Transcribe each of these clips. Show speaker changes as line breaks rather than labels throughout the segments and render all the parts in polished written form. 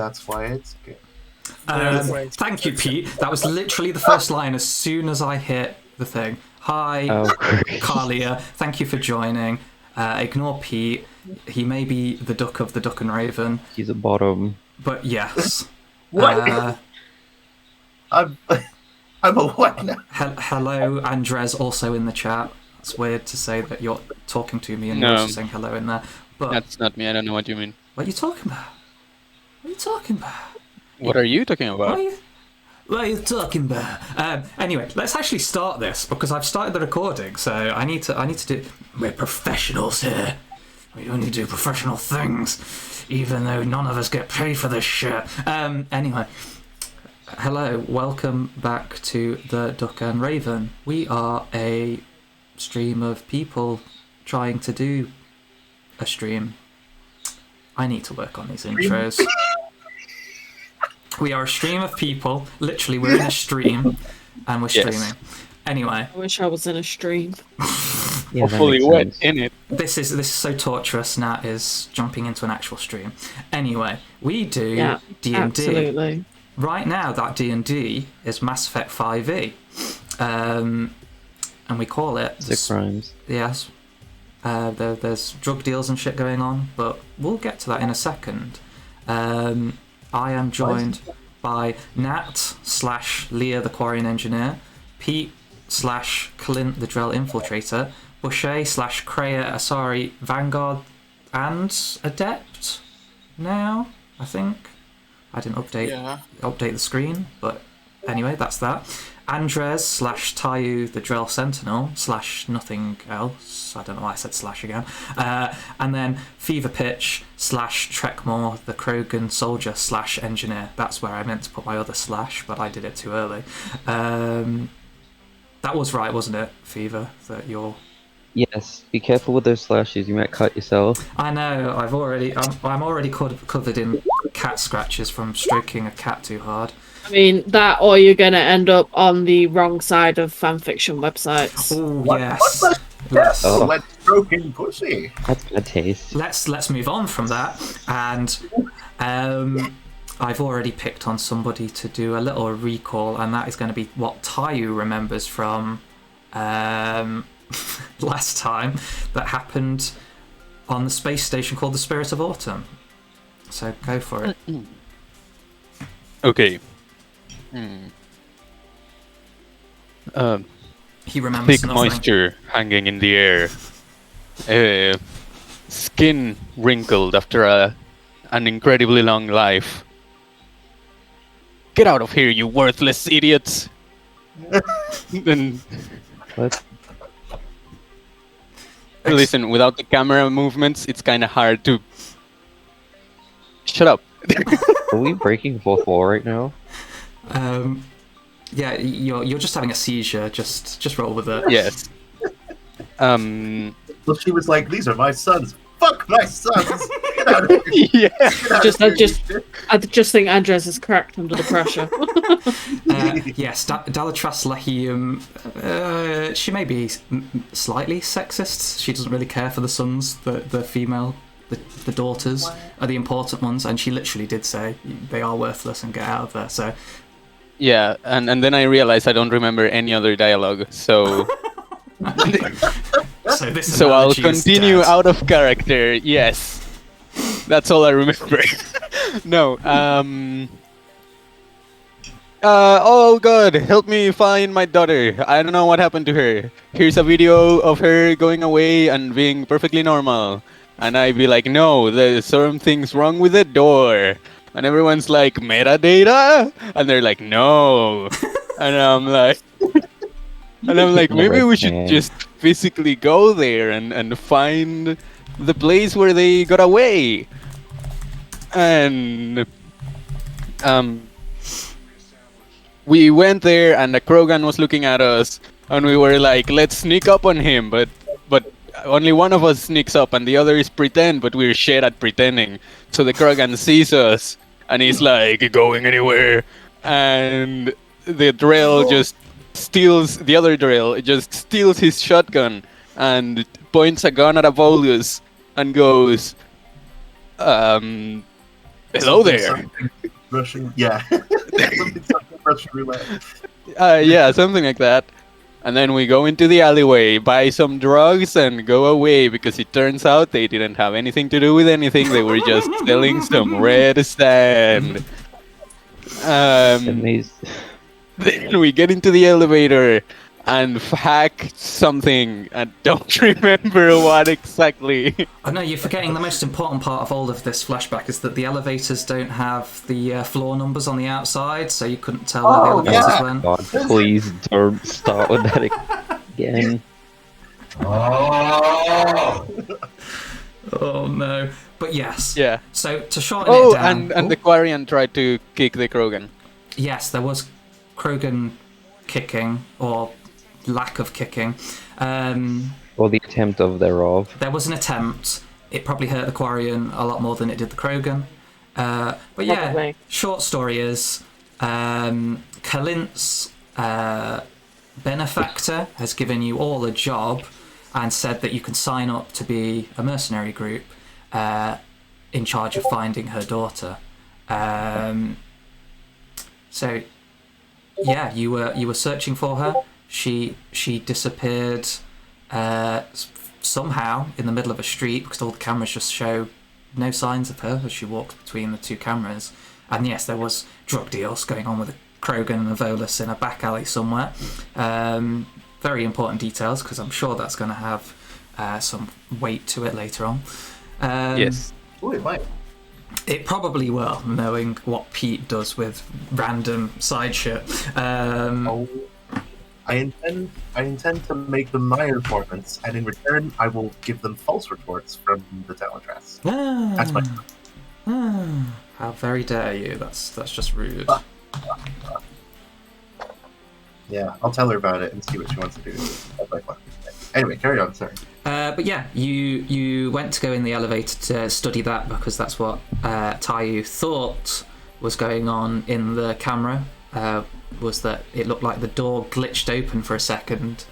that's why it's good.
Thank you, Pete. That was literally the first line as soon as I hit the thing. Hi, Carlia. Thank you for joining. Ignore Pete. He may be the Duck of the Duck and Raven.
He's a bottom.
But yes.
What? I'm a what now?
Hello, Andres, also in the chat. It's weird to say that you're talking to me and you're also saying hello in there. But
that's not me. I don't know what you mean.
What are you talking about? What are you talking about?
What are you talking about?
What are you talking about? Anyway, let's actually start this because I've started the recording, so I need to do. We're professionals here. We only do professional things, even though none of us get paid for this shit. Anyway, hello, welcome back to the Duck and Raven. We are a stream of people trying to do a stream. I need to work on these intros. We are a stream of people. Literally, we're in a stream, and we're streaming. Anyway,
I wish I was in a stream.
Yeah,
fully wet in it.
This is so torturous. Nat is jumping into an actual stream. Anyway, we do D&D.
Absolutely.
Right now, that D&D is Mass Effect 5e, and we call it
6 rhymes.
Yes. There's drug deals and shit going on, but we'll get to that in a second. I am joined by Nat / Leah the Quarian Engineer, Pete / Clint the Drell Infiltrator, Boucher / Kreia Asari Vanguard and Adept now, I think. I didn't update the screen, but anyway, that's that. Andres / Tayu the Drell Sentinel / nothing else. I don't know why I said / again. And then Fever Pitch / Trekmore the Krogan Soldier / Engineer. That's where I meant to put my other /, but I did it too early. That was right, wasn't it, Fever? That you're...
Yes, be careful with those slashes, you might cut yourself.
I know, I'm already covered in cat scratches from stroking a cat too hard.
I mean, that or you're going to end up on the wrong side of fanfiction websites.
Oh, yes.
Let's stroking pussy.
That's bad taste.
Let's move on from that. And I've already picked on somebody to do a little recall, and that is going to be what Tayu remembers from last time that happened on the space station called the Spirit of Autumn. So go for it.
Okay.
He remembers
thick
nothing.
moisture hanging in the air. Skin wrinkled after an incredibly long life. Get out of here, you worthless idiots! Then
What?
listen, without the camera movements, it's kind of hard to. Shut up.
Are we breaking fourth wall right now?
Yeah, you're just having a seizure. Just roll with it.
Yes.
So she was like, "These are my sons. Fuck my sons. Get out of here.
Yeah.
Get out of here,
I just think Andres is correct under the pressure.
Yes, Dalatrasses she may be slightly sexist. She doesn't really care for the sons, the female, the daughters are the important ones, and she literally did say they are worthless and get out of there. So
Yeah, and then I realized I don't remember any other dialogue, so
so
I'll continue out of character. Yes, that's all I remember. No. Oh God, help me find my daughter. I don't know what happened to her. Here's a video of her going away and being perfectly normal. And I'd be like, no, there's something's wrong with the door. And everyone's like, metadata? And they're like, no. And I'm like, maybe we should just physically go there and find the place where they got away. And we went there, and the Krogan was looking at us, and we were like, let's sneak up on him, but only one of us sneaks up, and the others pretend, but we're shit at pretending. So the Krogan sees us, and he's like, going anywhere, and the Drell just steals, the other Drell just steals his shotgun, and points a gun at Avolius, and goes, Hello there.
Russian, yeah. Something Russian roulette.
Yeah, something like that. And then we go into the alleyway, buy some drugs, and go away because it turns out they didn't have anything to do with anything. They were just selling some red sand.
And these.
Then we get into the elevator and hack something. I don't remember what exactly.
Oh no, you're forgetting the most important part of all of this flashback is that the elevators don't have the floor numbers on the outside, so you couldn't tell where the elevators
yeah.
went.
God, please don't start with that again.
Oh.
Oh no. But yes.
Yeah.
So to shorten it down.
and the Quarian tried to kick the Krogan.
Yes, there was Krogan kicking, or lack of kicking.
Or the attempt of thereof.
There was an attempt. It probably hurt the Quarian a lot more than it did the Krogan. But yeah,
Probably.
short story is Kalint's benefactor has given you all a job and said that you can sign up to be a mercenary group in charge of finding her daughter. So yeah, you were searching for her. She disappeared somehow in the middle of a street because all the cameras just show no signs of her as she walked between the two cameras. And yes, there was drug deals going on with a Krogan and a Volus in a back alley somewhere. Very important details because I'm sure that's going to have some weight to it later on.
Yes.
Ooh, it might.
It probably will, knowing what Pete does with random side shit.
I intend to make them my informants, and in return, I will give them false reports from the Dalatrasses. That's my.
How very dare you? That's just rude.
Yeah, I'll tell her about it and see what she wants to do. That's my plan. Anyway, carry on. Sorry.
But yeah, you went to go in the elevator to study that because that's what Tayu thought was going on in the camera. Was that it looked like the door glitched open for a second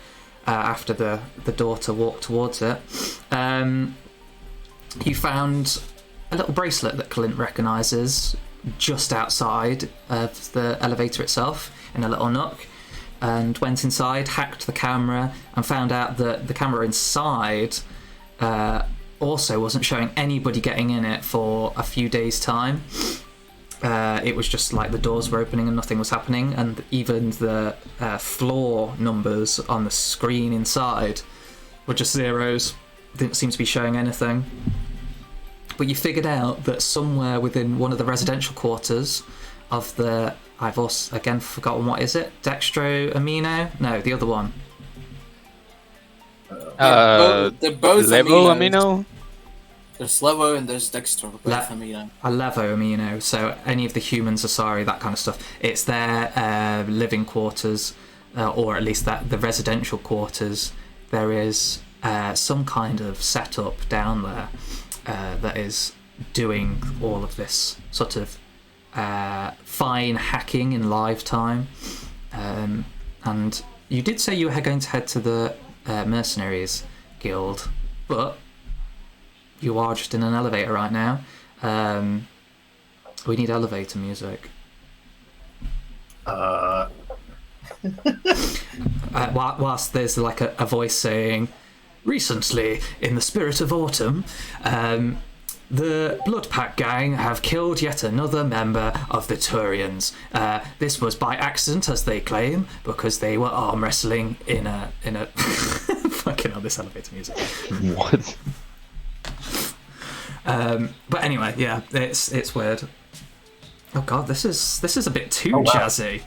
after the daughter walked towards it. You found a little bracelet that Clint recognises just outside of the elevator itself in a little nook, and went inside, hacked the camera, and found out that the camera inside also wasn't showing anybody getting in it for a few days' time. It was just like the doors were opening and nothing was happening, and even the floor numbers on the screen inside were just zeros. Didn't seem to be showing anything. But you figured out that somewhere within one of the residential quarters of the... I've also, again, forgotten what is it? Dextro Amino? No, the other one.
They're both
Levo
aminos.
Amino?
There's Levo and there's Dexter, both amino.
A Levo Amino, so any of the humans, Asari, that kind of stuff. It's their living quarters, or at least that the residential quarters. There is some kind of setup down there that is doing all of this sort of fine hacking in live time. And you did say you were going to head to the mercenaries guild, but you are just in an elevator right now. We need elevator music. Whilst there's like a voice saying, recently, in the spirit of autumn, the Blood Pack gang have killed yet another member of the Turians. This was by accident, as they claim, because they were arm wrestling in a fucking hell, this elevator music.
What?
But anyway, yeah, it's weird. Oh god, this is a bit too
Oh, wow.
jazzy.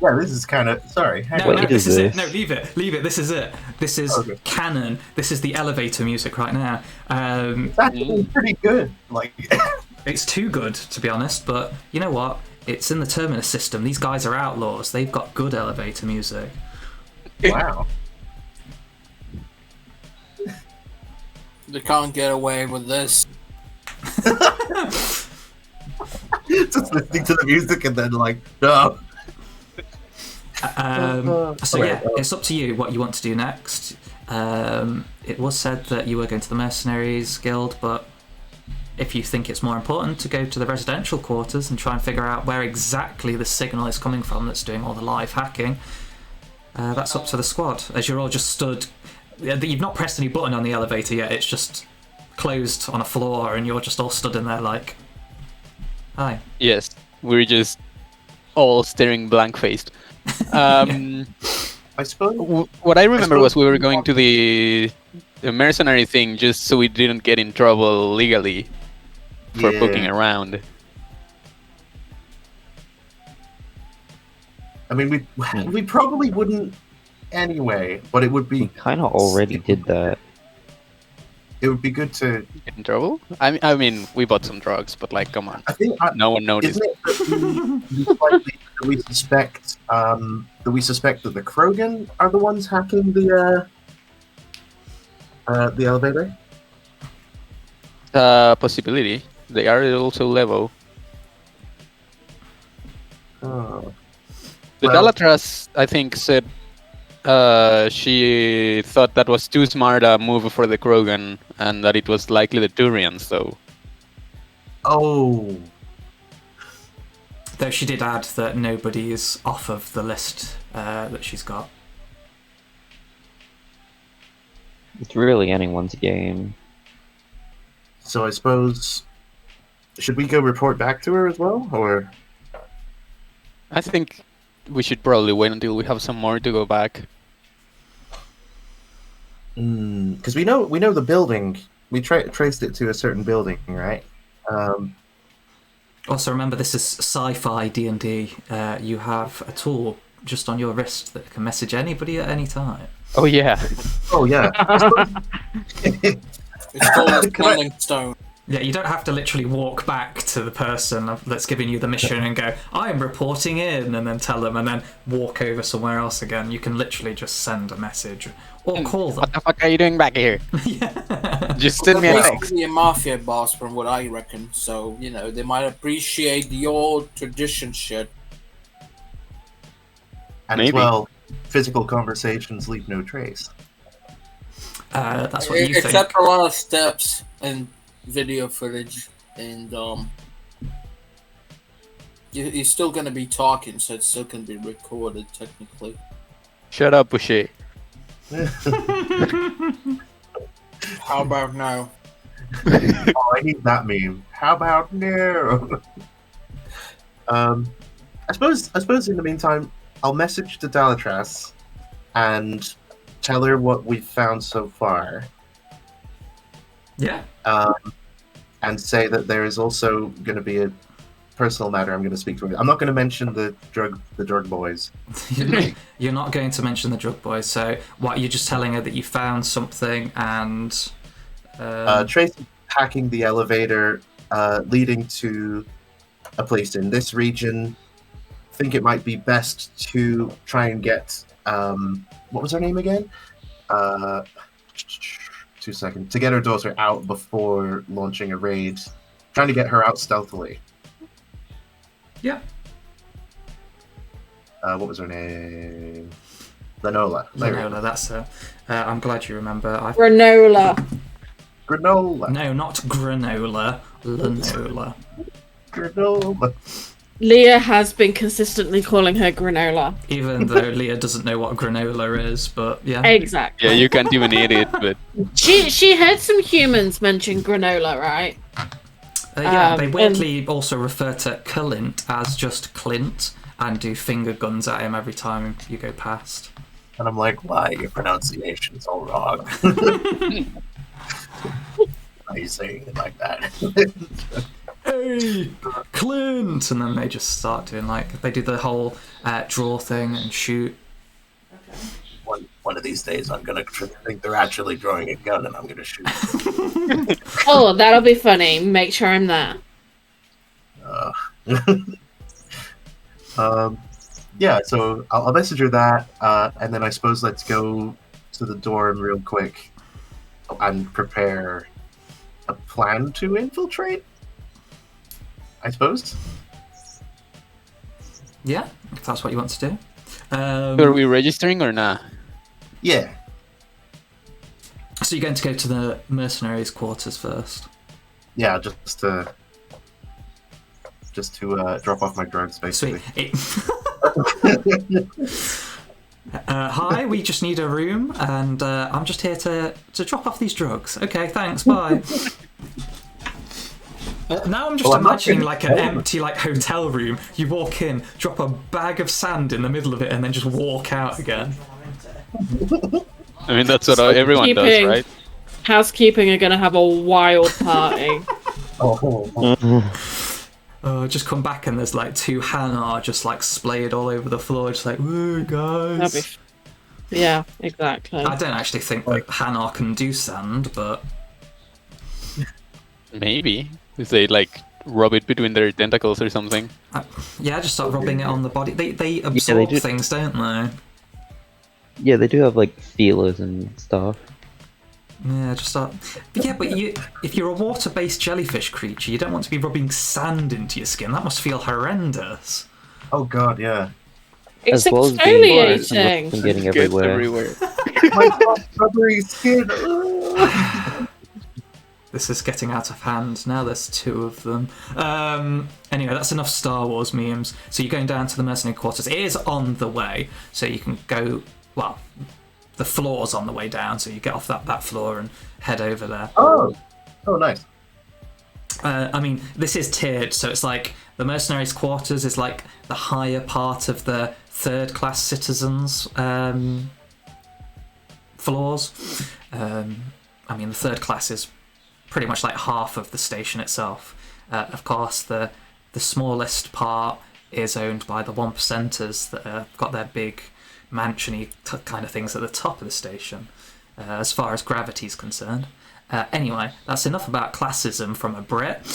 Yeah, this is kind of... Sorry.
No, this is it.
this?
No, leave it. This is it. This is
Okay.
canon. This is the elevator music right now.
It's actually pretty good. Like,
It's too good, to be honest, but you know what? It's in the Terminus system. These guys are outlaws. They've got good elevator music.
wow.
They can't get away with this.
Just listening to the music and then like, no.
So yeah, it's up to you what you want to do next. It was said that you were going to the Mercenaries Guild, but if you think it's more important to go to the residential quarters and try and figure out where exactly the signal is coming from that's doing all the live hacking, that's up to the squad. As you're all just stood, you've not pressed any button on the elevator yet, it's just closed on a floor and you're just all stood in there like, hi.
Yes, we're just all staring blank-faced.
I suppose.
What I remember was we were
we
going to the mercenary thing just so we didn't get in trouble legally for poking around.
I mean, we probably wouldn't anyway, but it would
We
be
kind of already did that.
it would be good to.
Get in trouble? I mean, we bought some drugs, but like, come on,
I think
no one noticed.
isn't it that we suspect that the Krogan are the ones hacking the elevator?
Possibility. They are also level.
Oh.
The
Well-
Dalatrass, I think, said she thought that was too smart a move for the Krogan, and that it was likely the Turians, though.
Oh.
Though she did add that nobody is off of the list that she's got.
It's really anyone's game.
So I suppose should we go report back to her as well, or?
I think we should probably wait until we have some more to go back.
Because we know the building. We traced it to a certain building, right?
Also, remember, this is sci-fi D&D. You have a tool just on your wrist that can message anybody at any time.
Oh yeah.
Oh yeah.
It's called a Rolling Stone.
Yeah, you don't have to literally walk back to the person that's giving you the mission and go, I'm reporting in, and then tell them, and then walk over somewhere else again. You can literally just send a message or call them.
What the fuck are you doing back here?
Yeah.
Just send me a
They're
text.
basically a mafia boss, from what I reckon. So they might appreciate the old tradition shit.
And
Maybe.
as well, physical conversations leave no trace.
That's what you think.
Except for a lot of steps and video footage, and you're still gonna be talking, so it's still gonna be recorded technically.
Shut up, Boucher.
How about now?
Oh, I need that meme. How about no? I suppose in the meantime, I'll message to Dalatrass and tell her what we've found so far.
Yeah.
And say that there is also going to be a personal matter I'm going to speak to her. I'm not going to mention the drug boys.
You're not going to mention the drug boys, so what, you're just telling her that you found something and...
Tracy hacking the elevator leading to a place in this region. I think it might be best to try and get... what was her name again? 2 seconds. To get her daughter out before launching a raid. Trying to get her out stealthily.
Yeah.
What was her name? Lenola.
Granola, that's her. I'm glad you remember.
Granola.
Granola.
No, not granola. Lenola.
Granola.
Leah has been consistently calling her granola.
Even though Leah doesn't know what granola is, but yeah.
Exactly.
Yeah, you can't even eat it, but
She heard some humans mention granola, right?
Yeah, they weirdly also refer to Clint as just Clint and do finger guns at him every time you go past.
And I'm like, why? Your pronunciation's all wrong. Why are you saying it like that?
Hey, Clint! And then they just start doing they do the whole draw thing and shoot.
One of these days, I'm gonna think they're actually drawing a gun, and I'm gonna shoot.
Oh, that'll be funny. Make sure I'm there.
Yeah. So I'll message her that, and then I suppose let's go to the dorm real quick and prepare a plan to infiltrate. I suppose.
Yeah, if that's what you want to do.
are we registering or not?
Yeah.
So you're going to go to the mercenaries' quarters first.
Yeah, just to drop off my drugs, basically.
Sweet. Hi, we just need a room, and I'm just here to drop off these drugs. Okay, thanks, bye. Now I'm just imagining like an empty like hotel room. You walk in, drop a bag of sand in the middle of it, and then just walk out again.
I mean, that's what everyone does, right?
Housekeeping are gonna have a wild party.
Just come back and there's like 2 Hanar just like splayed all over the floor, just like, woo, guys.
Yeah, exactly.
I don't actually think that Hanar can do sand, but
maybe if they like rub it between their tentacles or something.
Yeah, just start rubbing it on the body. They absorb things, don't they?
Yeah, they do have like feelers and stuff.
Yeah, just start. But if you're a water-based jellyfish creature, you don't want to be rubbing sand into your skin. That must feel horrendous.
Oh god, yeah.
It's
As well as being
exfoliating.
and getting everywhere.
My rubbery skin.
This is getting out of hand. Now there's 2 of them. Anyway, that's enough Star Wars memes. So you're going down to the mercenary quarters. It is on the way, so you can go. Well, the floor's on the way down, so you get off that floor and head over there.
Oh, nice.
I mean, this is tiered, so it's like the mercenaries' quarters is like the higher part of the third-class citizens' floors. I mean, the third class is pretty much like half of the station itself. Of course, the smallest part is owned by the 1%ers that have got their big mansion-y kind of things at the top of the station, as far as gravity's concerned. Anyway, that's enough about classism from a Brit.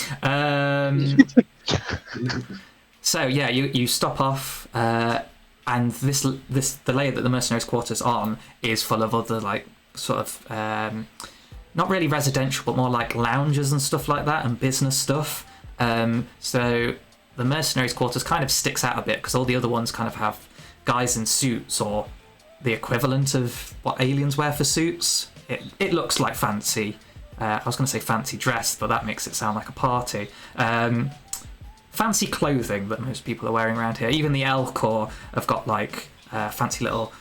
So yeah, you stop off, and the layer that the mercenaries' quarters on is full of other like sort of not really residential, but more like lounges and stuff like that, and business stuff. So the mercenaries' quarters kind of sticks out a bit because all the other ones kind of have guys in suits or the equivalent of what aliens wear for suits. It looks like fancy. I was going to say fancy dress, but that makes it sound like a party. Fancy clothing that most people are wearing around here. Even the Elcor have got like fancy little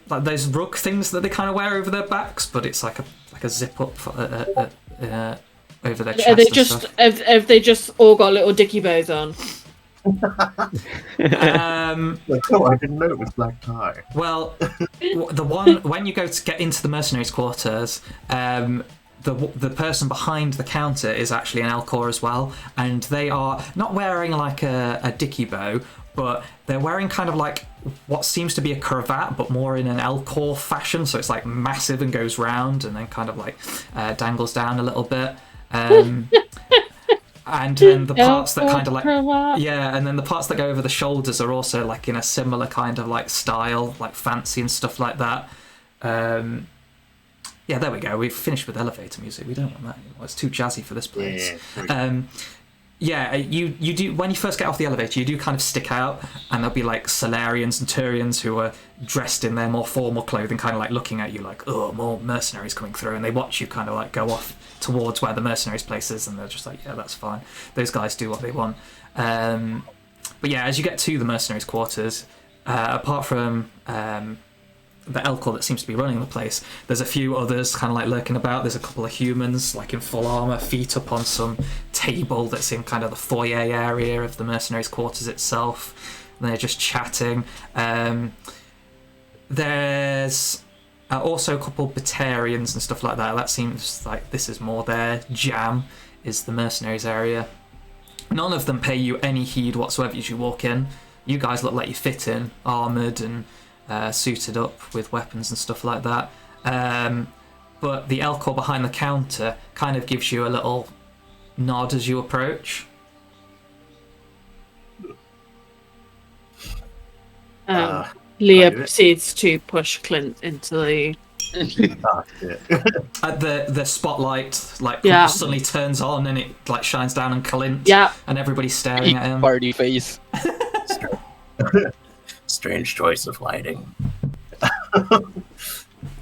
like those rug things that they kind of wear over their backs, but it's like a zip up over their chest.
Have they just all got little dicky bows on?
Like, oh, I didn't know it was black tie.
Well, the one when you go to get into the mercenaries' quarters, the person behind the counter is actually an Elcor as well, and they are not wearing like a dicky bow, but they're wearing kind of like what seems to be a cravat, but more in an Elcor fashion. So it's like massive and goes round, and then kind of like dangles down a little bit. And then the parts that kind of like and then the parts that go over the shoulders are also like in a similar kind of like style, like fancy and stuff like that. Yeah, there we go. We've finished with elevator music. We don't want that anymore. It's too jazzy for this place. Yeah, you do when you first get off the elevator, you do kind of stick out, and there'll be like Solarians and Turians who are dressed in their more formal clothing, kind of like looking at you like, oh, more mercenaries coming through, and they watch you kind of like go off towards where the mercenaries' place is, and they're just like, yeah, that's fine. Those guys do what they want. But yeah, as you get to the mercenaries' quarters, apart from the Elcor that seems to be running the place, there's a few others kind of like lurking about. There's a couple of humans like in full armor, feet up on some table that's in kind of the foyer area of the mercenaries' quarters itself, and they're just chatting. There's also a couple of Batarians and stuff like that. That seems like this is more their jam, is the mercenaries area. None of them pay you any heed whatsoever as you walk in. You guys look like you fit in, armoured and suited up with weapons and stuff like that. But the Elcor behind the counter kind of gives you a little nod as you approach.
Leah proceeds to push Clint into the...
The spotlight like suddenly turns on and it like shines down on Clint, and everybody's staring at him.
Party face.
Strange choice of lighting.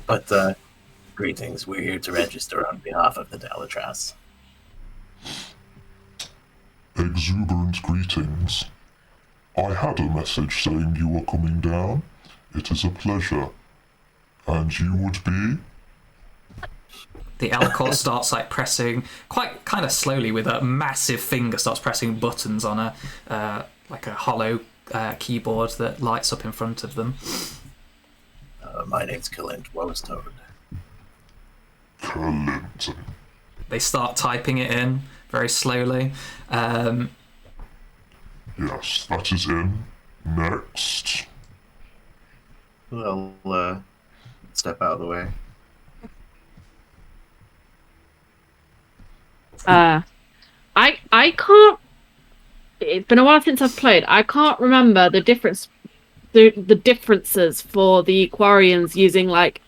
But greetings, we're here to register on behalf of the Dalatrasses.
Exuberant greetings. I had a message saying you were coming down. It is a pleasure. And you would be?
The Elcor starts like pressing quite kind of slowly with a massive finger, starts pressing buttons on a like a hollow keyboard that lights up in front of them.
My name's Kalint Woestone.
Clinton.
They start typing it in very slowly.
Yes, that is in. Next.
I'll step out of the way.
I can't. It's been a while since I've played. I can't remember the differences for the Quarians using like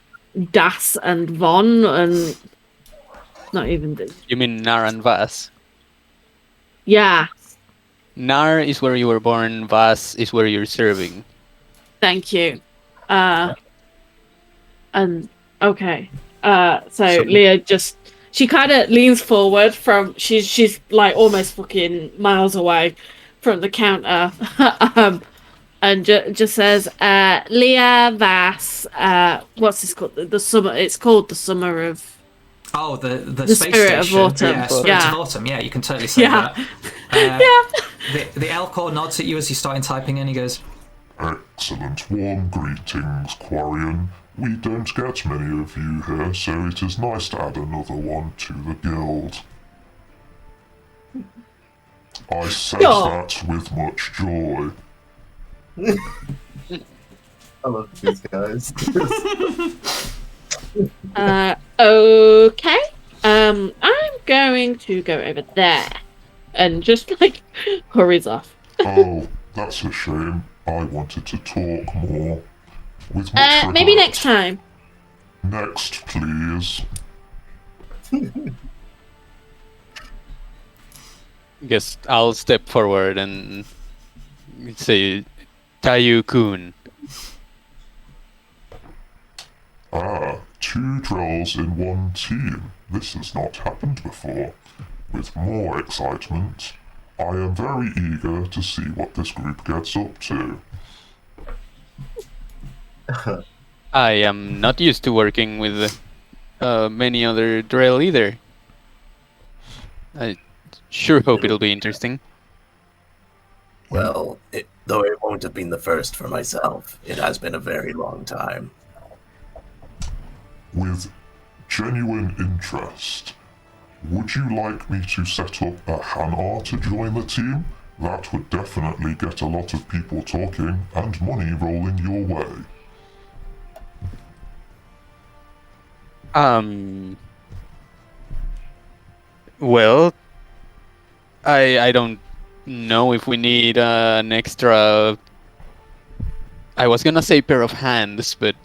Das and Von and not even the...
You mean Nar and Vas?
Yeah,
Nar is where you were born, Vas is where you're serving.
thank you. And okay. So Leah she kind of leans forward from she's like almost fucking miles away from the counter, and just says, "Leah Vass, what's this called? The summer. It's called the summer of."
Oh, the space
Spirit
station.
of Autumn.
Yeah, Spirit
Yeah.
of Autumn. Yeah, you can totally say
Yeah.
that. The Elcor nods at you as you start typing, and he goes,
Excellent. Warm greetings, Quarian. We don't get many of you here, so it is nice to add another one to the guild. I said that with much joy.
I love these guys.
Okay. I'm going to go over there, and just like hurries off.
Oh, that's a shame. I wanted to talk more. With much
Maybe
regret.
next time.
Next, please.
Guess I'll step forward and say, Tayu-kun.
Ah, 2 Drells in one team. This has not happened before. With more excitement, I am very eager to see what this group gets up to.
I am not used to working with many other Drell either. I sure hope it'll be interesting.
Well, though it won't have been the first for myself, it has been a very long time.
With genuine interest, would you like me to set up a Hanar to join the team? That would definitely get a lot of people talking and money rolling your way.
Well, I don't know if we need an extra... I was gonna say pair of hands, but...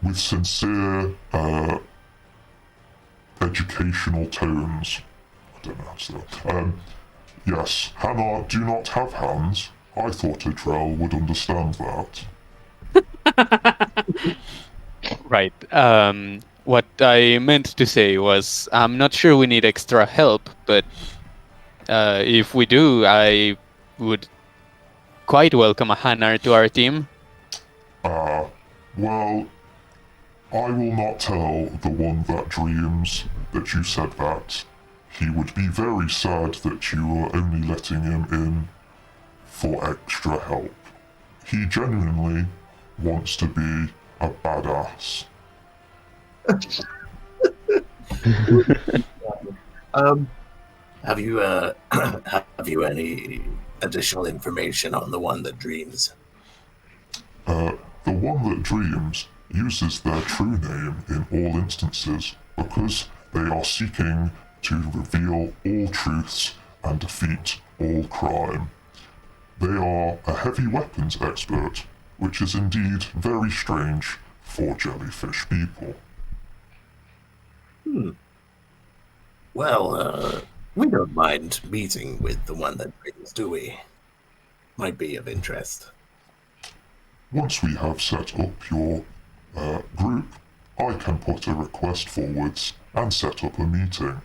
With sincere, educational tones. I don't know how to say that. Yes, Hannah, do not have hands. I thought a Drell would understand that.
Right. What I meant to say was, I'm not sure we need extra help, but if we do, I would quite welcome a Hanar to our team.
Well, I will not tell the one that dreams that you said that. He would be very sad that you were only letting him in for extra help. He genuinely wants to be a badass.
Have you have you any additional information on the one that dreams?
The one that dreams uses their true name in all instances because they are seeking to reveal all truths and defeat all crime. They are a heavy weapons expert, which is indeed very strange for jellyfish people.
Well, we don't mind meeting with the one that dreams, do we? Might be of interest.
Once we have set up your group, I can put a request forwards and set up a meeting.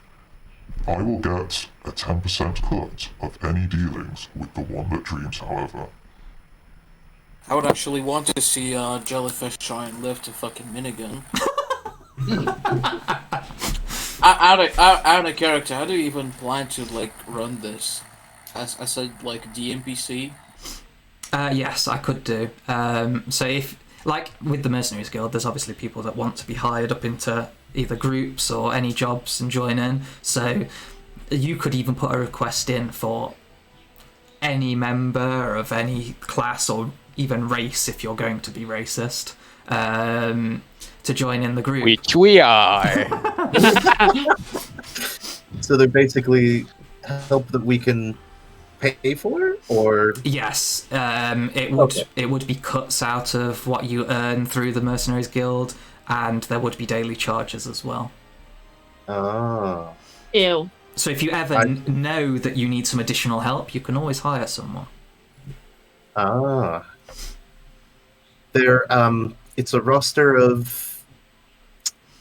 I will get a 10% cut of any dealings with the one that dreams, however.
I would actually want to see Jellyfish try and lift a fucking minigun. Out of character, how do you even plan to like run this? As I said, like DMPC.
Yes, I could do. So if, like with the Mercenaries Guild, there's obviously people that want to be hired up into either groups or any jobs and join in. So you could even put a request in for any member of any class or even race, if you're going to be racist, to join in the group.
Which we are.
So they're basically help that we can pay for, or
Yes, it would
Okay.
it would be cuts out of what you earn through the Mercenaries Guild, and there would be daily charges as well.
ah,
Ew.
So if you ever know that you need some additional help, you can always hire someone.
ah. They're it's a roster of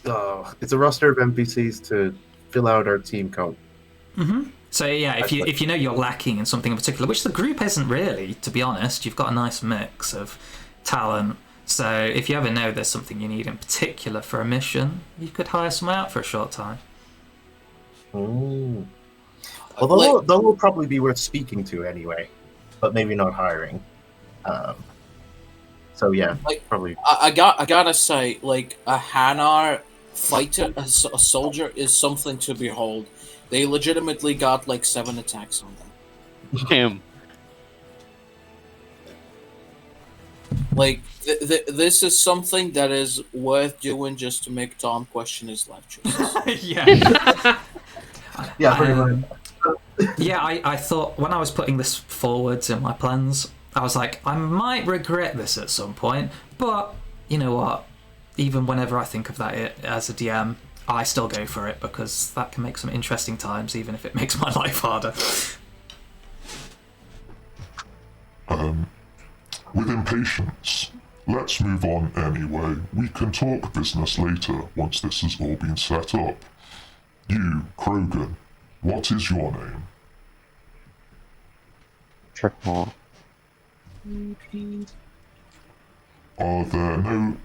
NPCs to fill out our team count.
So yeah, if you know you're lacking in something in particular, which the group isn't really, to be honest, you've got a nice mix of talent. So if you ever know there's something you need in particular for a mission, you could hire someone out for a short time.
Mm. Although those will probably be worth speaking to anyway, but maybe not hiring. So yeah,
Like,
probably.
I gotta say, like a Hanar fighter, a soldier is something to behold. They legitimately got like 7 attacks on them.
Him.
Like this is something that is worth doing just to make Tom question his life choices.
Yeah.
Yeah, pretty much.
Yeah, I thought when I was putting this forwards in my plans, I was like, I might regret this at some point, but you know what? Even whenever I think of that as a DM, I still go for it because that can make some interesting times, even if it makes my life harder.
With impatience, let's move on anyway. We can talk business later once this has all been set up. You, Krogan, what is your name?
Trickmore.
Are there no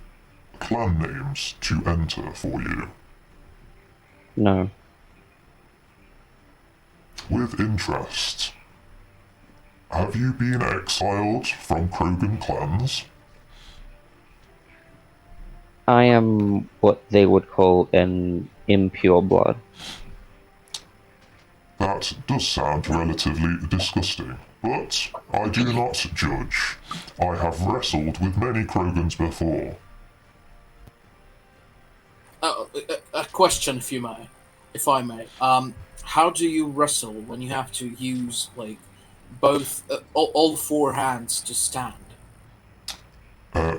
clan names to enter for you?
No.
With interest, have you been exiled from Krogan clans?
I am what they would call an impure blood.
That does sound relatively disgusting, but I do not judge. I have wrestled with many Krogans before.
A question, if I may. How do you wrestle when you have to use like both all 4 hands to stand?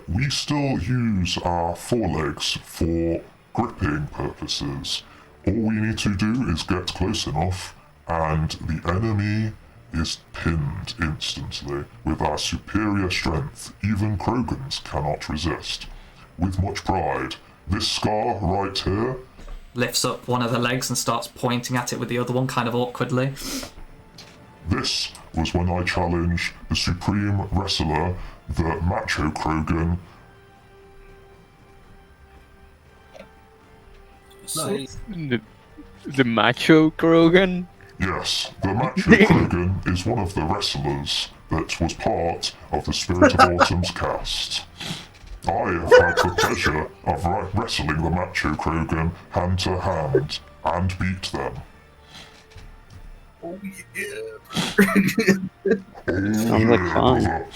We still use our forelegs for gripping purposes. All we need to do is get close enough, and the enemy is pinned instantly. With our superior strength, even Krogans cannot resist. With much pride, this scar right here,
Lifts up one of the legs and starts pointing at it with the other one, kind of awkwardly.
this was when I challenged the supreme wrestler, the macho Krogan.
See,
The macho Krogan?
Yes, the macho Krogan is one of the wrestlers that was part of the Spirit of Autumn's cast. I have had the pleasure of wrestling the macho Krogan hand to hand and beat them.
Oh yeah.
Sounds like fun.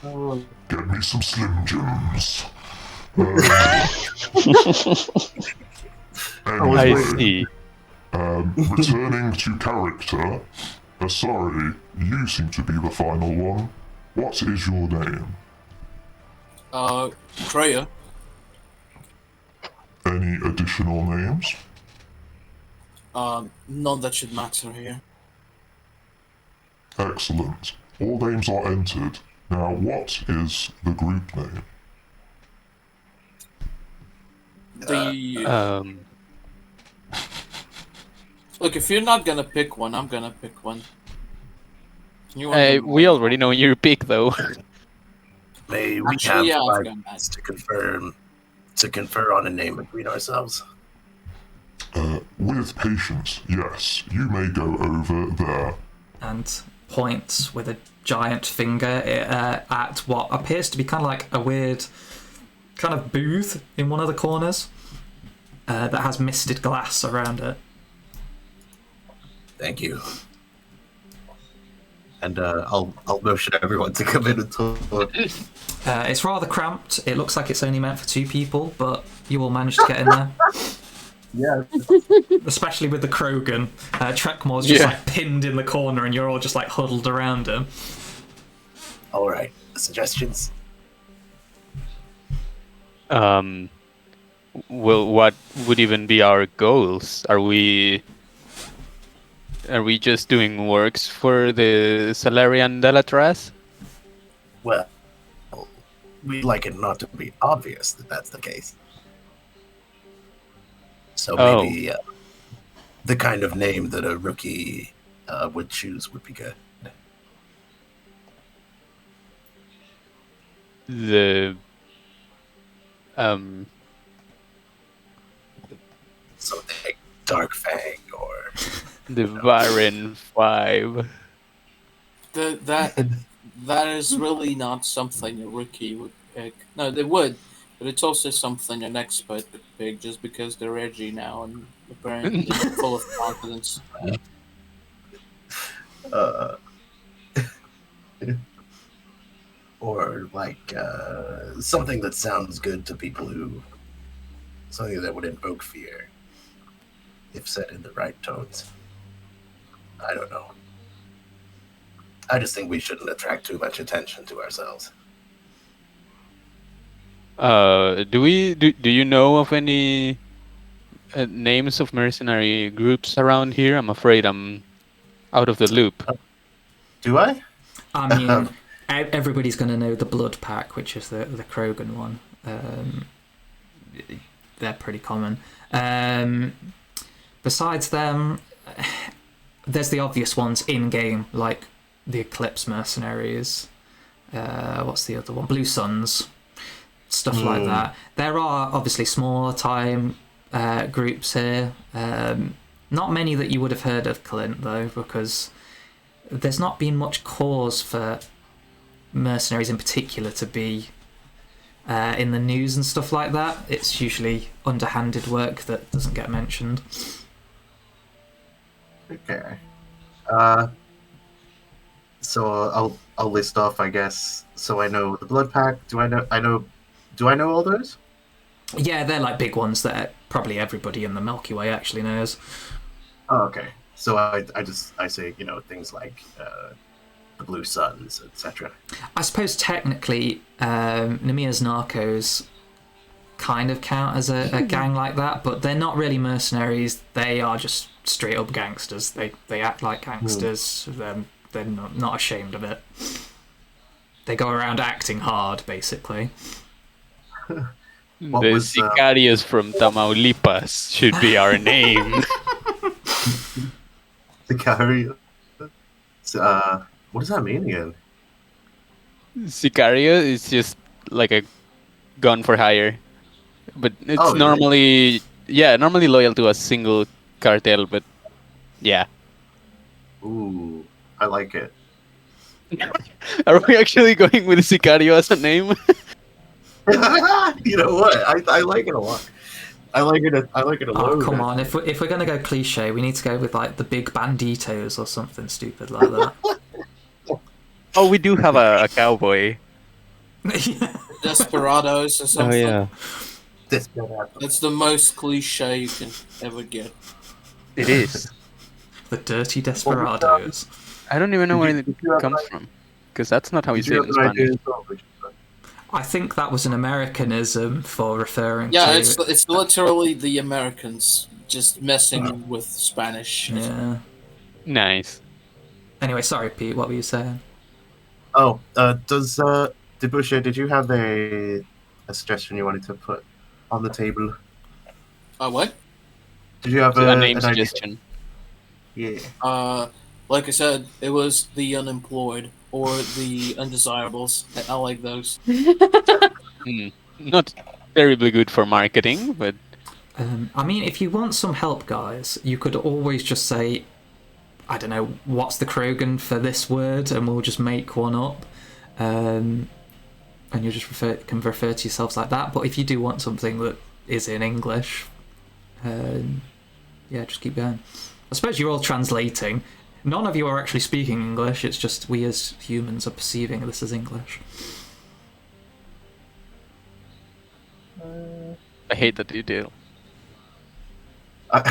Oh,
Get me some Slim Jims.
I
Anyway,
see.
returning to character, sorry, you seem to be the final one. What is your name?
Freya.
Any additional names?
None that should matter here.
Excellent. All names are entered. Now, what is the group name?
The Look, if you're not gonna pick one, I'm gonna pick one. You want them
We
like-
already know your pick, though.
May we
Actually, yeah,
have
I
5
forgot that.
minutes to confer on a name between ourselves?
With patience, yes. You may go over there.
And points with a giant finger at what appears to be kind of like a weird kind of booth in one of the corners that has misted glass around it.
Thank you. And I'll motion everyone to come in and talk.
It's rather cramped. It looks like it's only meant for 2 people, but you all managed to get in there.
Yeah.
Especially with the Krogan. Trekmore's just
Yeah.
like pinned in the corner and you're all just like huddled around him.
All right. Suggestions?
Well, what would even be our goals? Are we just doing works for the Salarian Dalatrasses?
Well, we'd like it not to be obvious that that's the case. So maybe the kind of name that a rookie would choose would be good.
The
Something like Dark Fang or
the Varen 5.
That is really not something a rookie would pick. No, they would, but it's also something an expert would pick just because they're edgy now and apparently full of confidence.
or like something that sounds good to people who something that would invoke fear if said in the right tones. I don't know. I just think we shouldn't attract too much attention to ourselves.
Do you know of any names of mercenary groups around here? I'm afraid I'm out of the loop.
Do I?
I mean, everybody's going to know the Blood Pack, which is the Krogan one. They're pretty common. Besides them, there's the obvious ones in-game, like the Eclipse mercenaries. What's the other one? Blue Suns. Stuff like that. There are obviously smaller time groups here. Not many that you would have heard of, Clint, though, because there's not been much cause for mercenaries in particular to be in the news and stuff like that. It's usually underhanded work that doesn't get mentioned.
Okay. So I'll list off, I guess. So I know the Blood Pack. Do I know all those?
Yeah, they're like big ones that probably everybody in the Milky Way actually knows.
Oh, okay. So I say things like the Blue Suns, etc.
I suppose technically Namia's Narcos kind of count as a gang like that, but they're not really mercenaries. They are just straight up gangsters. They act like gangsters. They're not ashamed of it. They go around acting hard, basically.
What
The
was,
Sicarios from Tamaulipas should be our name.
Sicario. What does that mean again?
Sicario is just like a gun for hire, but it's
Oh, really?
normally loyal to a single cartel. But yeah,
Ooh, I like it.
are we actually going with Sicario as a name?
You know what? I like it a lot. I like it a
Oh,
load.
come on. If we're going to go cliche, we need to go with like the big banditos or something stupid like that.
Oh, we do have a cowboy.
Desperados or
Oh
something.
yeah.
That's the most cliche you can ever get.
It is.
The dirty desperados.
I don't even know where
Did
it
you have
comes
an-
from, because that's not how we
Did
say
you
it
have
in
an idea
Spanish.
as well, Richard?
I think that was an Americanism for referring
Yeah,
to...
it's literally the Americans just messing with Spanish.
Yeah.
Nice.
Anyway, sorry, Pete, what were you saying?
Oh, Debusche, did you have a suggestion you wanted to put on the table?
Oh, what?
Did you have
A
an
name
idea?
suggestion.
Yeah.
Like I said, it was the unemployed or the undesirables. I like those.
Not terribly good for marketing, but
I mean, if you want some help, guys, you could always just say, I don't know, what's the Krogan for this word, and we'll just make one up. And you just can refer to yourselves like that. But if you do want something that is in English, yeah, just keep going. I suppose you're all translating. None of you are actually speaking English, it's just we as humans are perceiving this as English.
I hate that you do.
I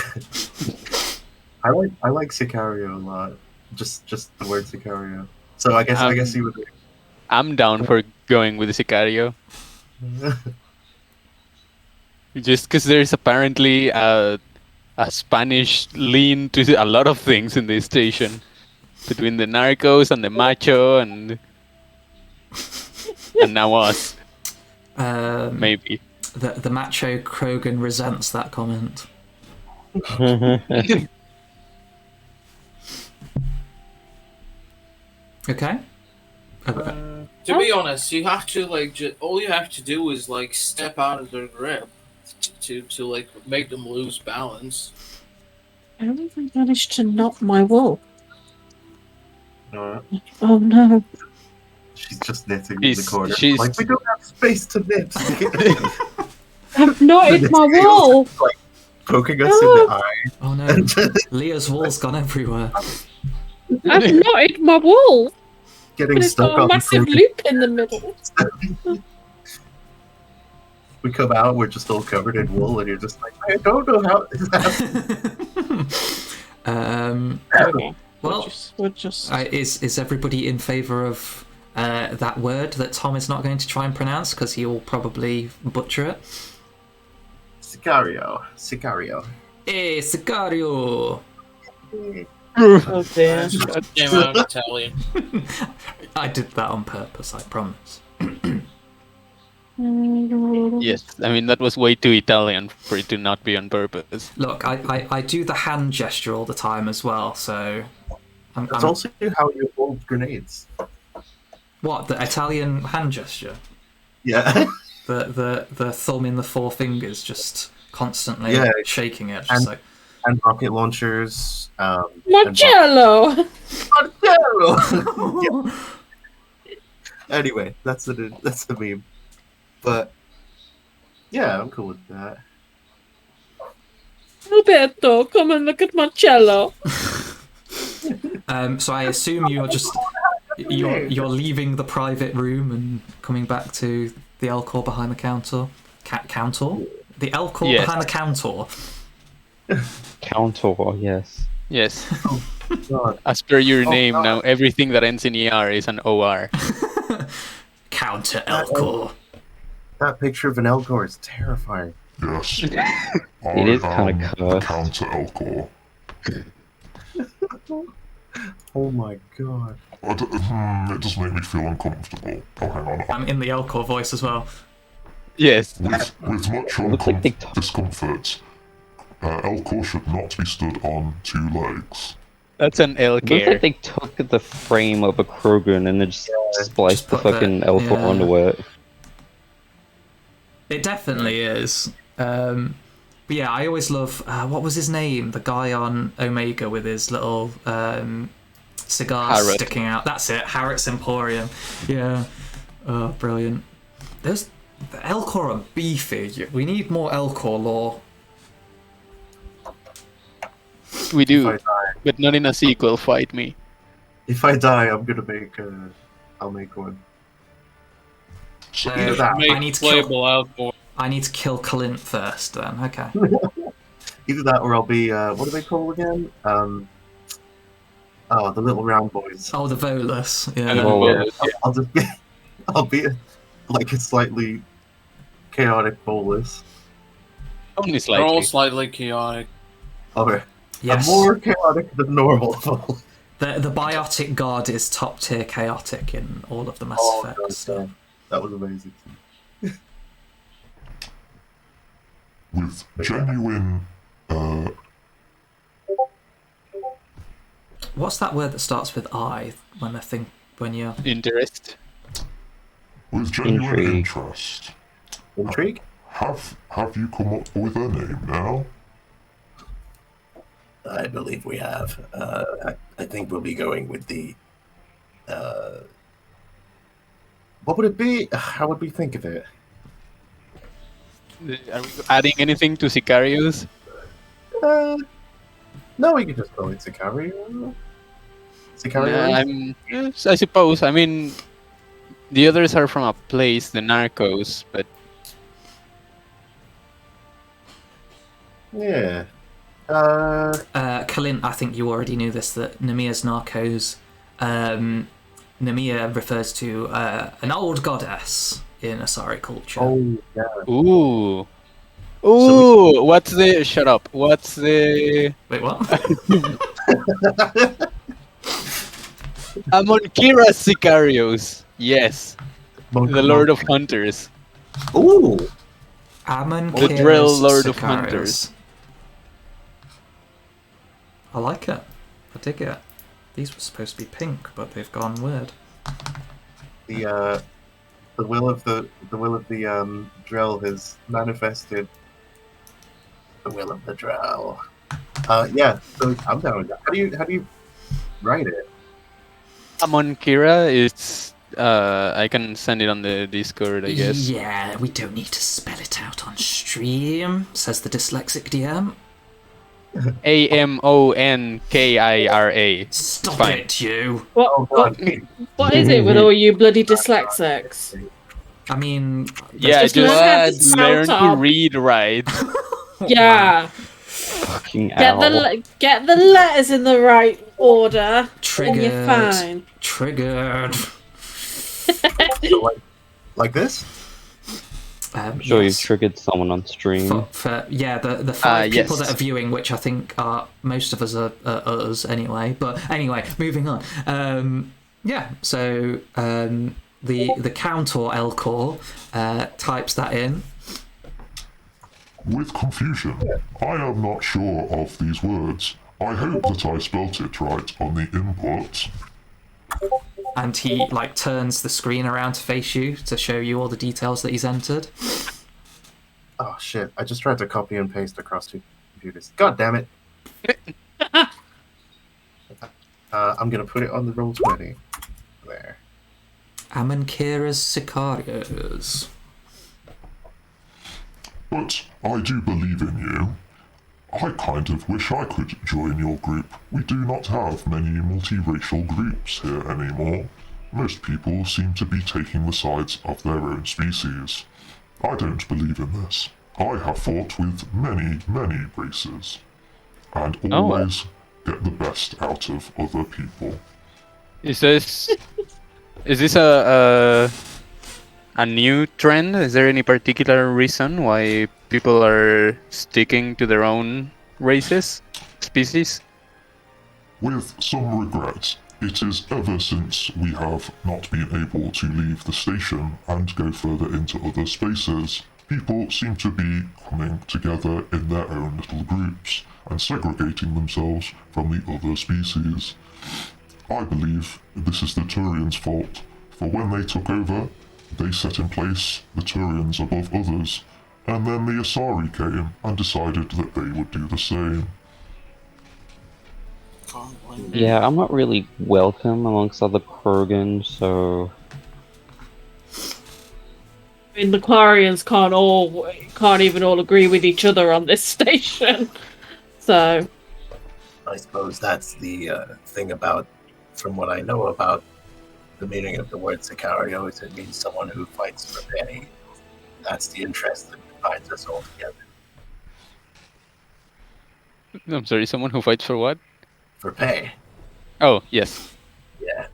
like Sicario a lot. Just the word Sicario. So I guess you would.
I'm down for going with Sicario. Just because there's apparently a Spanish lean to a lot of things in this station. Between the narcos and the macho and now us. Maybe.
The macho Krogan resents that comment. Okay.
To be honest, you have to all you have to do is step out of their grip to make them lose balance.
I don't even managed to knock my wool.
Uh,
Oh no.
she's just knitting in the corner.
She's
Like, we don't have space to knit.
I've knotted my wool.
Like poking us in the eye.
Oh no, Leah's wool's gone everywhere.
I've knotted my wool.
Getting
But it's
stuck
got a
on
massive
the
loop in the middle.
We come out, we're just all covered in wool, and you're just like, I don't know how this happened.
Okay.
Well,
we'll just...
is everybody in favour of that word that Tom is not going to try and pronounce because he will probably butcher it?
Sicario.
Hey, Sicario!
Oh dear.
Came out Italian.
I did that on purpose, I promise.
Yes, I mean that was way too Italian for it to not be on purpose.
Look, I do the hand gesture all the time as well, so...
That's also how you hold grenades.
What, the Italian hand gesture?
Yeah.
The thumb in the four fingers, just constantly shaking it. Just like...
And rocket launchers.
Marcello!
Marcello! Anyway, that's the meme. But yeah, I'm cool with that.
Roberto, come and look at Marcello.
So I assume you're leaving the private room and coming back to the Elcor behind the counter. Counter? The Elcor behind the counter.
Counter, yes.
Yes.
God.
As per your name, now everything that ends in ER is an OR.
Counter Elcor.
That picture of an Elcor is terrifying.
Yes.
It is kind of
the
cursed.
counter Elcor.
Oh my god.
It does make me feel uncomfortable. Oh, hang on.
I'm in the Elcor voice as well.
Yes.
With much
Looks like they
discomfort, Elcor should not be stood on two legs.
That's an L
It looks like
care.
they took the frame of a Krogan and then just spliced the
put
fucking
the-
Elcor
yeah.
onto it.
It definitely is. But yeah, I always love... what was his name? The guy on Omega with his little cigar
Harrod.
sticking out. That's it, Harrod's Emporium. Yeah. Oh, brilliant. The Elcor are beefy. We need more Elcor lore.
We
If
do,
I die,
but not in a sequel. Fight me.
I'm gonna make I'll make one.
So,
Either that.
I need to kill...
playable outboard.
I need to kill Clint first, then. Okay.
Either that or I'll be what do they call again? The little round boys.
Oh, the Volus.
I
Yeah.
don't know.
I'll just be like a slightly chaotic bolus.
Only
They're all
slightly.
slightly chaotic.
Or
Yes.
a more chaotic than normal bolus.
The biotic god is top tier chaotic in all of the Mass Effect
God,
stuff.
that was amazing.
with genuine
What's that word that starts with I when you're
Interest.
With genuine
Intrigue.
interest,
Intrigue?
have you come up with a name now?
I believe we have. I think we'll be going with the.
What would it be? How would we think of it?
Are we adding anything to Sicarios?
No, we could just call it Sicario. Sicario?
Yes, I suppose. I mean, the others are from a place, the Narcos, but
Yeah.
Kalin, I think you already knew this, that Namia's Narcos, Namia refers to an old goddess in Asari culture.
Oh, yeah.
ooh,
So
what's the? Shut up. What's the?
Wait, what?
Amon Kira Sicarios. Yes, the Lord of Hunters.
Ooh.
Ammon
The
Kira's
Drill Lord of
Sicarios.
Hunters.
I like it. I dig it. These were supposed to be pink, but they've gone weird.
The will of the drill has manifested. The will of the drill. Yeah. So I'm down with that. How do you write it?
Amon Kira is. I can send it on the Discord, I guess.
Yeah, we don't need to spell it out on stream, says the dyslexic DM.
Amonkira.
Stop
Fine.
it, you.
What is it with all you bloody dyslexics?
I mean,
Yeah,
Just learn how to
just learn to
spell
read right.
Yeah.
Fucking
Get
owl.
the letters in the right order, and you're
triggered.
fine.
Triggered.
So like this?
I'm sure
Yes.
you've triggered someone on stream.
For the 5 people
yes.
that are viewing, which I think are most of us are us anyway. But anyway, moving on. Yeah, so the count or Elcor types that in.
With confusion, I am not sure of these words. I hope that I spelt it right on the input.
And he like turns the screen around to face you to show you all the details that he's entered.
Oh shit! I just tried to copy and paste across two computers. God damn it! I'm gonna put it on the roll20. There.
Ammon Kira's Sicarios.
But I do believe in you. I kind of wish I could join your group. We do not have many multiracial groups here anymore. Most people seem to be taking the sides of their own species. I don't believe in this. I have fought with many, many races, and always get the best out of other people.
Is this a new trend? Is there any particular reason why people are sticking to their own races, species?
With some regret, it is ever since we have not been able to leave the station and go further into other spaces, people seem to be coming together in their own little groups and segregating themselves from the other species. I believe this is the Turians' fault, for when they took over, they set in place the Turians above others, and then the Asari came and decided that they would do the same.
Can't blame you.
Yeah, I'm not really welcome amongst other Krogan, so
I mean, the Quarians can't even all agree with each other on this station. So
I suppose that's the thing about, from what I know about the meaning of the word Sicario, is it means someone who fights for pay. That's the interest that binds us all together.
I'm sorry, someone who fights for what?
For pay.
Oh, yes.
Yeah.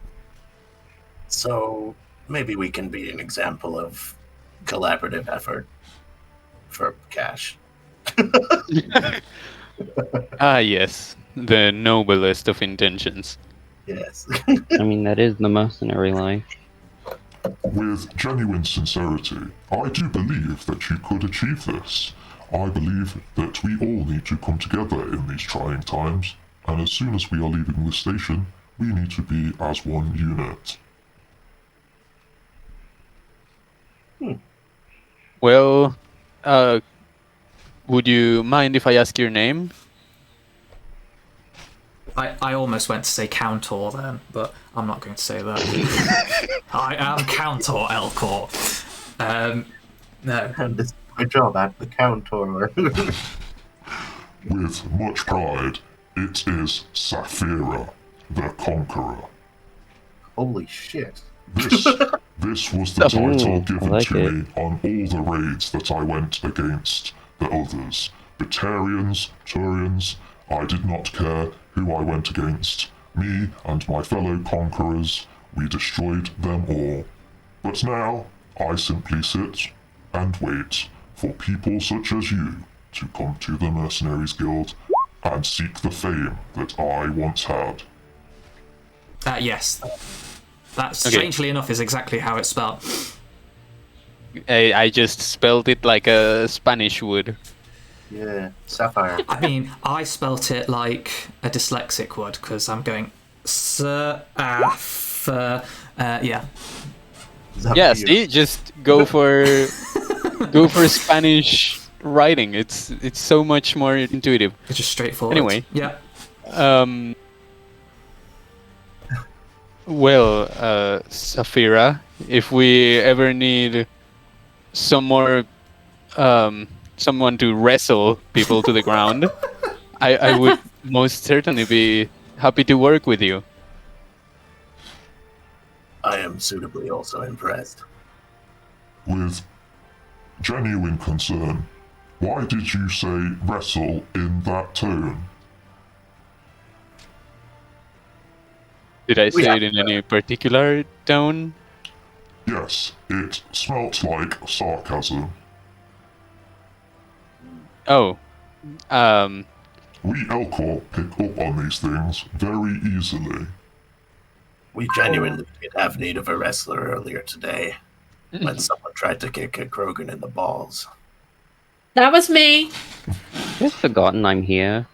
So maybe we can be an example of collaborative effort for cash.
Ah, yes. The noblest of intentions.
Yes.
I mean, that is the mercenary life.
With genuine sincerity, I do believe that you could achieve this. I believe that we all need to come together in these trying times. and as soon as we are leaving the station, we need to be as one unit.
Well, would you mind if I ask your name?
I almost went to say Countor then, but I'm not going to say that. I am Countor Elcor. No.
And this is my job at the counter.
With much pride, it is Saphira, the Conqueror.
Holy shit.
This was the title given
like
to
it.
me on all the raids that I went against the others. Batarians, Turians, I did not care who I went against. Me and my fellow conquerors, we destroyed them all. But now, I simply sit and wait for people such as you to come to the Mercenaries Guild and seek the fame that I once had.
Yes. That,
Okay.
strangely enough, is exactly how it's spelled.
I just spelled it like a Spanish would.
Yeah, Sapphire.
I mean, I spelt it like a dyslexic would, because I'm going... yeah.
Is that
Yeah,
for you?
see, just go for Spanish writing. It's so much more intuitive.
It's just straightforward.
Anyway.
Yeah.
Well, Safira, if we ever need some more, someone to wrestle people to the ground, I would most certainly be happy to work with you.
I am suitably also impressed.
With genuine concern, why did you say wrestle in that tone?
Did I
We
say
have
it in any particular tone?
Yes, it smelt like sarcasm.
Oh,
We Elcor pick up on these things very easily.
We genuinely did have need of a wrestler earlier today when someone tried to kick a Krogan in the balls.
That was me.
You've forgotten I'm here.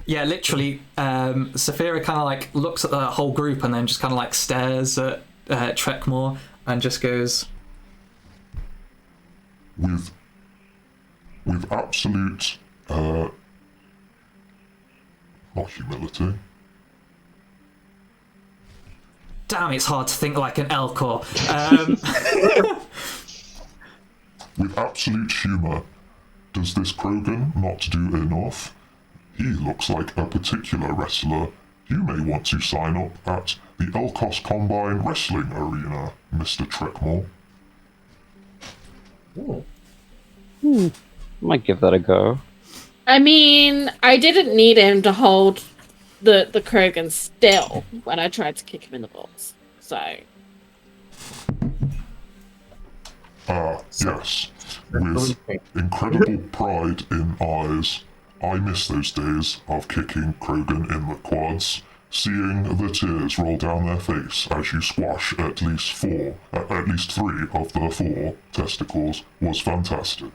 Yeah, literally, Saphira kind of like looks at the whole group and then just kind of like stares at Trekmore and just goes,
With absolute, not humility,
damn, it's hard to think like an Elcor.
with absolute humour, does this Krogan not do enough? He looks like a particular wrestler. You may want to sign up at the Elcos Combine Wrestling Arena, Mr. Trekmore.
Might give that a go.
I mean, I didn't need him to hold the Krogan still when I tried to kick him in the balls. So
Yes. With incredible pride in eyes, I miss those days of kicking Krogan in the quads, seeing the tears roll down their face as you squash at least three of the 4 testicles was fantastic.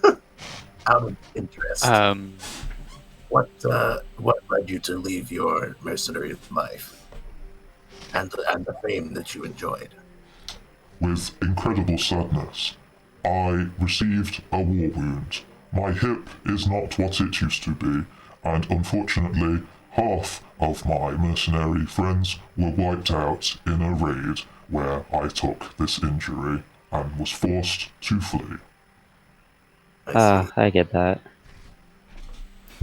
Out of interest, what led you to leave your mercenary life and the fame that you enjoyed?
With incredible sadness, I received a war wound. My hip is not what it used to be, and unfortunately, half of my mercenary friends were wiped out in a raid where I took this injury and was forced to flee.
I see.
I get that.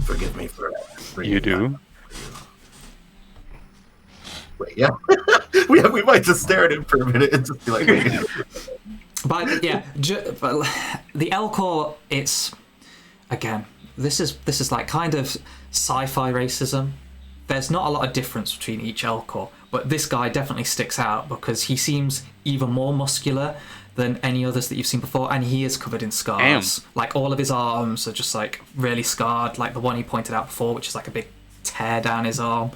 Forgive me for bringing
you
that
do?
up. Wait, yeah. we might just stare at him for a minute and just be like, wait.
But yeah, but the Elcor, it's again, this is like kind of sci-fi racism. There's not a lot of difference between each Elcor, but this guy definitely sticks out because he seems even more muscular than any others that you've seen before, and he is covered in scars.
Damn.
Like all of his arms are just like really scarred, like the one he pointed out before, which is like a big tear down his arm.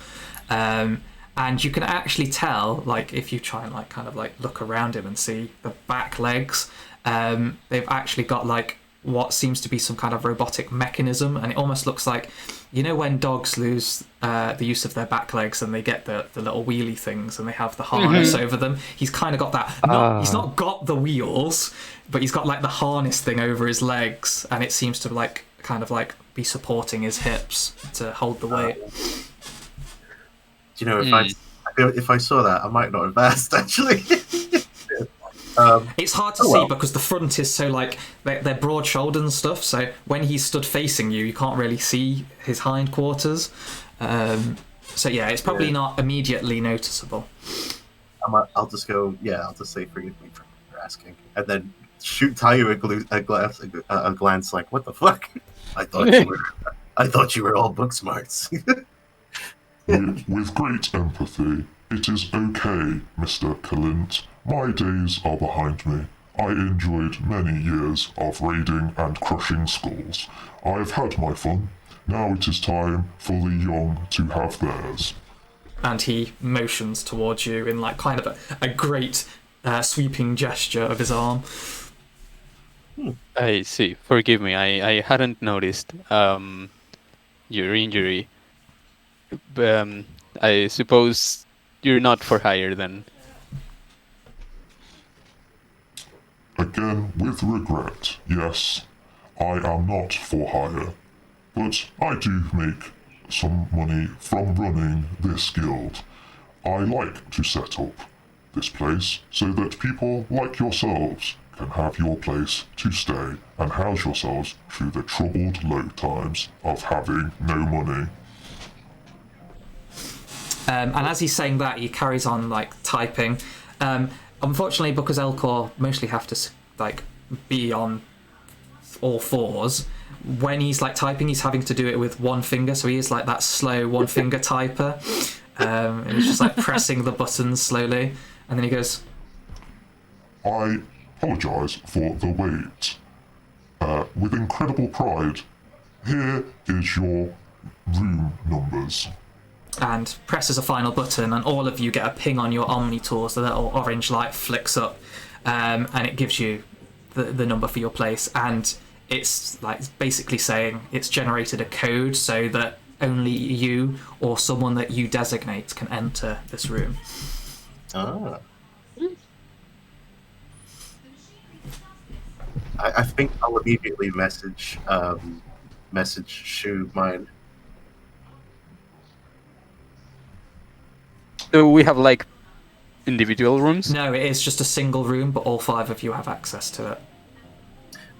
And you can actually tell, like, if you try and like kind of like look around him and see the back legs, they've actually got like what seems to be some kind of robotic mechanism, and it almost looks like, you know, when dogs lose the use of their back legs and they get the little wheelie things and they have the harness over them. He's kind of got that. He's not got the wheels, but he's got like the harness thing over his legs, and it seems to like kind of like be supporting his hips to hold the weight.
Do you know, if I saw that, I might not have asked, actually.
It's hard to see because the front is so like they're broad shouldered and stuff, so when he's stood facing you, you can't really see his hindquarters. So yeah, it's probably not immediately noticeable.
I'll just go, I'll just say forgive me for asking, and then shoot Tayu a glance like, what the fuck? I thought you were all book smarts.
With great empathy, it is okay, Mr. Kalint. My days are behind me. I enjoyed many years of raiding and crushing skulls. I've had my fun. Now it is time for the young to have theirs.
And he motions towards you in like kind of a great sweeping gesture of his arm.
I see. Forgive me. I hadn't noticed your injury. I suppose you're not for hire then.
Again, with regret, yes, I am not for hire, but I do make some money from running this guild. I like to set up this place so that people like yourselves can have your place to stay and house yourselves through the troubled low times of having no money.
And as he's saying that, he carries on like typing. Unfortunately, because Elcor mostly have to like be on all fours, when he's like typing, he's having to do it with one finger, so he is like that slow one finger typer. And he's just like pressing the buttons slowly, and then he goes,
I apologise for the wait. With incredible pride, here is your room numbers.
and presses a final button, and all of you get a ping on your Omni tools. The little orange light flicks up, and it gives you the number for your place. And it's like basically saying it's generated a code so that only you or someone that you designate can enter this room.
Ah. I think I'll immediately message Shu mine.
So we have like individual rooms?
No, it is just a single room, but all 5 of you have access to it.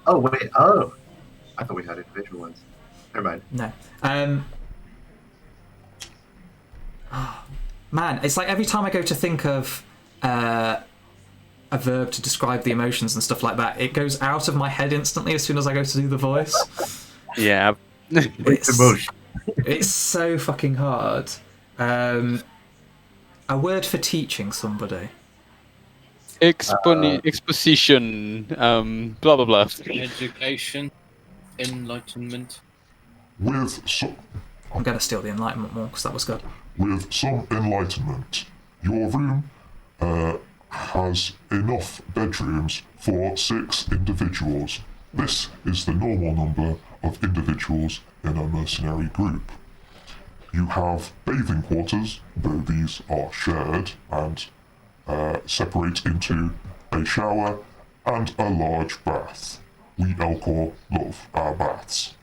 Oh wait, oh, I thought we had individual ones. Never mind.
No. Man, it's like every time I go to think of a verb to describe the emotions and stuff like that, it goes out of my head instantly as soon as I go to do the voice.
Yeah.
It's so fucking hard. A word for teaching somebody.
Exposition, blah blah blah.
Education, enlightenment.
With some,
I'm going to steal the enlightenment more because that was good.
with some enlightenment, your room has enough bedrooms for 6 individuals. This is the normal number of individuals in a mercenary group. You have bathing quarters, though these are shared and separate into a shower and a large bath. We Elcor love our baths.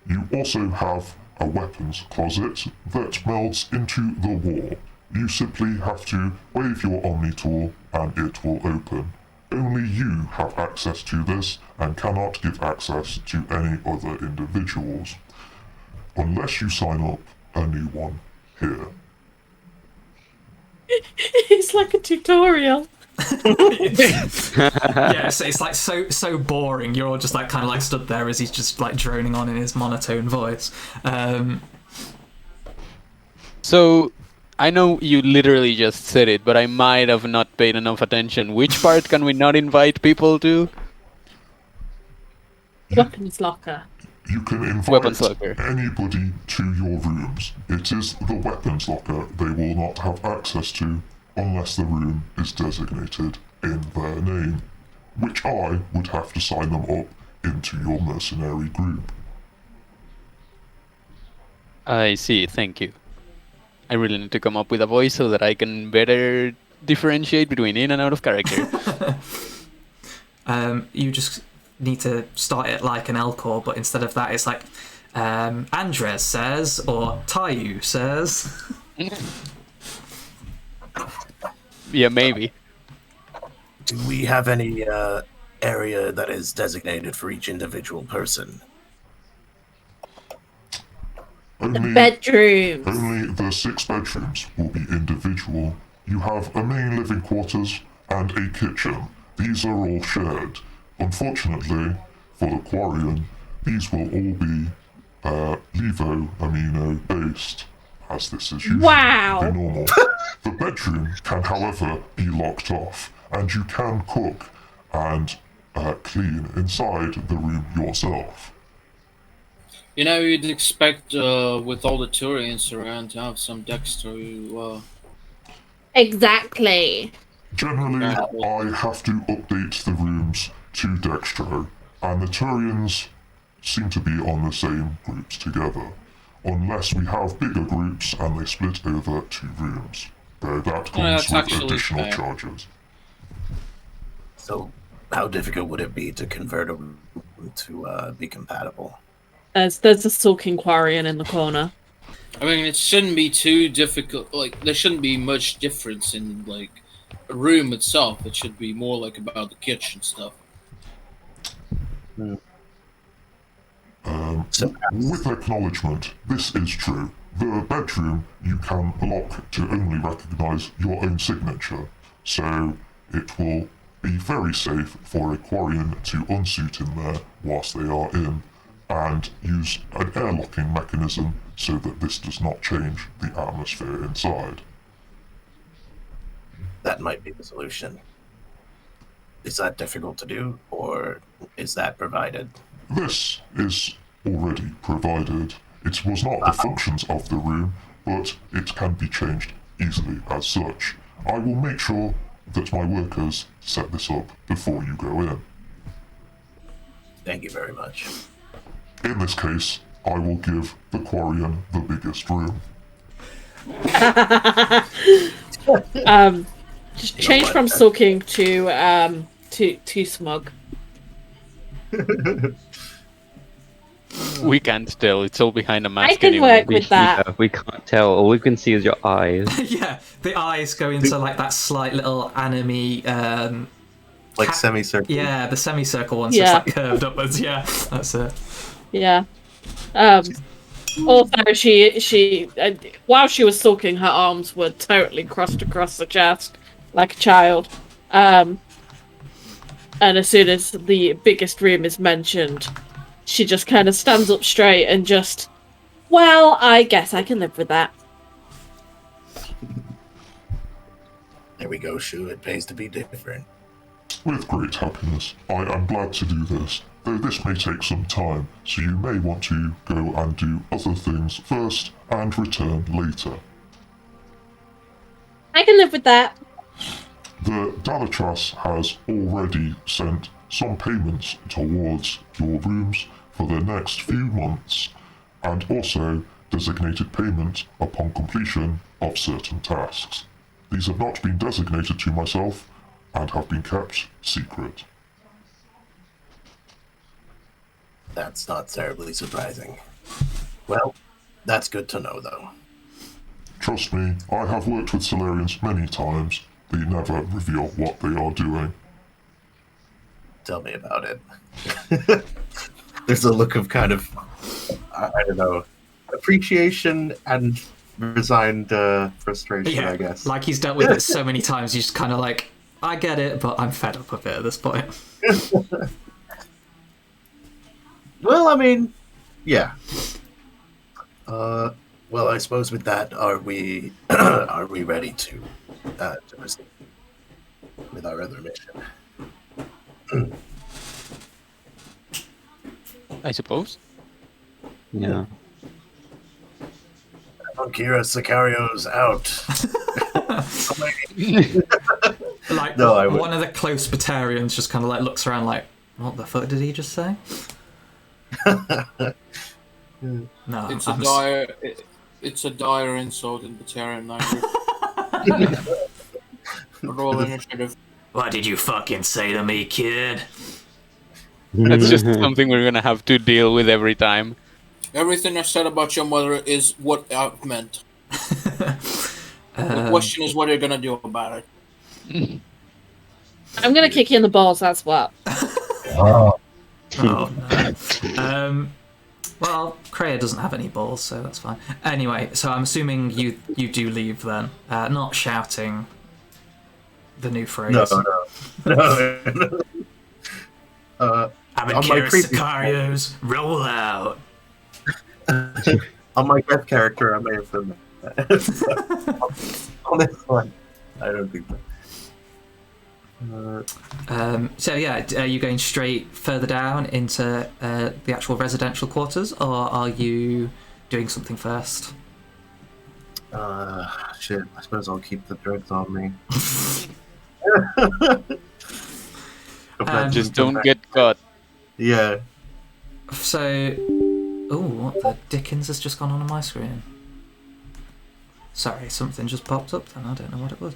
You also have a weapons closet that melds into the wall. You simply have to wave your Omni tool and it will open. Only you have access to this and cannot give access to any other individuals, unless you sign up a new one here.
It's like a tutorial.
Yeah, so it's like so boring. You're all just like kind of like stood there as he's just like droning on in his monotone voice.
So I know you literally just said it, but I might have not paid enough attention. Which part can we not invite people to?
Weapons locker.
You can invite
Weapons locker.
anybody to your rooms. It is the weapons locker they will not have access to unless the room is designated in their name, which I would have to sign them up into your mercenary group.
I see, thank you. I really need to come up with a voice so that I can better differentiate between in and out of character.
You just need to start it like an Elcor, but instead of that, it's like Andres says or Tayu says.
Yeah, maybe.
Do we have any area that is designated for each individual person?
Only the 6 bedrooms will be individual. You have a main living quarters and a kitchen. These are all shared. Unfortunately, for the Quarian, these will all be Levo amino based, as this is usually the normal. The bedroom can, however, be locked off, and you can cook and clean inside the room yourself.
You know, you'd expect with all the Turians around to have some Dexter who...
Exactly.
Generally, I have to update the rooms to Dextro, and the Turians seem to be on the same groups together, unless we have bigger groups and they split over 2 rooms. Though that comes with additional charges.
So, how difficult would it be to convert a room to be compatible?
There's a sulking Quarian in the corner.
I mean, it shouldn't be too difficult. Like, there shouldn't be much difference in, like, a room itself. It should be more, like, about the kitchen stuff.
With acknowledgement, this is true. The bedroom you can block to only recognise your own signature, so it will be very safe for a Quarian to unsuit in there whilst they are in, and use an airlocking mechanism so that this does not change the atmosphere inside.
That might be the solution. Is that difficult to do, or is that provided?
This is already provided. It was not the functions of the room, but it can be changed easily as such. I will make sure that my workers set this up before you go in.
Thank you very much.
In this case, I will give the Quarian the biggest room.
Just change from sulking to smug.
We can't tell. It's all behind a mask.
I can
anyway.
work with that.
We can't tell. All we can see is your eyes.
Yeah, the eyes go into like that slight little anime.
Like semicircle.
Yeah, the semicircle one's
Yeah.
just like curved upwards. Yeah, that's it.
Yeah. Also, she while she was sulking, her arms were totally crossed across the chest like a child. And as soon as the biggest room is mentioned, she just kind of stands up straight and just, well, I guess I can live with that.
There we go, Shu. It pays to be different.
With great happiness, I am glad to do this, though this may take some time, so you may want to go and do other things first and return later.
I can live with that.
The Dalatrasses has already sent some payments towards your rooms for the next few months, and also designated payment upon completion of certain tasks. These have not been designated to myself, and have been kept secret.
That's not terribly surprising. Well, that's good to know, though.
Trust me, I have worked with Solarians many times. They never reveal what they are doing.
Tell me about it. There's a look of kind of, I don't know, appreciation and resigned frustration,
Yeah,
I guess.
like he's dealt with it so many times. He's just kind of like, I get it, but I'm fed up of it at this point.
Well, I mean, yeah. Well, I suppose with that, are we ready to proceed with our other mission?
I suppose.
Yeah.
Kira Sicario's out.
Like
No, I would-
one of the close Batarians just kind of like looks around like, What the fuck did he just say? No,
It's
I'm
a dire. It's a dire insult in Batarian language. Roll initiative.
What did you fucking say to me, kid?
That's just something we're gonna have to deal with every time.
Everything I said about your mother is what I meant. The question is what you're gonna do about it.
I'm gonna kick you in the balls. That's what.
Oh.
Oh no. Well, Kreia doesn't have any balls, so that's fine. Anyway, so I'm assuming you do leave then, not shouting the new phrase.
No.
I'm in
on my
Kira
previous
Sicarios, roll out.
on my death character, I may have done that. On this one, I don't think so.
So yeah, are you going straight further down into the actual residential quarters, or are you doing something first?
Shit. I suppose I'll keep the drugs on me.
Just don't get caught.
Yeah.
So, oh, what the dickens has just gone on my screen? Sorry, something just popped up. Then I don't know what it was.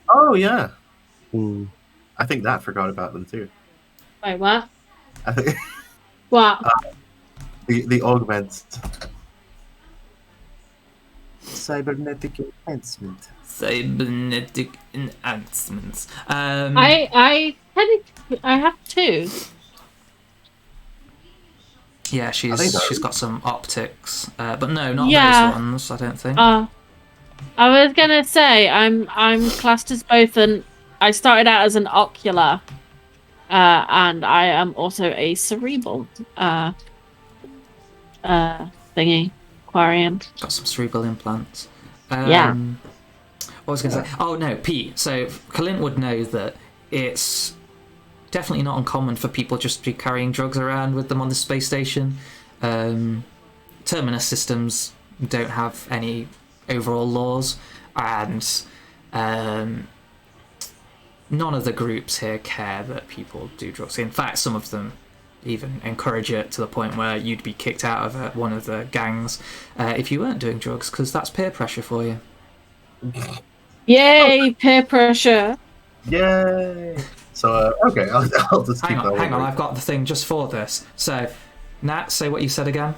Oh yeah.
Hmm.
I think that forgot about them too.
Wait, what?
I think
What?
the augments. Cybernetic enhancement.
Cybernetic enhancements.
I have two.
Yeah,
I think so.
she's got some optics, but no, not
Yeah.
those ones. I don't think.
I was gonna say I'm classed as both an. I started out as an ocular, and I am also a cerebral thingy, Quarian.
Got some cerebral implants.
Yeah.
What was I going to say? Oh no, Pete. So Clint would know that it's definitely not uncommon for people just to be carrying drugs around with them on the space station. Terminus systems don't have any overall laws, and none of the groups here care that people do drugs. In fact, some of them even encourage it to the point where you'd be kicked out of one of the gangs if you weren't doing drugs, because that's peer pressure for you.
Yay, peer pressure.
Yay! So okay, I'll just keep that.
Hang on, I've got the thing just for this. So, Nat, say what you said again.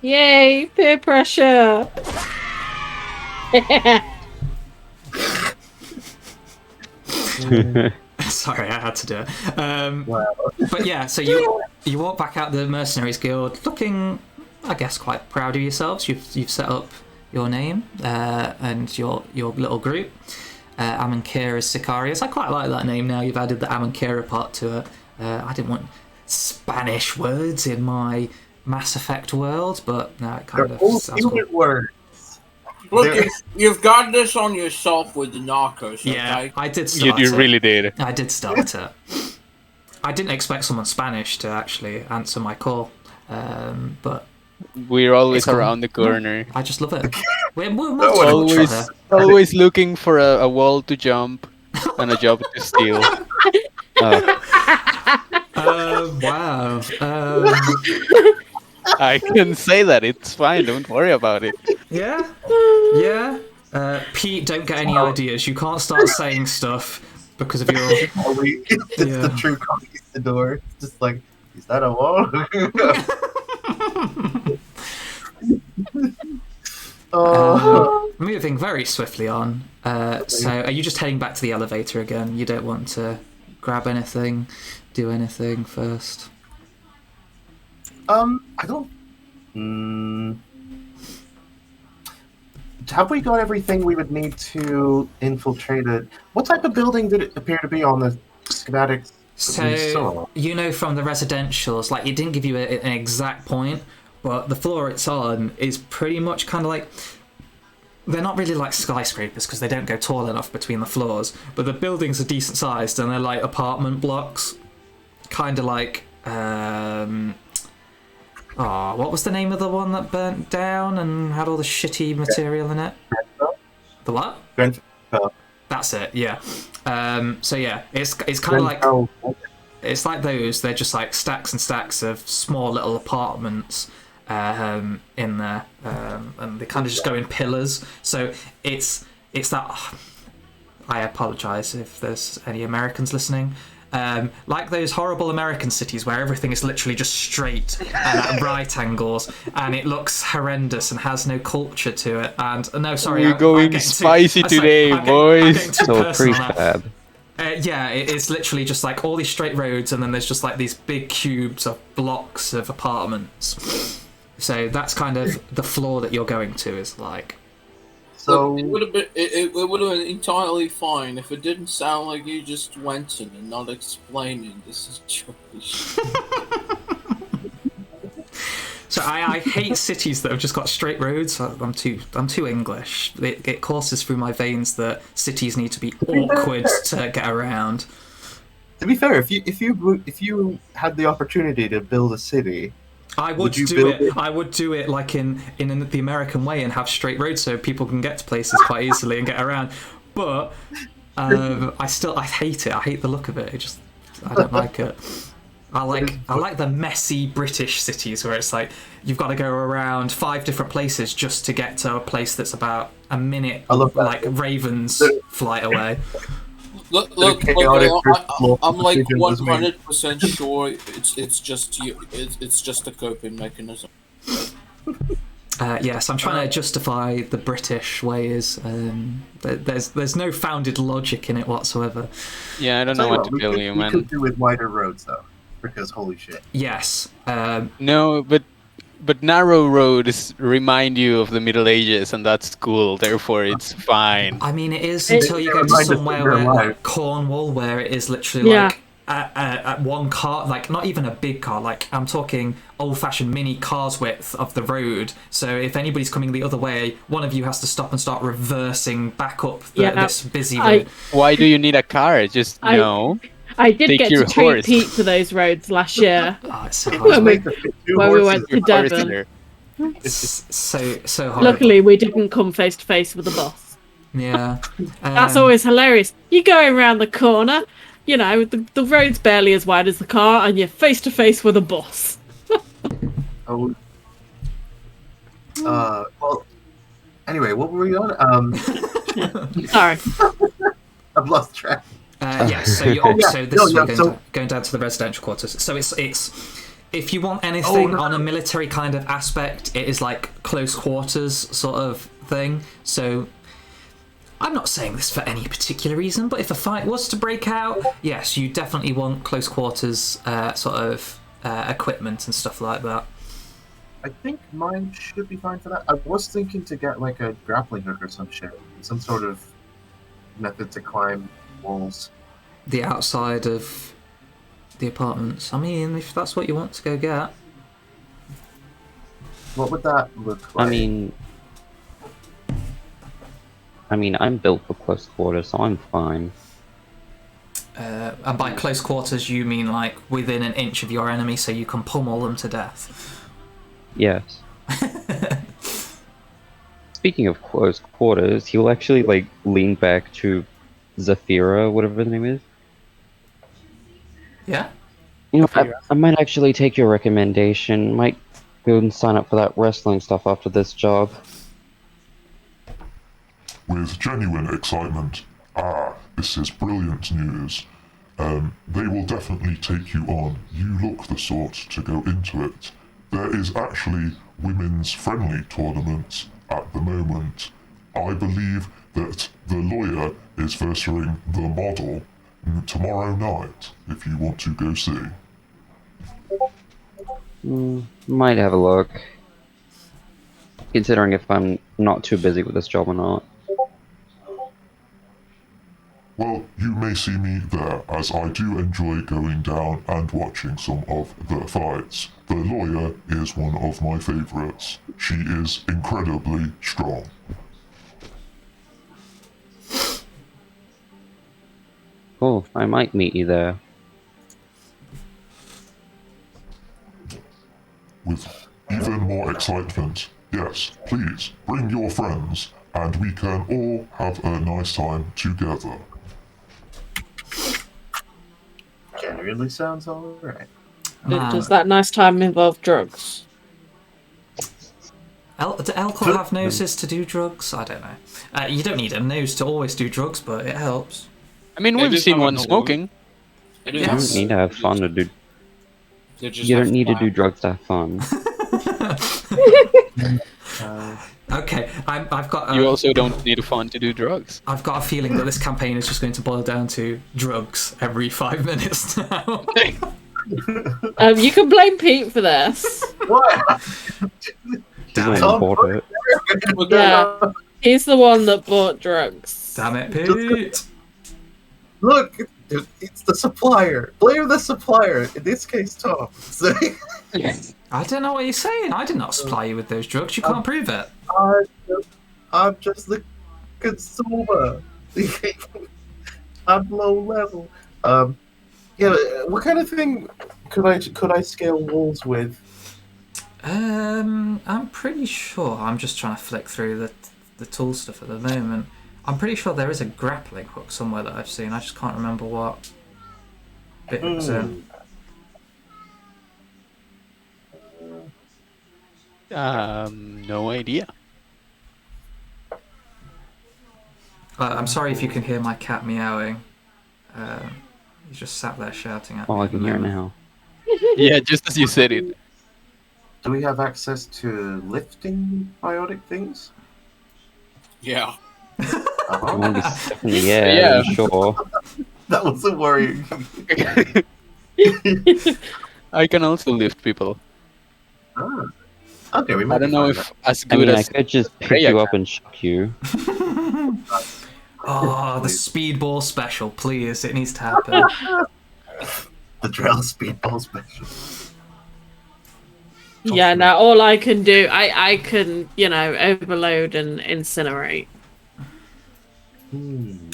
Yay, peer pressure.
Sorry, I had to do it.
Wow.
But yeah, so you walk back out the Mercenaries Guild looking, I guess, quite proud of yourselves. You've set up your name and your little group. Amankira Sicarius. I quite like that name now. You've added the Amankira part to it. I didn't want Spanish words in my Mass Effect world, but no, it kind
They're
of
all
sounds cool.
unit words.
Look, you've got this on yourself with the narcos, okay?
Yeah, I did start
You
it.
really did.
I did start it. I didn't expect someone Spanish to actually answer my call, but
We're always
It's cool.
around the corner.
I just love it. We're
Always looking for a wall to jump and a job to steal.
Wow.
I can say that. It's fine. Don't worry about it.
Yeah. Pete, don't get any ideas. You can't start saying stuff because of your.
It's the true conquistador. It's just like, is that a wall?
Moving very swiftly on. So, are you just heading back to the elevator again? You don't want to grab anything, do anything first?
I don't. Have we got everything we would need to infiltrate it? What type of building did it appear to be on the schematics?
So, you know from the residentials, like, it didn't give you an exact point, but the floor it's on is pretty much kind of like... They're not really like skyscrapers because they don't go tall enough between the floors, but the buildings are decent sized and they're like apartment blocks. Kind of like... what was the name of the one that burnt down and had all the shitty material in it? The what?
Grenfell.
That's it, yeah. So yeah, it's kind of like it's like those. They're just like stacks and stacks of small little apartments in there, and they kind of just go in pillars. So it's that. I apologise if there's any Americans listening. Like those horrible American cities where everything is literally just straight and at right angles, and it looks horrendous and has no culture to it. And no, sorry,
we're going spicy today, boys.
So prefab.
Yeah, it's literally just like all these straight roads, and then there's just like these big cubes of blocks of apartments. So that's kind of the floor that you're going to is like.
So it would have been entirely fine if it didn't sound like you just went in and not explaining. This is Jewish.
So I hate cities that have just got straight roads. I'm too English. It courses through my veins that cities need to be awkward to get around.
To be fair, if you had the opportunity to build a city,
I would do it. I would do it like in the American way and have straight roads so people can get to places quite easily and get around. But I hate it. I hate the look of it. I don't like it. I like the messy British cities where it's like you've got to go around 5 different places just to get to a place that's about a minute, like Ravens flight away.
Look, I'm like 100% sure it's just you. It's just a coping mechanism.
Yes, I'm trying to justify the British ways. There's no founded logic in it whatsoever.
Yeah, I don't know what to tell you, man.
We could do with wider roads though, because holy shit.
Yes.
No, but narrow roads remind you of the Middle Ages, and that's cool. Therefore, it's fine.
I mean, it is until you go to somewhere like Cornwall, where it is literally like at one car, like not even a big car. Like I'm talking old-fashioned mini car's width of the road. So if anybody's coming the other way, one of you has to stop and start reversing back up this busy road.
Why do you need a car? Just no.
I did
Take
get
your
to treat
horse.
Pete to those roads last year
Oh, it's so hard.
when we went to Devon.
It's so hard.
Luckily, we didn't come face to face with the boss.
Yeah.
That's always hilarious. You're going around the corner, you know, the road's barely as wide as the car, and you're face to face with a boss.
Oh. Well. Anyway, what were we on?
Sorry.
I've lost track.
Yes, so going down to the residential quarters. So it's if you want anything on a military kind of aspect, it is like close quarters sort of thing. So I'm not saying this for any particular reason, but if a fight was to break out, yes, you definitely want close quarters sort of equipment and stuff like that.
I think mine should be fine for that. I was thinking to get like a grappling hook or some shit, some sort of method to climb walls.
The outside of the apartments. I mean, if that's what you want to go get.
What would that look like?
I mean, I'm built for close quarters, so I'm fine.
And by close quarters, you mean like within an inch of your enemy, so you can pummel them to death.
Yes. Speaking of close quarters, he'll actually like lean back to Zafira, whatever the name is.
Yeah.
You know, I might actually take your recommendation. Might go and sign up for that wrestling stuff after this job.
With genuine excitement. This is brilliant news. They will definitely take you on. You look the sort to go into it. There is actually women's friendly tournaments at the moment. I believe that the lawyer is versuring the model tomorrow night, if you want to go see.
Might have a look. Considering if I'm not too busy with this job or not.
Well, you may see me there, as I do enjoy going down and watching some of the fights. The lawyer is one of my favourites. She is incredibly strong.
Cool, I might meet you there.
With even more excitement, yes, please, bring your friends, and we can all have a nice time together.
Can
really sounds alright.
Does that nice time involve drugs?
Do Elcor have noses to do drugs? I don't know. You don't need a nose to always do drugs, but it helps.
I mean,
They
we've
just
seen
have a
one
nose.
smoking.
They
You
just
don't need to have fun to do.
They just
You
have
don't need to do
fun.
drugs to have fun.
Okay, I've got.
You also don't need fun to do drugs.
I've got a feeling that this campaign is just going to boil down to drugs every 5 minutes now.
You can blame Pete for this.
What?
Damn it!
Someone bought it.
Yeah, he's the one that bought drugs.
Damn it, Pete!
Look, it's the supplier. Blame the supplier. In this case, Tom.
I don't know what you're saying. I did not supply you with those drugs. You can't prove it.
I'm just the consumer. I'm low level. Yeah. What kind of thing could I scale walls with?
I'm pretty sure. I'm just trying to flick through the tool stuff at the moment. I'm pretty sure there is a grappling hook somewhere that I've seen. I just can't remember what bit it was in.
No idea.
I'm sorry if you can hear my cat meowing. He's just sat there shouting at me.
Oh, I
at the
can hear it
moment.
now.
Yeah, just as you said it.
Do we have access to lifting biotic things?
Yeah.
I want to be stuck in the
Yeah.
air, sure.
That wasn't worrying.
I can also lift people.
Okay, we might
I don't
be
know
fine
if as
I
good
mean, I
as
could just pick
Freya
you up
can.
and shock you.
Oh, the speedball special, please. It needs to happen.
the Drell Speedball special.
Yeah, now all I can do, I can, overload and incinerate.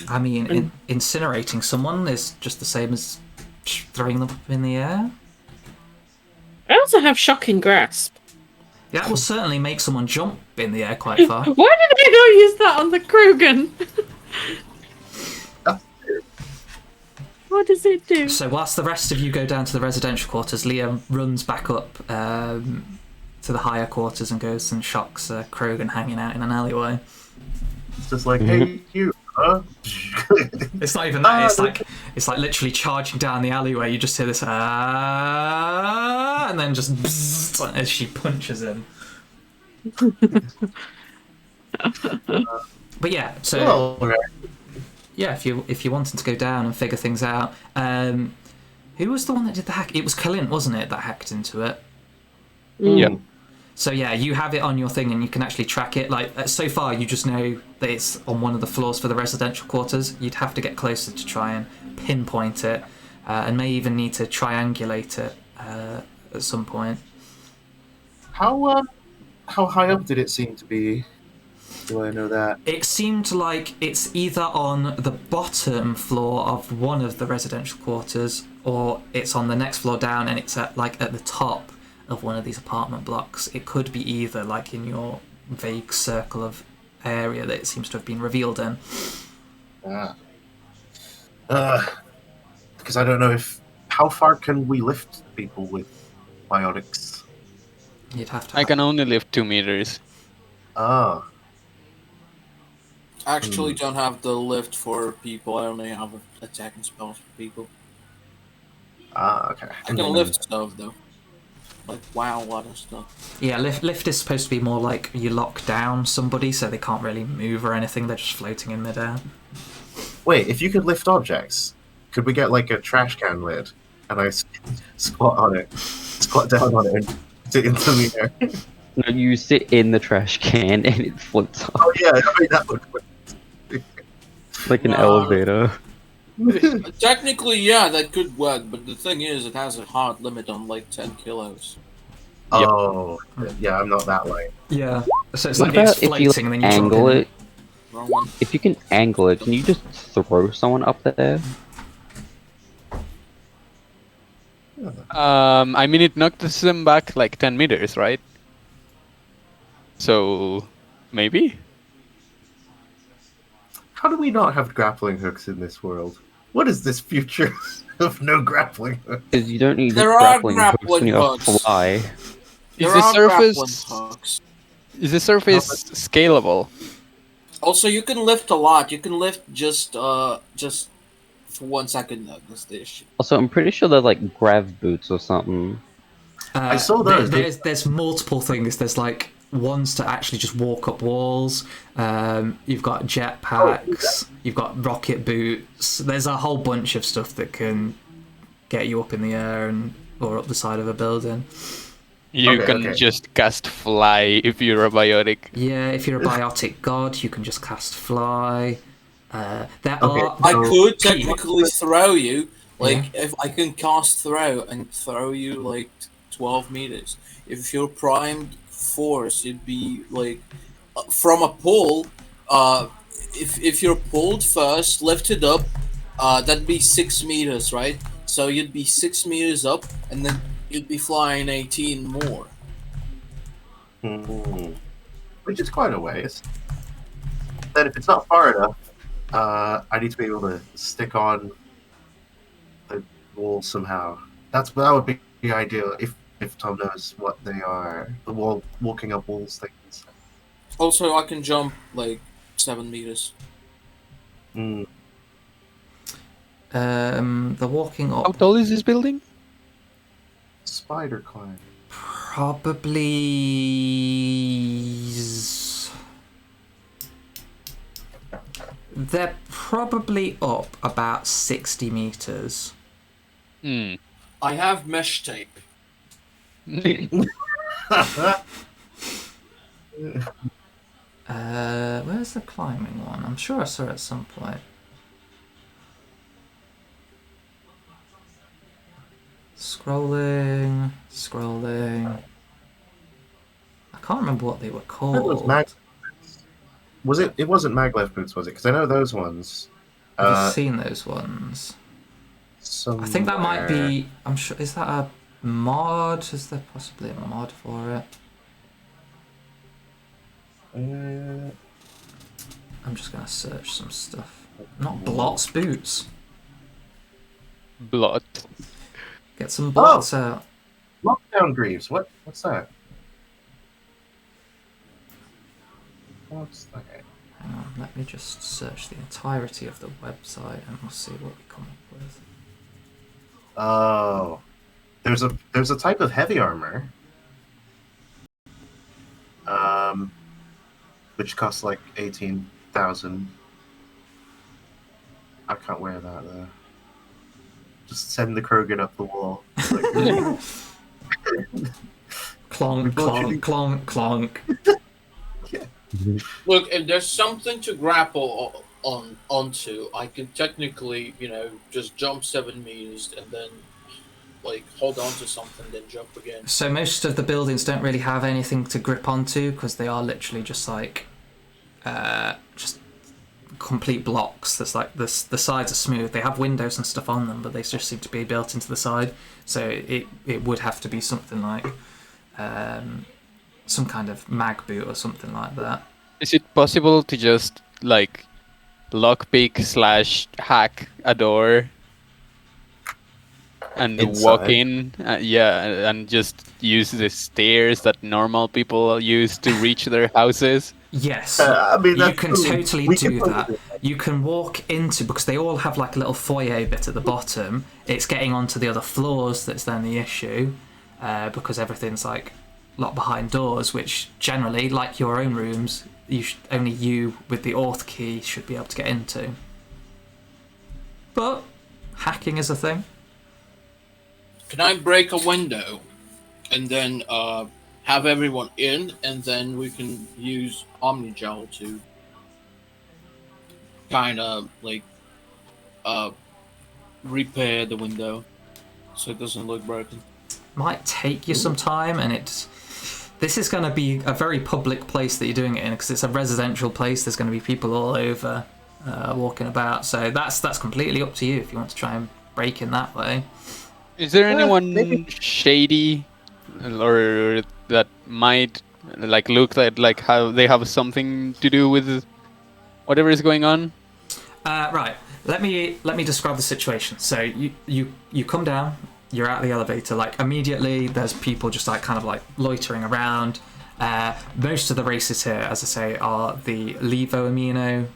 I mean, incinerating someone is just the same as throwing them up in the air.
I also have shocking grasp.
That will certainly make someone jump in the air quite far.
Why did I not use that on the Krogan? What does it do?
So whilst the rest of you go down to the residential quarters, Liam runs back up to the higher quarters and goes and shocks Krogan hanging out in an alleyway.
It's just like, hey, you, huh?
It's not even that. It's like literally charging down the alleyway. You just hear this and then just bzzzt, as she punches him. But yeah, so yeah, if you wanted to go down and figure things out, who was the one that did the hack? It was Kalint, wasn't it, that hacked into it?
Yeah.
So yeah, you have it on your thing and you can actually track it. Like so far, you just know that it's on one of the floors for the residential quarters. You'd have to get closer to try and pinpoint it, and may even need to triangulate it at some point.
How high up did it seem to be? Do I know that?
It seemed like it's either on the bottom floor of one of the residential quarters, or it's on the next floor down, and it's at the top of one of these apartment blocks. It could be either, like in your vague circle of area that it seems to have been revealed in.
Because I don't know how far can we lift people with biotics?
You'd have to.
I can only lift 2 meters.
Ah.
I actually don't have the lift for people. I only have attacking spells for people.
Okay.
I can lift stuff though. Like wow, a lot of stuff.
Yeah, lift is supposed to be more like you lock down somebody so they can't really move or anything. They're just floating in midair.
Wait, if you could lift objects, could we get like a trash can lid and I squat down on it and sit into the air?
No, you sit in the trash can and it floats up
Oh yeah, I mean that would work.
like an elevator.
Technically, yeah, that could work, but the thing is, it has a hard limit on like 10 kilos.
Oh, yeah, I'm not that light.
Yeah, so it's
What
like it's
about if you
floating and then you
angle
drop in.
it?
Wrong one.
If you can angle it, can you just throw someone up there?
I mean, it knocked them back like 10 meters, right? So, maybe?
How do we not have grappling hooks in this world? What is this future of no grappling hook?
Because you don't need
There are
grappling hooks when
grappling
you
hooks.
fly.
Is
There
the
are grappling
surface
hooks.
scalable?
Also, you can lift a lot. You can lift just for 1 second. That's the issue.
Also, I'm pretty sure they're like grav boots or something.
I saw those.
There's multiple things. There's like ones to actually just walk up walls. You've got jetpacks. You've got rocket boots. There's a whole bunch of stuff that can get you up in the air and or up the side of a building.
You
Okay,
can
okay.
just cast fly if you're a biotic.
Yeah, if you're a biotic god, you can just cast fly. There are.
I
So-
could technically throw you. Like,
Yeah.
if I can cast throw and throw you like 12 meters. If you're primed force, it'd be like from a pull. If you're pulled first, lifted up, that'd be 6 meters, right? So you'd be 6 meters up, and then you'd be flying 18 more.
Which is quite a ways. Then if it's not far enough, I need to be able to stick on the wall somehow. That would be the ideal if Tom knows what they are. The walking up walls things.
Also, I can jump like 7 meters.
Mm.
The walking
How
up
tall is this building?
Spider climb.
probably. They're probably up about 60 meters.
Hmm.
I have mesh tape.
Where's the climbing one? I'm sure I saw it at some point. Scrolling. I can't remember what they were
I thought it was
called.
mag- Was it? It wasn't maglev boots, was it? Because I know those ones.
Have you seen those ones? I think that might be. I'm sure. Is that a mod? Is there possibly a mod for it? I'm just gonna search some stuff. Not blots boots.
Blot.
Get some blots out.
Lockdown greaves. What's that? What's that?
Hang on, let me just search the entirety of the website and we'll see what we come up with.
Oh, there's a type of heavy armor, which costs like 18,000. I can't wear that though. Just send the Krogan up the wall. Like,
Clonk, clonk, clonk, clonk.
Look, if there's something to grapple onto, I can technically, just jump 7 meters and then, like, hold on to something, then jump again.
So most of the buildings don't really have anything to grip onto because they are literally just like, just complete blocks. That's like the sides are smooth. They have windows and stuff on them, but they just seem to be built into the side. So it would have to be something like, some kind of mag boot or something like that.
Is it possible to just like lockpick / hack a door and walk
Inside?
in? Yeah, and just use the stairs that normal people use to reach their houses.
Yes,
I mean,
you
that's
can
true.
totally
We
do
can
that.
totally
You can walk into, because they all have like a little foyer bit at the bottom. It's getting onto the other floors that's then the issue, because everything's like locked behind doors, which generally, like your own rooms, only you with the auth key should be able to get into. But hacking is a thing.
Can I break a window and then have everyone in, and then we can use Omnigel to kind of like repair the window so it doesn't look broken?
Might take you some time, and this is going to be a very public place that you're doing it in, because it's a residential place. There's going to be people all over walking about, so that's completely up to you if you want to try and break in that way.
Is there anyone
maybe.
shady or that might like look like how they have something to do with whatever is going on?
Right. let me describe the situation. So you come down, you're at the elevator. Like immediately, there's people just like kind of like loitering around. Most of the races here, as I say, are the levoamino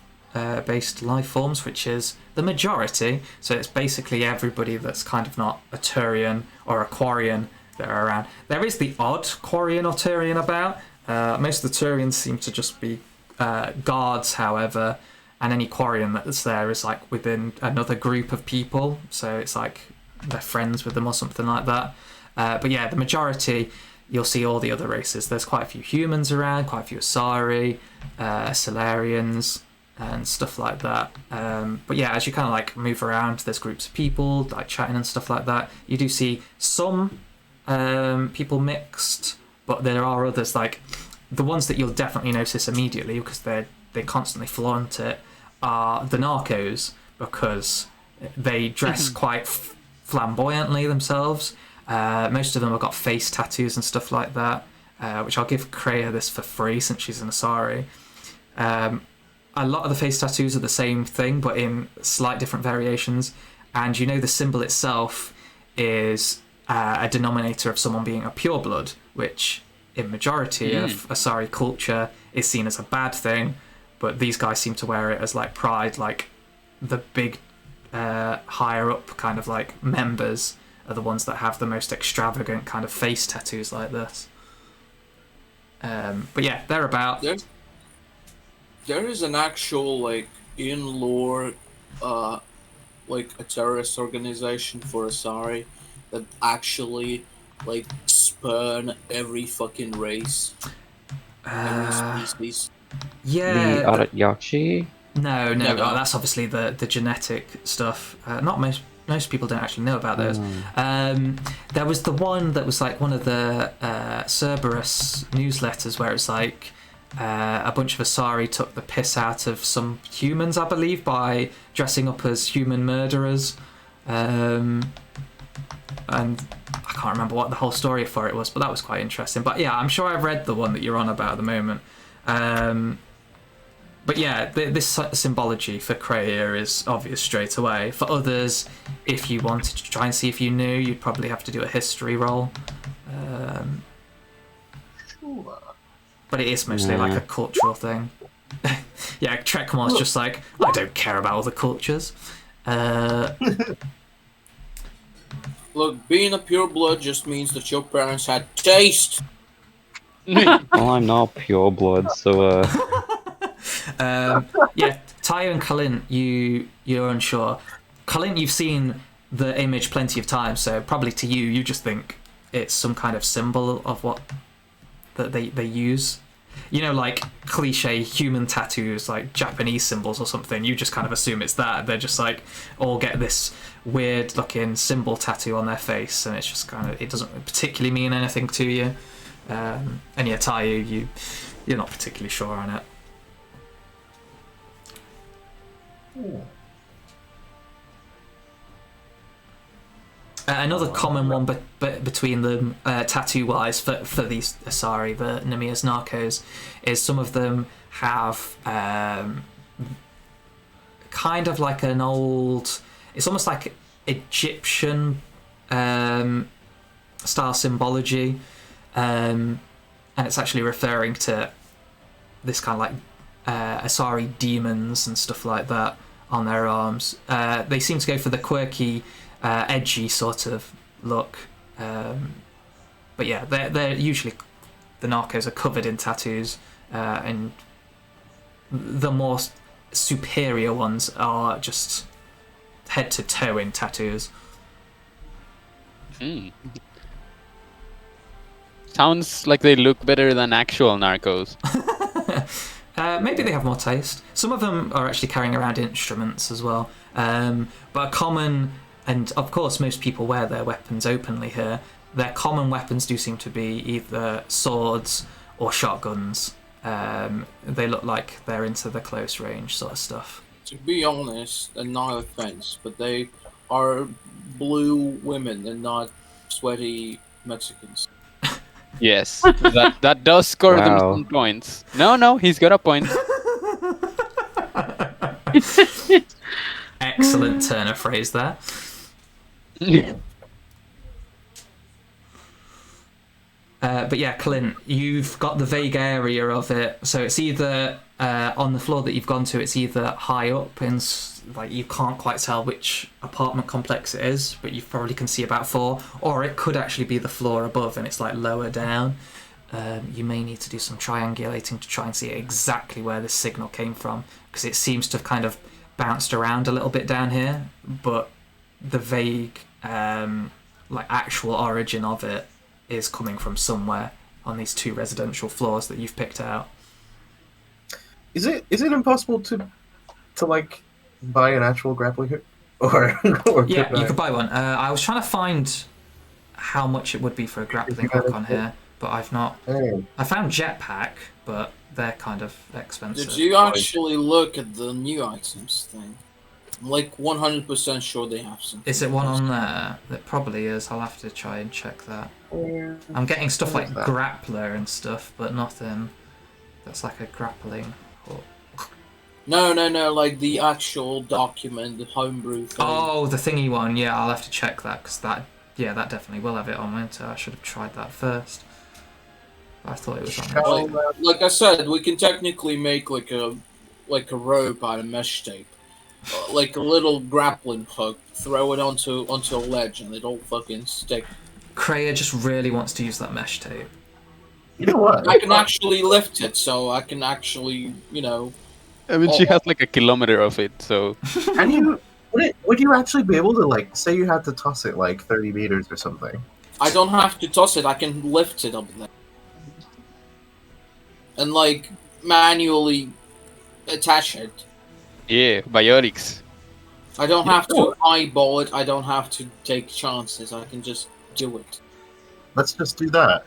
based life forms, which is the majority. So it's basically everybody that's kind of not a Turian or a Quarian that are around. There is the odd Quarian or Turian about. Most of the Turians seem to just be guards, however, and any Quarian that's there is like within another group of people. So it's like they're friends with them or something like that. But yeah, the majority, you'll see all the other races. There's quite a few humans around, quite a few Asari, Solarians, and stuff like that. But yeah, as you kind of like move around, there's groups of people like chatting and stuff like that. You do see some people mixed, but there are others, like the ones that you'll definitely notice immediately because they constantly flaunt it are the narcos, because they dress quite flamboyantly themselves. Most of them have got face tattoos and stuff like that, which I'll give Kreia this for free since she's an Asari. A lot of the face tattoos are the same thing, but in slight different variations. And you know the symbol itself is a denominator of someone being a pureblood, which in majority of Asari culture is seen as a bad thing, but these guys seem to wear it as like pride, like the big higher up kind of like members are the ones that have the most extravagant kind of face tattoos like this. But yeah, they're about.
There is an actual, like, in lore, like, a terrorist organization for Asari that actually, like, spurn every fucking race. Every species.
Yeah.
The Arayachi?
No.
No.
Oh, that's obviously the genetic stuff. Not most people don't actually know about those. There was the one that was like one of the Cerberus newsletters where it's like a bunch of Asari took the piss out of some humans, I believe, by dressing up as human murderers. And I can't remember what the whole story for it was, but that was quite interesting. But yeah, I'm sure I've read the one that you're on about at the moment. But yeah, this symbology for Kreia is obvious straight away. For others, if you wanted to try and see if you knew, you'd probably have to do a history roll.
Sure.
But it is mostly like a cultural thing. Yeah, Trekmore's just like, I don't care about other cultures.
Look, being a pureblood just means that your parents had taste.
Well, I'm not pure blood, so
Yeah, Tayo and Colin, you're unsure. Colin, you've seen the image plenty of times, so probably to you just think it's some kind of symbol of what that they use. You know, like cliche human tattoos, like Japanese symbols or something. You just kind of assume it's that. They're just like all get this weird looking symbol tattoo on their face, and it's just kind of, it doesn't particularly mean anything to you. And yeah, Tayo, you're not particularly sure on it. Another common one between them, tattoo-wise, for these Asari, the Namia's Narcos, is some of them have kind of like an old... It's almost like Egyptian style symbology, and it's actually referring to this kind of like Asari demons and stuff like that on their arms. They seem to go for the quirky, edgy sort of look, but yeah, they're usually, the Narcos are covered in tattoos, and the more superior ones are just head to toe in tattoos.
Sounds like they look better than actual narcos.
Maybe they have more taste. Some of them are actually carrying around instruments as well, but a common, and of course most people wear their weapons openly here, their common weapons do seem to be either swords or shotguns. They look like they're into the close range sort of stuff.
To be honest, and no offense, but they are blue women and not sweaty Mexicans.
Yes, that does score them
Wow.
some points. No, he's got a point.
Excellent turn of phrase there. But yeah, Clint, you've got the vague area of it. So it's either on the floor that you've gone to, it's either high up and like you can't quite tell which apartment complex it is, but you probably can see about 4, or it could actually be the floor above and it's like lower down. You may need to do some triangulating to try and see exactly where this signal came from, because it seems to have kind of bounced around a little bit down here, but the vague like actual origin of it is coming from somewhere on these 2 residential floors that you've picked out.
Is it impossible to like buy an actual grappling hook? Or
yeah, you could buy one. I was trying to find how much it would be for a grappling hook on here, but I've not. I found jetpack, but they're kind of expensive.
Did you actually look at the new items thing? I'm like 100% sure they have some.
Is it one on there? It probably is. I'll have to try and check that. I'm getting stuff like grappler and stuff, but nothing that's like a grappling hook.
No, like the actual document, the homebrew thing.
Oh, the thingy one. Yeah, I'll have to check that, because that definitely will have it on winter. I should have tried that first. But I thought it was on
like I said, we can technically make like a rope out of mesh tape. Like a little grappling hook, throw it onto a ledge and it'll fucking stick.
Kreia just really wants to use that mesh tape.
You know what?
I can actually lift it, so I can actually,
I mean, she has like a kilometer of it, so.
And would you actually be able to, like, say you had to toss it like 30 meters or something?
I don't have to toss it, I can lift it up there. And, like, manually attach it.
Yeah, biotics.
I don't have to eyeball it, I don't have to take chances, I can just do it.
Let's just do that.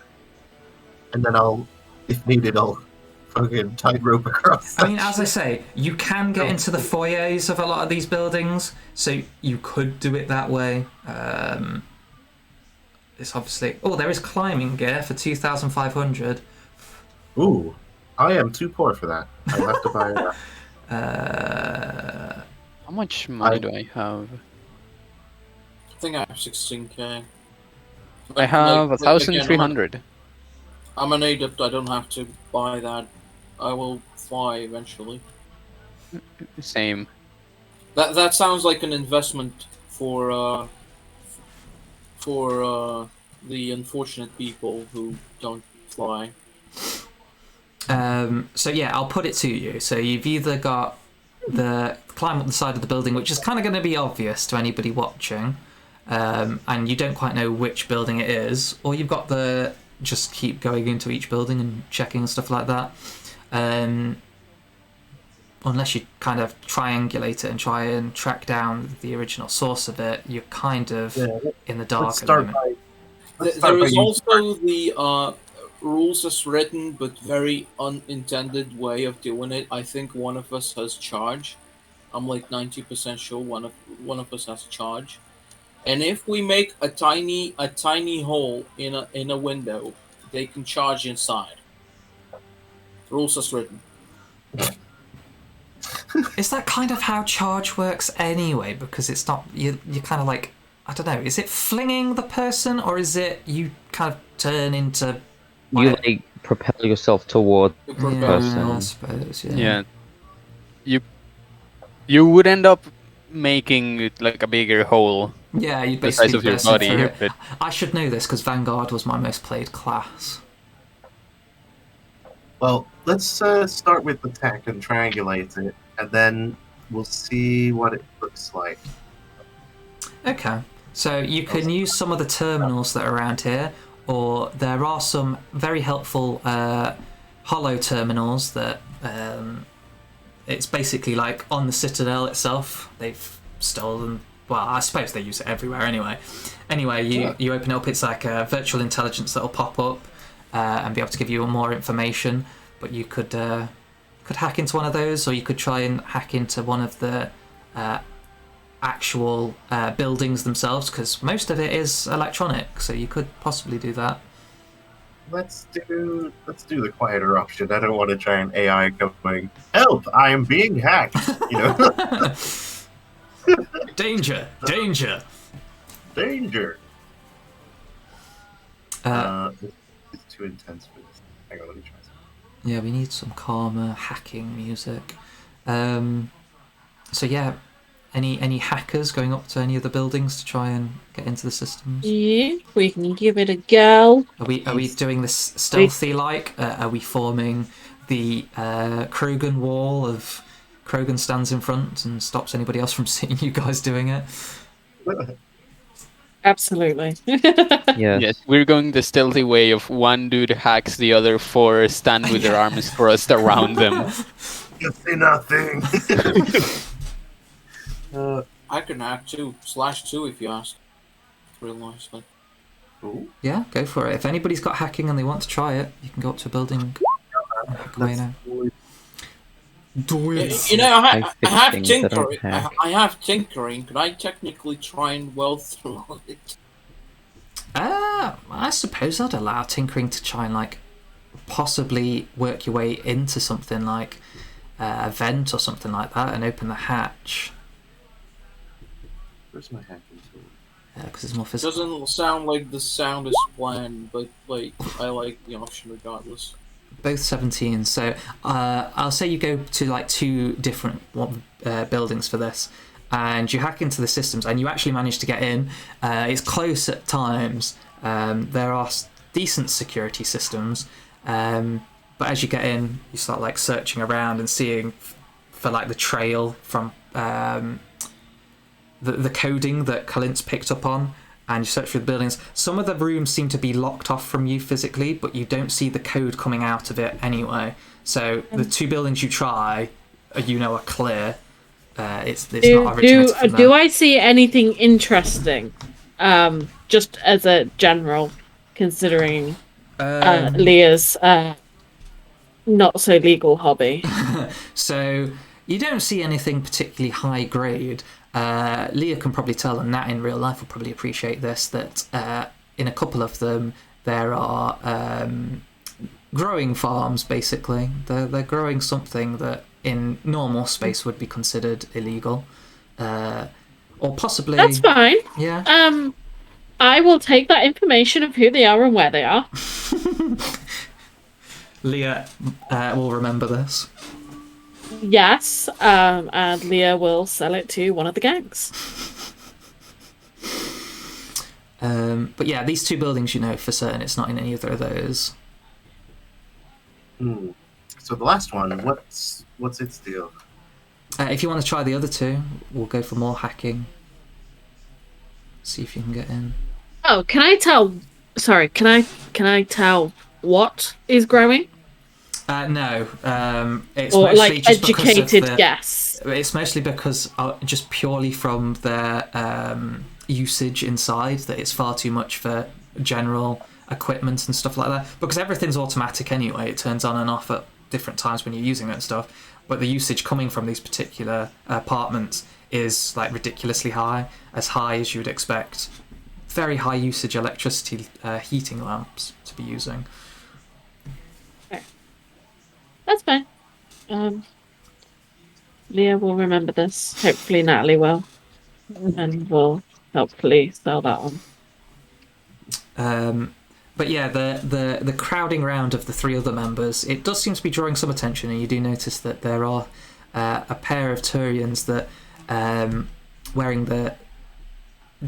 And then if needed, I'll fucking tightrope across.
I mean, as I say, you can get into the foyers of a lot of these buildings, so you could do it that way. It's obviously... Oh, there is climbing gear for 2,500.
Ooh, I am too poor for that. I'll have to buy that.
How much money do I have?
I think I have 16k.
I have 1,300.
I'm an adept, I don't have to buy that. I will fly eventually.
Same.
That sounds like an investment for the unfortunate people who don't fly.
So yeah, I'll put it to you. So you've either got the climb up the side of the building, which is kind of going to be obvious to anybody watching, and you don't quite know which building it is, or you've got the just keep going into each building and checking and stuff like that. Unless you kind of triangulate it and try and track down the original source of it, you're kind of in the dark at the moment.
There is also the rules as written, but very unintended way of doing it. I think one of us has charge. I'm like 90% sure one of us has charge. And if we make a tiny hole in a window, they can charge inside. Rules as written.
Is that kind of how charge works anyway? Because it's not you kind of like, I don't know. Is it flinging the person, or is it you kind of turn into?
You like propel yourself toward the person.
I suppose.
Yeah. You would end up making it like a bigger hole.
Yeah, you'd
the size of your body. But...
I should know this because Vanguard was my most played class.
Well, let's start with the tech and triangulate it, and then we'll see what it looks like.
Okay, so you can use some of the terminals that are around here, or there are some very helpful hollow terminals that it's basically like on the Citadel itself. They've stolen. Well, I suppose they use it everywhere anyway. Anyway, you open it up, it's like a virtual intelligence that'll pop up and be able to give you more information. But you could hack into one of those, or you could try and hack into one of the actual buildings themselves, because most of it is electronic, so you could possibly do that.
Let's do the quieter option. I don't want to try an AI going, help, I am being hacked, you know.
Danger! Danger!
Danger.
Uh,
It's too intense for this. Hang on, let me try something.
yeah, we need some calmer hacking music. So yeah, any hackers going up to any of the buildings to try and get into the systems?
Yeah, we can give it a go.
Are we doing this stealthy like? Are we forming the Krogan wall of Krogan stands in front and stops anybody else from seeing you guys doing it?
Absolutely.
Yes.
Yes, we're going the stealthy way of one dude hacks, the other four stand with their arms crossed around them.
You see nothing.
I can hack too. /2 if you ask. Real nicely.
Ooh,
Yeah, go for it. If anybody's got hacking and they want to try it, you can go up to a building and hack away now. Do it.
You know, I
fix
have
things that
tinkering.
don't hack.
I have tinkering. Could I technically try and weld through it?
I suppose I'd allow tinkering to try and like possibly work your way into something like a vent or something like that and open the hatch.
where's my hacking tool?
Because it's more physical.
Doesn't sound like the soundest plan, but like I like the option regardless.
Both 17. So I'll say you go to like 2 different buildings for this, and you hack into the systems, and you actually manage to get in. It's close at times. There are decent security systems, but as you get in, you start like searching around and seeing for like the trail from the coding that Kalint's picked up on. And you search through the buildings. Some of the rooms seem to be locked off from you physically, but you don't see the code coming out of it anyway. So the 2 buildings you try, are clear. It's not originated from
Do
them.
I see anything interesting? Just as a general, considering Leah's not so legal hobby.
So you don't see anything particularly high grade. Leah can probably tell, and Nat in real life will probably appreciate this, that in a couple of them there are growing farms, basically. They're growing something that in normal space would be considered illegal. Or possibly...
That's fine.
Yeah.
I will take that information of who they are and where they are.
Leah will remember this.
Yes, and Leah will sell it to one of the gangs.
But yeah, these 2 buildings, you know for certain it's not in any other of those.
So the last one, what's its deal?
If you want to try the other 2, we'll go for more hacking. See if you can get in.
Oh, can I tell? Sorry, can I tell what is growing?
No, it's
Or
mostly
like
just because of
educated guess.
It's mostly because just purely from their usage inside that it's far too much for general equipment and stuff like that. Because everything's automatic anyway; it turns on and off at different times when you're using it and stuff. But the usage coming from these particular apartments is like ridiculously high as you would expect. Very high usage electricity heating lamps to be using.
That's fine. Leah will remember this. Hopefully Natalie will. And will hopefully sell that on.
But yeah, the crowding round of the 3 other members, it does seem to be drawing some attention, and you do notice that there are a pair of Turians that wearing the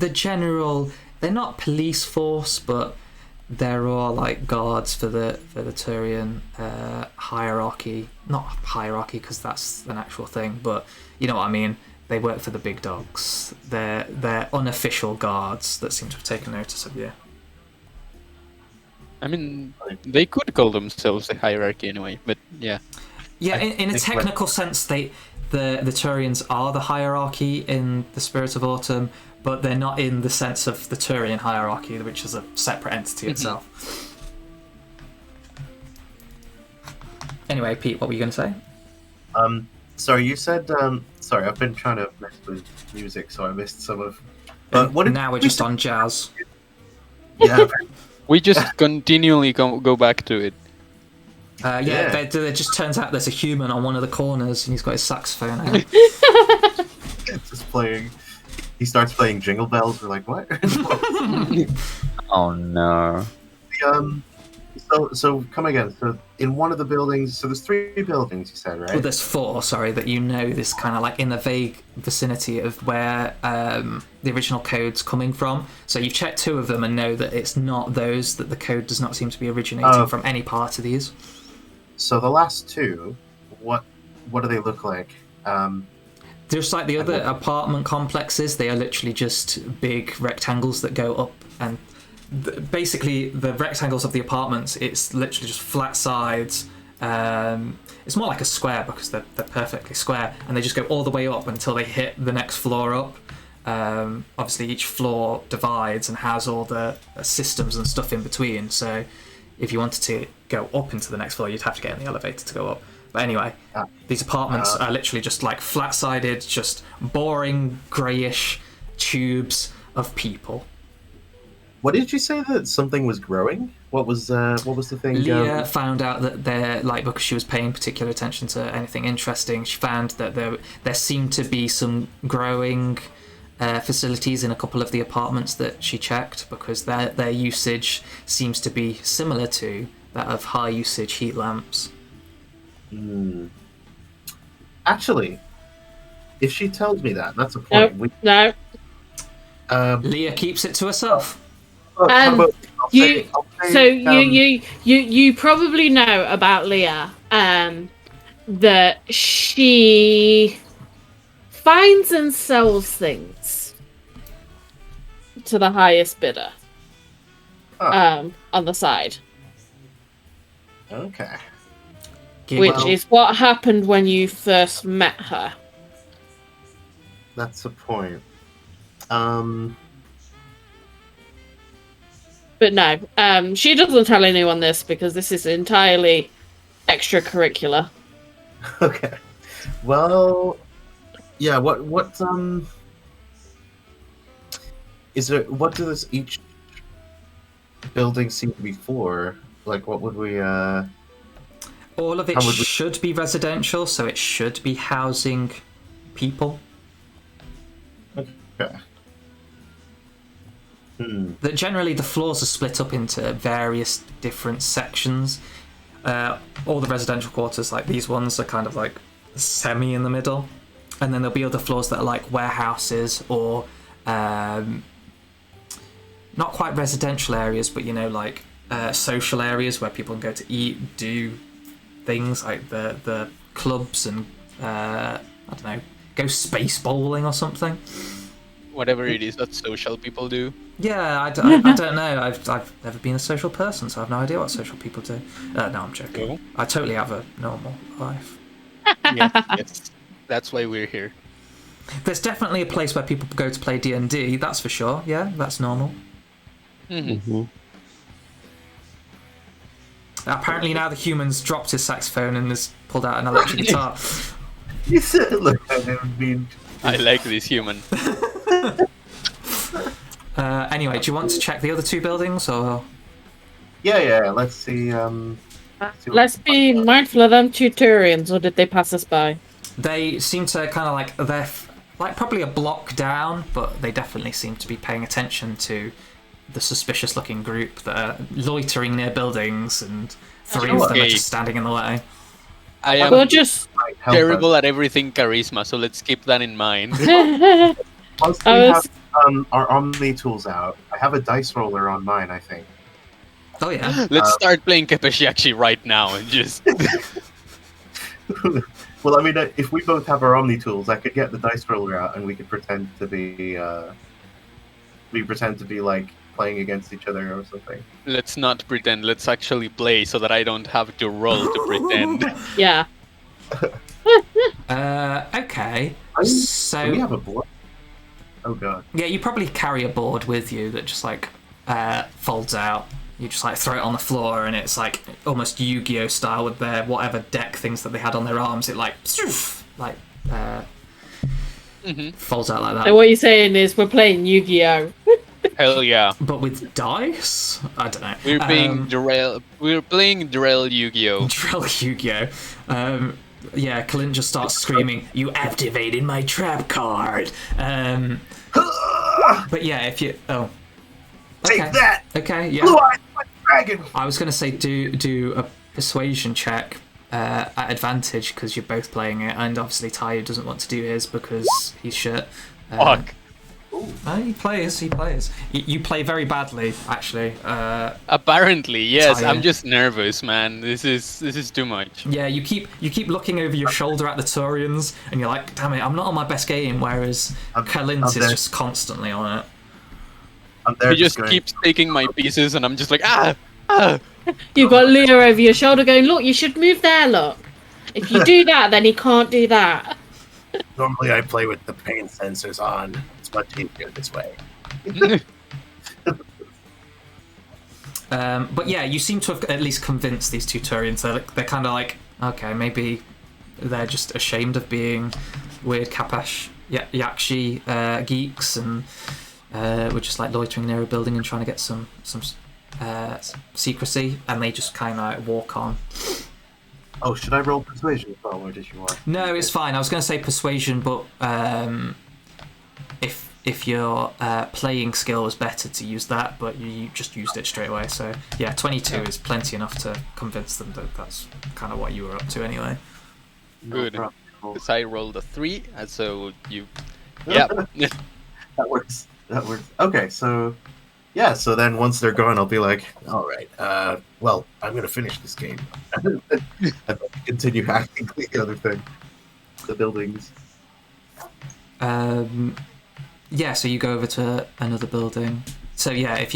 general... They're not police force, but there are like guards for the Turian hierarchy. Not hierarchy because that's an actual thing, but you know what I mean. They work for the big dogs. They're unofficial guards that seem to have taken notice of you.
I mean, they could call themselves a hierarchy anyway, but yeah.
Yeah, in a technical sense, the Turians are the hierarchy in the Spirit of Autumn, but they're not in the sense of the Turian hierarchy, which is a separate entity itself. Anyway, Pete, what were you going to say?
Sorry, you said. Sorry, I've been trying to mess with music, so I missed some of. But what?
Now we're just on jazz.
Yeah.
We just continually go back to it.
There just turns out there's a human on one of the corners, and he's got his saxophone out.
Just playing. He starts playing Jingle Bells. We're like, what?
Oh no.
So come again. So in one of the buildings, so there's 3 buildings. You said, right?
Well, there's 4. Sorry, that you know this kind of like in the vague vicinity of where the original code's coming from. So you've checked 2 of them and know that it's not those. That the code does not seem to be originating from any part of these.
So the last 2, what do they look like?
Just like the other apartment complexes, they are literally just big rectangles that go up, and basically the rectangles of the apartments, it's literally just flat sides. It's more like a square because they're perfectly square, and they just go all the way up until they hit the next floor up. Obviously each floor divides and has all the systems and stuff in between, so if you wanted to go up into the next floor, you'd have to get in the elevator to go up. But anyway, these apartments are literally just like flat-sided, just boring, greyish tubes of people.
What did you say that something was growing? What was the thing?
Leah found out that there, like, because she was paying particular attention to anything interesting, she found that there seemed to be some growing facilities in a couple of the apartments that she checked, because their usage seems to be similar to that of high-usage heat lamps.
Actually, if she tells me that, that's a point.
No.
Leah keeps it to herself.
You probably know about Leah that she finds and sells things to the highest bidder on the side.
Okay.
Which is what happened when you first met her.
That's a point.
But no, she doesn't tell anyone this because this is entirely extracurricular.
Okay. Well, yeah. What is there? What does each building seem to be for? Like, what would we?
All of it should be residential, so it should be housing people.
Okay.
That generally the floors are split up into various different sections. All the residential quarters, like these ones, are kind of like semi in the middle, and then there'll be other floors that are like warehouses or not quite residential areas, but you know, like social areas where people can go to eat, do things like the clubs and I don't know, go space bowling or something.
Whatever it is that social people do.
Yeah, I don't know. I've never been a social person, so I've no idea what social people do. No, I'm joking.
No.
I totally have a normal life.
Yes, that's why we're here.
There's definitely a place where people go to play D&D, that's for sure. Yeah, that's normal.
Mm-hmm.
Apparently now the human's dropped his saxophone and has pulled out an electric guitar.
You said, look,
I like this human.
Anyway, do you want to check the other 2 buildings, or...?
Yeah. Let's see.
Let's be mindful of them Tuturians, or did they pass us by?
They seem to kind of like... They're like probably a block down, but they definitely seem to be paying attention to the suspicious-looking group that are loitering near buildings, and 3 of them are just standing in the way.
I am terrible at everything charisma, so let's keep that in mind.
Once we have our Omni tools out, I have a dice roller on mine, I think.
Oh yeah.
Let's start playing Kepeshiachi right now and just...
Well, I mean, if we both have our Omni tools, I could get the dice roller out and we could pretend to be... like playing against each other or something.
Let's not pretend, let's actually play so that I don't have to roll to pretend.
Yeah.
Okay. So
do we have a board? Oh god.
Yeah, you probably carry a board with you that just like folds out. You just like throw it on the floor, and it's like almost Yu-Gi-Oh style with their whatever deck things that they had on their arms. It like folds out like that.
So what you're saying is we're playing Yu-Gi-Oh.
Hell yeah.
But with dice? I don't know.
We're playing Drell Yu-Gi-Oh.
Drell Yu-Gi-Oh. Yeah, Clint just starts screaming, "You activated my trap card!" But yeah, if you... Oh.
Take
Okay.
that!
Okay, yeah.
Blue-eyed dragon!
I was going to say do a persuasion check at advantage because you're both playing it, and obviously Tayo doesn't want to do his because he's shit.
Fuck.
He plays. You play very badly, actually.
Apparently, yes.
Tayo.
I'm just nervous, man. This is too much.
Yeah, you keep looking over your shoulder at the Turians, and you're like, damn it, I'm not on my best game, whereas Kalint is just constantly on it.
I'm there
He just
going,
keeps taking my pieces, and I'm just like, ah!
You've got Leah over your shoulder going, look, you should move there, look. If you do that, then he can't do that.
Normally, I play with the pain sensors on. It's much easier this way.
But yeah, you seem to have at least convinced these two Turians. They're kind of like, okay, maybe they're just ashamed of being weird Kapash Yakshi geeks, and we're just like loitering near a building and trying to get some secrecy, and they just kind of walk on.
oh, should I roll persuasion as well, or did you want?
No, it's fine. I was going to say persuasion, but if your playing skill was better to use that, but you just used it straight away. So yeah, 22 is plenty enough to convince them that that's kind of what you were up to anyway.
Good.
No
Because I rolled a 3, and so you... Yeah.
That works. Okay, so yeah, so then once they're gone, I'll be like, all right, well, I'm gonna finish this game and then continue hacking the other thing, the buildings.
Yeah, so you go over to another building. So yeah, if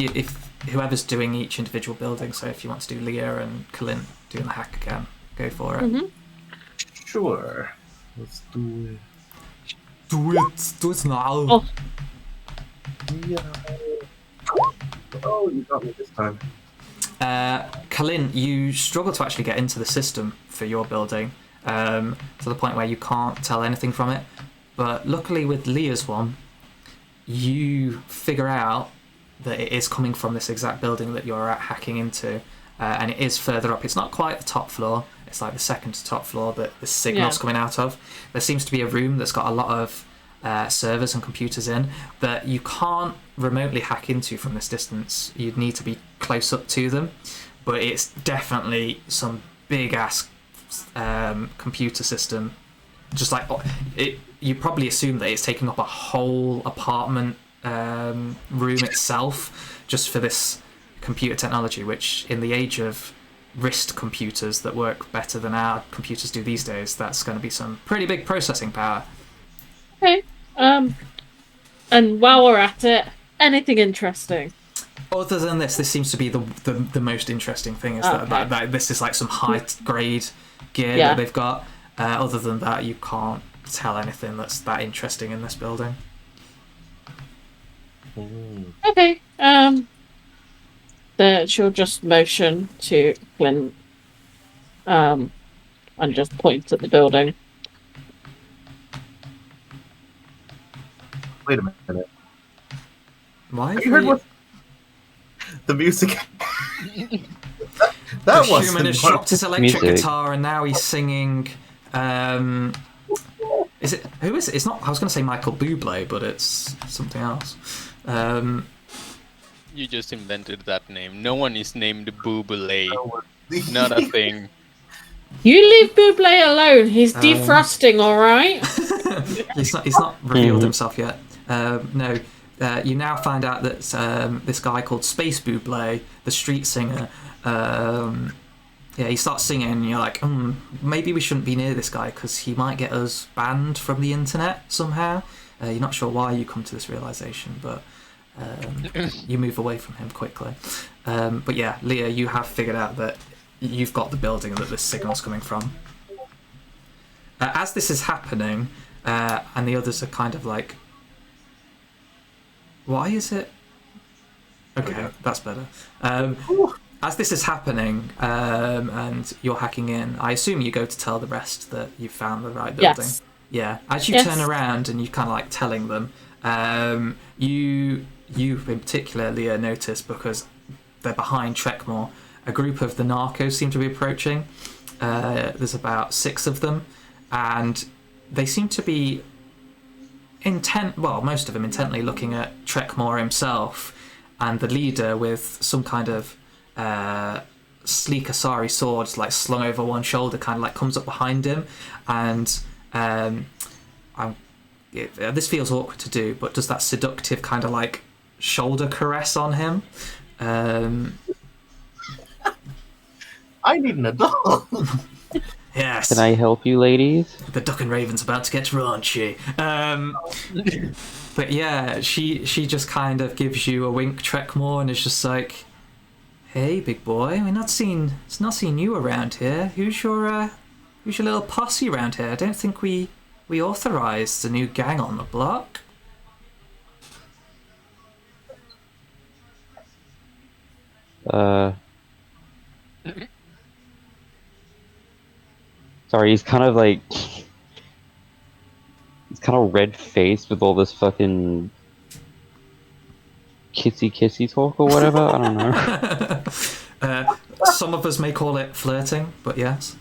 whoever's doing each individual building, so if you want to do Leah and Kalint doing the hack again, go for it.
Mm-hmm.
Sure, let's do it.
Do it now.
Oh.
Yeah. Oh, you got me this time.
Kalint, you struggle to actually get into the system for your building, to the point where you can't tell anything from it. But luckily with Leah's one, you figure out that it is coming from this exact building that you're hacking into, and it is further up. It's not quite the top floor. It's like the second to top floor that the signal's coming out of. There seems to be a room that's got a lot of servers and computers in that you can't remotely hack into from this distance. You'd need to be close up to them, but it's definitely some big ass computer system. Just like it, you probably assume that it's taking up a whole apartment room itself just for this computer technology, which in the age of wrist computers that work better than our computers do these days, that's going to be some pretty big processing power.
Okay. And while we're at it, anything interesting?
Other than this seems to be the most interesting thing, is that this is like some high grade gear that they've got. Other than that, you can't tell anything that's that interesting in this building.
Okay. She'll just motion to Clint, and just point at the building.
Wait a minute.
Why?
Have you heard what the music? that
was. Schumann has dropped his electric guitar, and now he's singing. Is it who is it? It's not. I was going to say Michael Bublé, but it's something else.
You just invented that name. No one is named Bublé. Not a thing.
You leave Bublé alone. He's defrosting, all right.
He's not revealed himself yet. No. You now find out that this guy called Space Bublé, the street singer, he starts singing, and you're like, maybe we shouldn't be near this guy because he might get us banned from the internet somehow. You're not sure why you come to this realization, but you move away from him quickly. But yeah, Leah, you have figured out that you've got the building that this signal's coming from. As this is happening, and the others are kind of like, why is it? Okay, that's better. As this is happening, and you're hacking in, I assume you go to tell the rest that you've found the right building.
Yes.
Yeah. As you turn around and you kind of like telling them, you in particular, Leah, notice, because they're behind Trekmore, a group of the narcos seem to be approaching. There's about 6 of them, and they seem to be most of them intently looking at Trekmore himself, and the leader with some kind of sleek Asari sword like slung over one shoulder kind of like comes up behind him, and this feels awkward to do, but does that seductive kind of like shoulder caress on him.
I need an adult.
Yes.
Can I help you, ladies?
The Duck and Raven's about to get raunchy. But yeah, she just kind of gives you a wink, Trekmore, and is just like, "Hey, big boy, it's not seen you around here. Who's your little posse around here? I don't think we authorized the new gang on the block."
Sorry, he's kind of like... He's kind of red-faced with all this fucking... kissy talk or whatever? I don't know.
Some of us may call it flirting, but yes.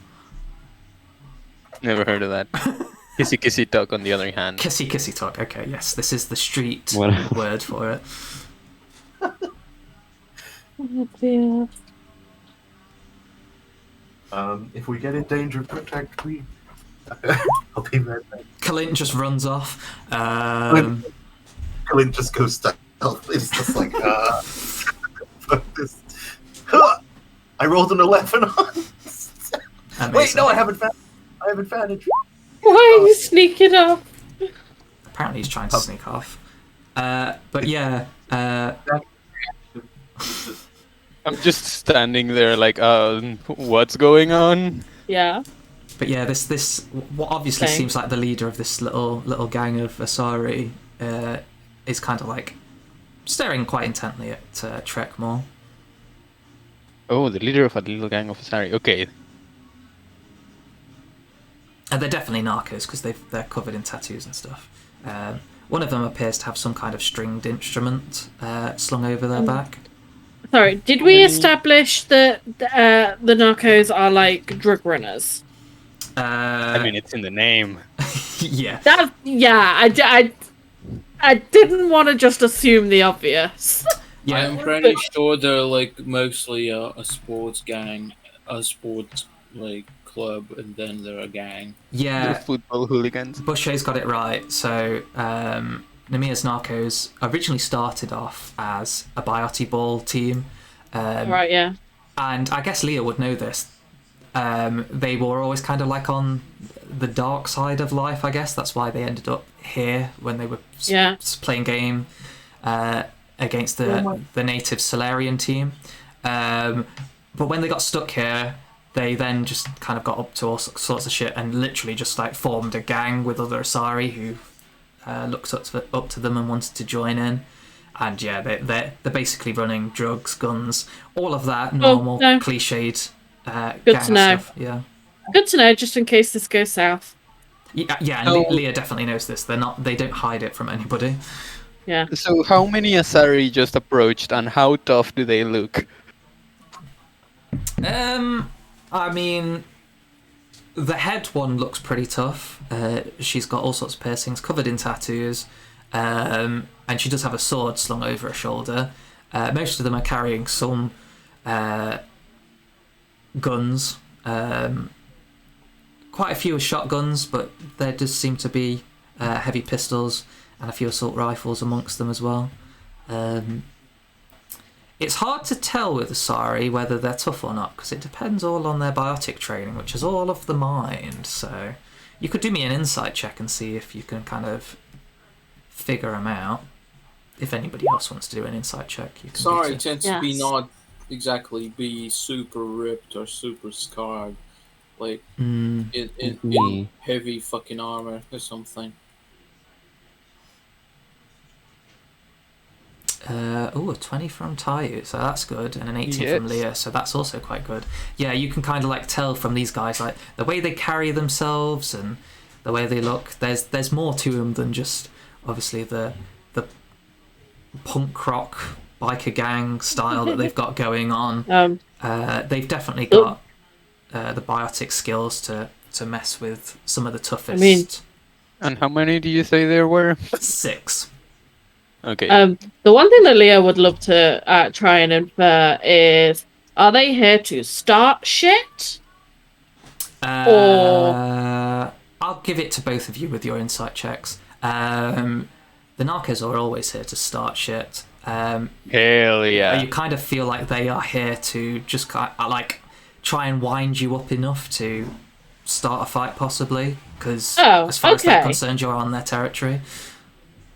Never heard of that. Kissy talk, on the other hand.
Kissy talk, okay, yes. This is the street
Whatever.
word for it.
Oh dear.
If we get in danger, protect me. I'll be right back.
Clint just runs off.
Clint just goes stealth. It's just like, fuck this. I rolled an 11 on. Wait, no, I have advantage.
Why are you sneaking off?
Apparently he's trying to sneak off. But yeah,
I'm just standing there like, what's going on?
Yeah.
But yeah, this what obviously
Okay.
seems like the leader of this little gang of Asari is kind of like staring quite intently at Trekmore.
Oh, the leader of a little gang of Asari. Okay.
And they're definitely narcos because they're covered in tattoos and stuff. One of them appears to have some kind of stringed instrument slung over their back.
Sorry, did we establish that the narcos are like drug runners?
I mean, it's in the name.
Yeah.
I didn't want to just assume the obvious.
Yeah.
I'm pretty sure they're like mostly a sports gang, a sports like club, and then they're a gang.
They're
Yeah.
football hooligans.
Boucher's got it right. So, Namia's Narcos originally started off as a Biotti Ball team.
Right, yeah.
And I guess Leah would know this. They were always kind of like on the dark side of life, I guess. That's why they ended up here when they were playing game against the native Solarian team. But when they got stuck here, they then just kind of got up to all sorts of shit and literally just like formed a gang with other Asari who looked up to them and wanted to join in. And yeah, they're basically running drugs, guns, all of that normal
no.
cliched
Good
gang
to know.
stuff. Yeah.
Good to know, just in case this goes south.
Yeah, and Leah definitely knows this. They don't hide it from anybody.
Yeah.
So how many Asari just approached, and how tough do they look?
I mean, the head one looks pretty tough. She's got all sorts of piercings, covered in tattoos, and she does have a sword slung over her shoulder. Most of them are carrying some guns. Quite a few are shotguns, but there does seem to be heavy pistols and a few assault rifles amongst them as well. It's hard to tell with Asari whether they're tough or not, because it depends all on their biotic training, which is all of the mind. So you could do me an insight check and see if you can kind of figure them out. If anybody else wants to do an insight check, you can.
Sorry, tends to be not exactly be super ripped or super scarred, like in heavy fucking armor or something.
A 20 from Tayu, so that's good, and an 18 from Leah, so that's also quite good. Yeah, you can kind of like tell from these guys, like the way they carry themselves and the way they look. There's more to them than just obviously the punk rock biker gang style that they've got going on. They've definitely got the biotic skills to mess with some of the toughest.
I mean-
And how many do you say there were?
6.
Okay.
The one thing that Leo would love to try and infer is: are they here to start shit?
I'll give it to both of you with your insight checks. The Narcos are always here to start shit.
Hell yeah.
You kind of feel like they are here to just like try and wind you up enough to start a fight, possibly, because as far as they're concerned, you're on their territory.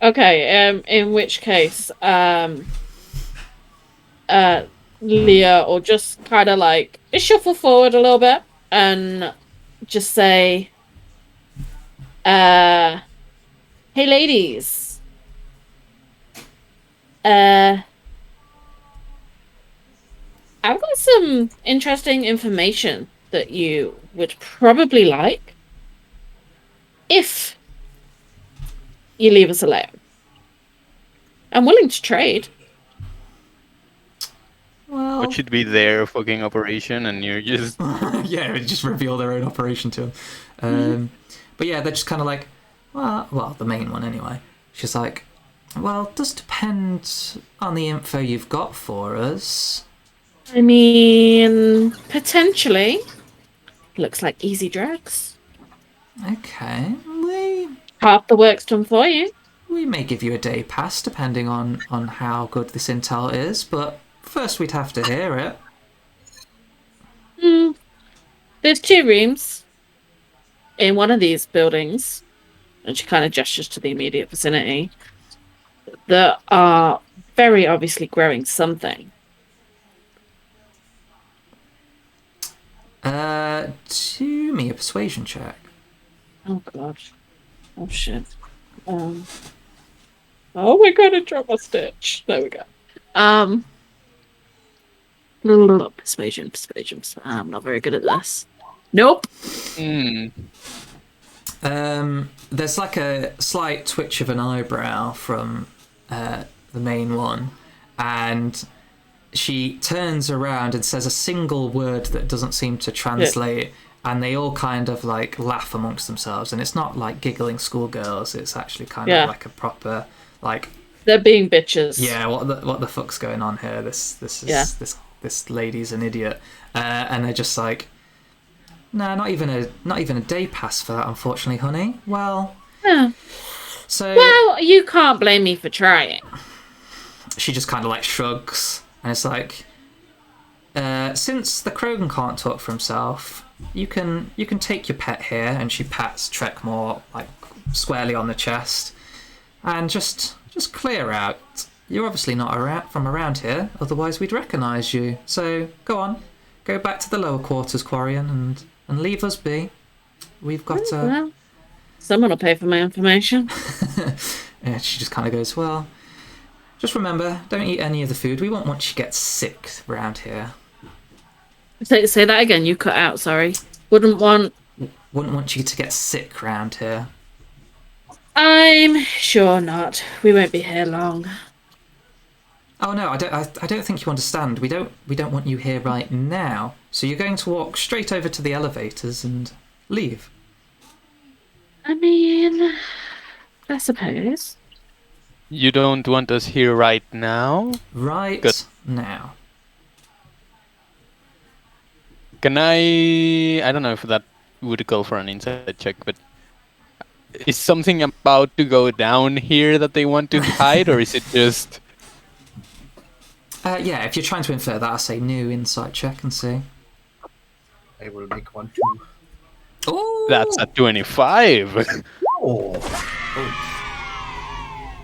Okay. In which case, Leah will just kind of like shuffle forward a little bit and just say, "Hey, ladies. I've got some interesting information that you would probably like if you leave us alone. I'm willing to trade."
Well,
What should be their fucking operation, and you're just
yeah, just reveal their own operation to them. But yeah, they're just kind of like, well, the main one anyway. She's like, well, it does depend on the info you've got for us.
I mean, potentially. Looks like easy drugs.
Okay,
Half the work's done for you.
we may give you a day pass depending on how good this intel is, but first we'd have to hear it.
There's 2 rooms in one of these buildings, and she kind of gestures to the immediate vicinity, that are very obviously growing something.
Do me a persuasion check.
Oh god. Oh shit. Oh my god, I dropped my stitch. There we go. Persuasion. I'm not very good at this. Nope.
There's like a slight twitch of an eyebrow from the main one, and she turns around and says a single word that doesn't seem to translate, and they all kind of like laugh amongst themselves, and it's not like giggling schoolgirls, it's actually kind of like a proper like
they're being bitches.
Yeah, what the fuck's going on here? This lady's an idiot, and they're just like, no, not even a day pass for that, unfortunately, honey. Well,
well, you can't blame me for trying.
She just kind of like shrugs, and it's like, since the Krogan can't talk for himself, you can take your pet here, and she pats Trekmore like squarely on the chest, and just clear out. You're obviously not from around here, otherwise we'd recognise you. So go on, go back to the lower quarters, Quarian, and leave us be. We've got
well, someone will pay for my information.
And she just kind of goes, well, just remember, don't eat any of the food. We won't want you to get sick around here.
Say that again. You cut out. Sorry. Wouldn't want
you to get sick around here.
I'm sure not. We won't be here long.
Oh no, I don't think you understand. We don't want you here right now. So you're going to walk straight over to the elevators and leave.
I mean, I suppose.
You don't want us here right now?
Right
Good.
now.
Can I don't know if that would call for an insight check, but is something about to go down here that they want to hide, or is it just...
Yeah, if you're trying to infer that, I'll say new insight check and see.
I will make one too.
Oh,
That's a 25.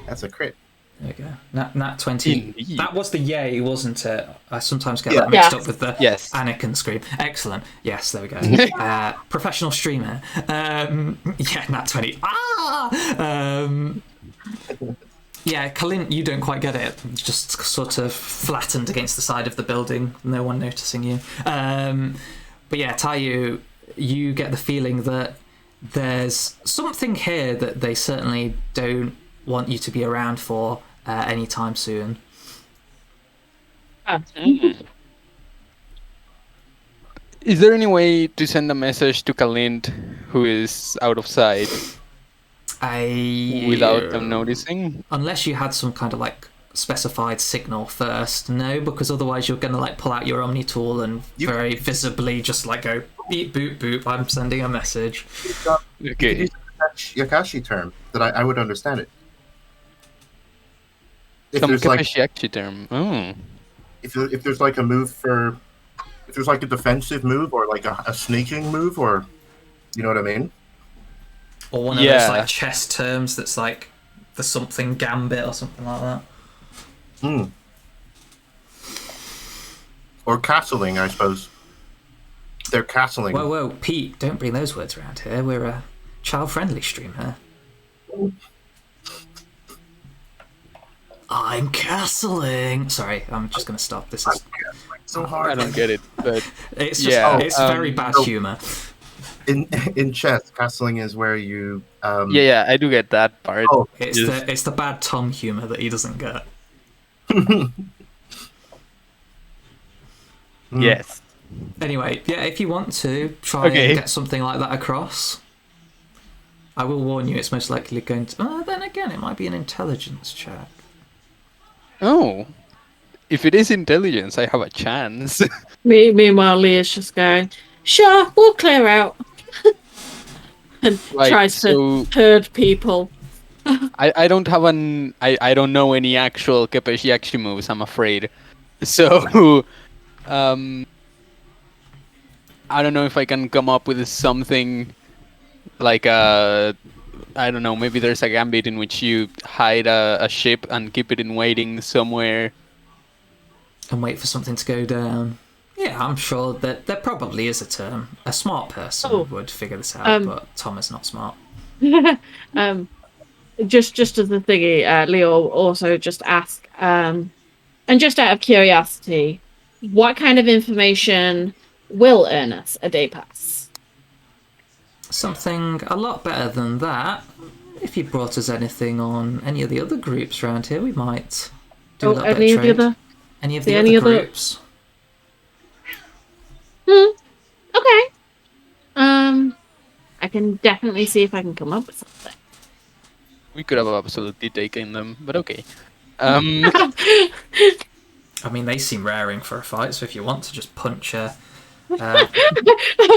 That's a crit.
There we go. Nat 20.
Indeed.
That was the yay, wasn't it? I sometimes get that mixed up with the Anakin scream. Excellent. Yes, there we go. Professional streamer. Yeah, Nat 20. Yeah, Kalin, you don't quite get it. Just sort of flattened against the side of the building, no one noticing you. But yeah, Tayu, you get the feeling that there's something here that they certainly don't want you to be around for anytime soon.
Is there any way to send a message to Kalint, who is out of sight, without them noticing?
Unless you had some kind of like specified signal first, no, because otherwise you're gonna like pull out your Omni tool and very visibly just like go beep boop boop. I'm sending a message.
You could use a Yakashi term that I would understand it. If
Some
there's like
Kapeshiachi term. Oh.
if there's like a move for if there's like a defensive move or like a sneaking move or you know what I mean?
Or one of those like chess terms that's like the something gambit or something like that.
Or castling, I suppose. They're castling.
Whoa, Pete, don't bring those words around here. We're a child-friendly stream here. I'm castling. Sorry, I'm just going to stop. This is
so hard.
I don't get it, but
it's just it's very bad humor.
In chess, castling is where you.
Yeah, I do get that part.
Oh,
it's the bad Tom humor that he doesn't get.
Yes.
Anyway, yeah, if you want to try and get something like that across, I will warn you, it's most likely going to. Then again, it might be an intelligence check.
Oh, if it is intelligence, I have a chance.
Meanwhile, Leah's just going, "Sure, we'll clear out," and tries to herd people.
I don't have I don't know any actual Kapeshiachi moves, I'm afraid. So, I don't know if I can come up with something like I don't know, maybe there's a gambit in which you hide a ship and keep it in waiting somewhere.
And wait for something to go down. Yeah, I'm sure that there probably is a term. A smart person would figure this out, but Tom is not smart.
Just as the thingy, Leo also just asked, and just out of curiosity, what kind of information will earn us a day pass?
Something a lot better than that. If you brought us anything on any of the other groups around here, we might do a little bit of trade. Any of the other groups?
Okay. I can definitely see if I can come up with something.
We could have absolutely taken them, but okay.
I mean, they seem raring for a fight, so if you want to just punch a...
I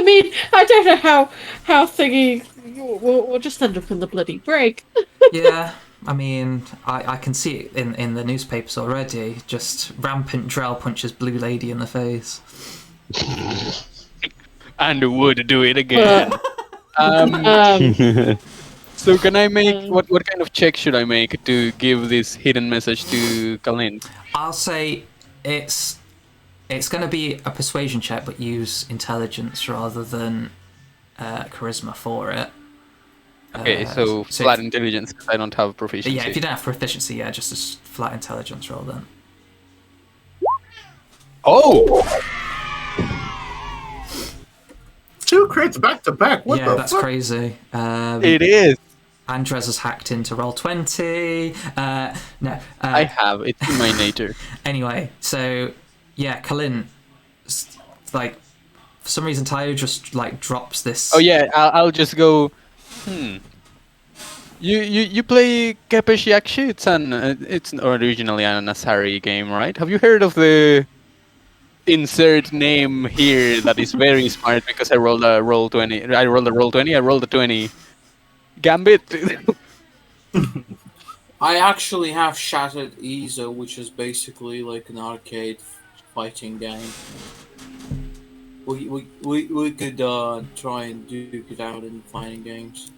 mean, I don't know how thingy... We'll just end up in the bloody break.
Yeah, I mean, I can see it in the newspapers already. Just rampant Drell punches Blue Lady in the face.
And would do it again. So can I make what kind of check should I make to give this hidden message to Kalint?
I'll say it's going to be a persuasion check, but use intelligence rather than charisma for it.
Okay, so flat intelligence because I don't have proficiency.
Yeah, if you don't have proficiency, yeah, just a flat intelligence roll then.
Oh!
2 crits back to back. What the
that's
fuck?
crazy.
It is.
Andres has hacked into roll 20. No.
I have. It's in my nature. Anyway,
so yeah, Kalin, like for some reason Tayo just like drops this.
Oh yeah, I'll just go. You play Kapeshiachi? It's originally an Asari game, right? Have you heard of the insert name here that is very smart because I rolled a roll 20. I rolled a roll 20. I rolled a 20. Gambit.
I actually have Shattered ESO, which is basically like an arcade fighting game. We could try and duke it out in fighting games.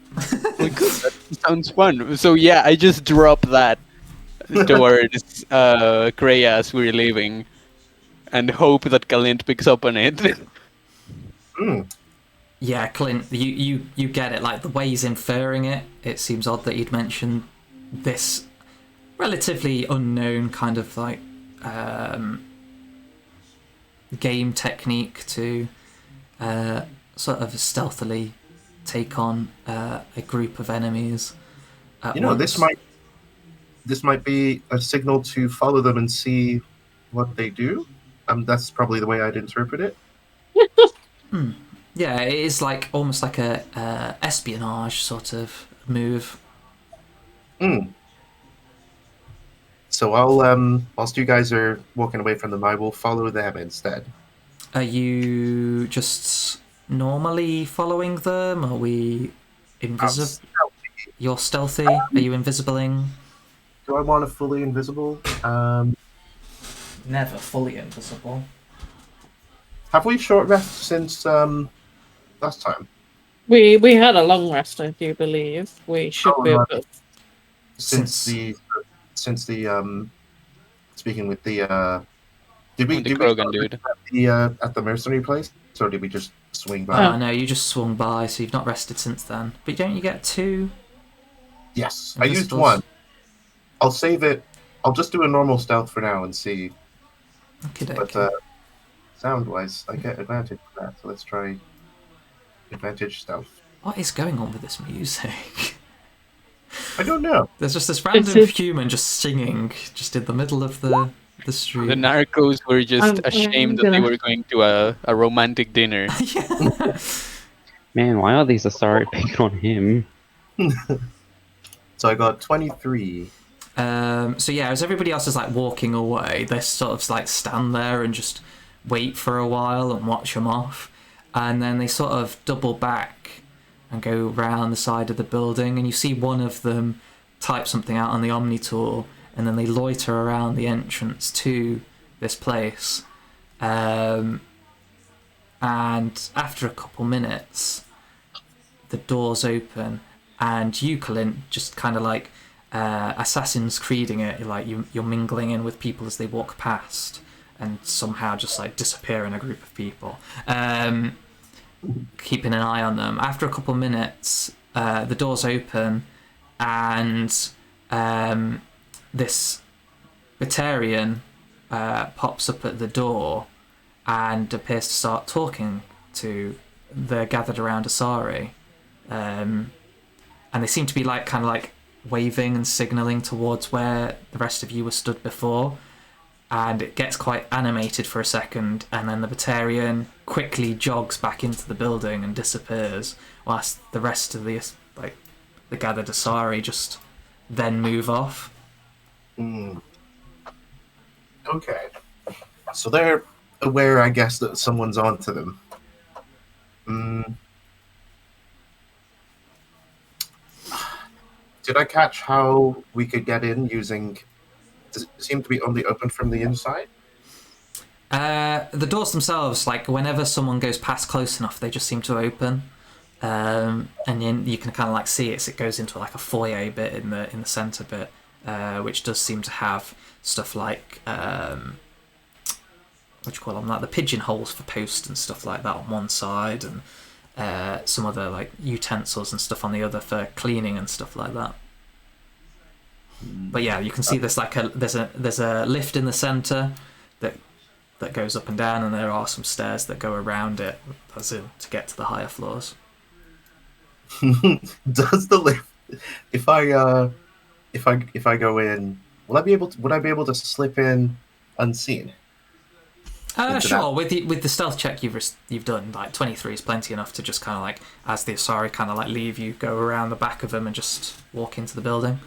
We could. That sounds fun. So yeah, I just drop that towards Kreia as we're leaving, and hope that Kalint picks up on it.
Yeah, Clint, you get it. Like the way he's inferring it, it seems odd that you'd mention this relatively unknown kind of like game technique to sort of stealthily take on a group of enemies.
This might be a signal to follow them and see what they do. That's probably the way I'd interpret it.
Yeah, it is like almost like a espionage sort of move.
Hmm. So I'll whilst you guys are walking away from them, I will follow them instead.
Are you just normally following them? Are we invisible? You're stealthy. Are you invisibling?
Do I want a fully invisible?
Never fully invisible.
Have we short rest since last time?
We had a long rest, I do believe. We should
Oh,
be
no,
able.
since
Since
the since the speaking with the
With the
did we
Krogan
start
dude.
at the mercenary place, or did we just swing by?
Oh.
no, you just swung by, so you've not rested since then. But don't you get 2
Yes, I used
invisibles?
one. I'll save it. I'll just do a normal stealth for now and see.
Okay,
But sound-wise, I get advantage for that. So let's try advantage stealth.
What is going on with this music?
I don't know.
There's just this random human just singing just in the middle of the street.
The narcos were just
I'm
ashamed that they
gonna-
were going to a romantic dinner.
Yeah.
Man, why are these Asari picking on him?
So I got 23.
So yeah, as everybody else is like walking away, they sort of like stand there and just wait for a while and watch them off, and then they sort of double back and go round the side of the building, and you see one of them type something out on the Omni tool, and then they loiter around the entrance to this place. And after a couple minutes, the doors open, and you, Clint, just kind of like Assassin's Creeding it. You're mingling in with people as they walk past, and somehow just like disappear in a group of people. Keeping an eye on them. After a couple minutes, the doors open, and this Batarian pops up at the door and appears to start talking to the gathered around Asari. And they seem to be like kind of like waving and signalling towards where the rest of you were stood before. And it gets quite animated for a second, and then the Batarian quickly jogs back into the building and disappears, whilst the rest of the gathered Asari just then move off.
Okay. So they're aware, I guess, that someone's onto them. Did I catch how we could get in using... Does it seem to be only open from the inside?
The doors themselves, like whenever someone goes past close enough, they just seem to open, and then you can kind of like see it. So it goes into like a foyer bit in the center bit, which does seem to have stuff like what do you call them, like the pigeonholes for posts and stuff like that on one side, and some other like utensils and stuff on the other for cleaning and stuff like that. But yeah, you can see there's like there's a lift in the center that goes up and down, and there are some stairs that go around it, as in to get to the higher floors.
Does the lift? If I go in, would I be able to slip in unseen?
Sure. With the stealth check you've done, like 23 is plenty enough to just kind of like, as the Asari kind of like leave you, go around the back of them and just walk into the building.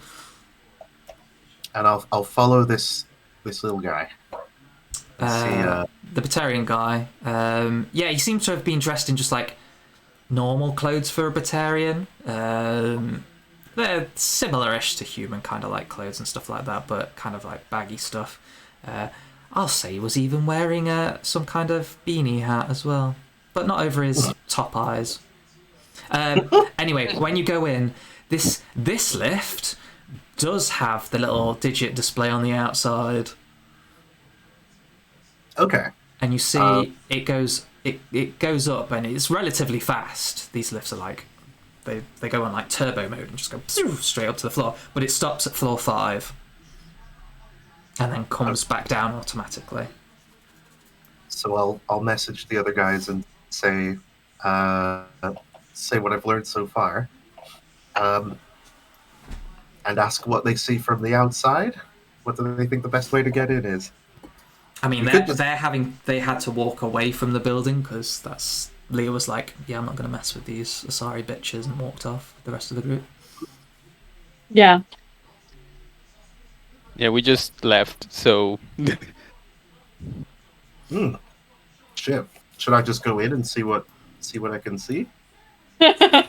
And I'll follow this little guy.
The Batarian guy. Yeah, he seems to have been dressed in just like normal clothes for a Batarian. They're similar-ish to human kind of like clothes and stuff like that, but kind of like baggy stuff. I'll say he was even wearing some kind of beanie hat as well, but not over his top eyes. Anyway, when you go in, this lift does have the little digit display on the outside.
Okay.
And you see it goes up, and it's relatively fast. These lifts are like they go on like turbo mode and just go straight up to the floor, but it stops at floor 5 and then comes back down automatically.
So I'll message the other guys and say what I've learned so far, and ask what they see from the outside. What do they think the best way to get in is?
I mean, they had to walk away from the building because that's Leah was like, "Yeah, I'm not going to mess with these Asari bitches," and walked off with the rest of the group.
Yeah.
Yeah, we just left. So
Shit. Should I just go in and see what I can see?
I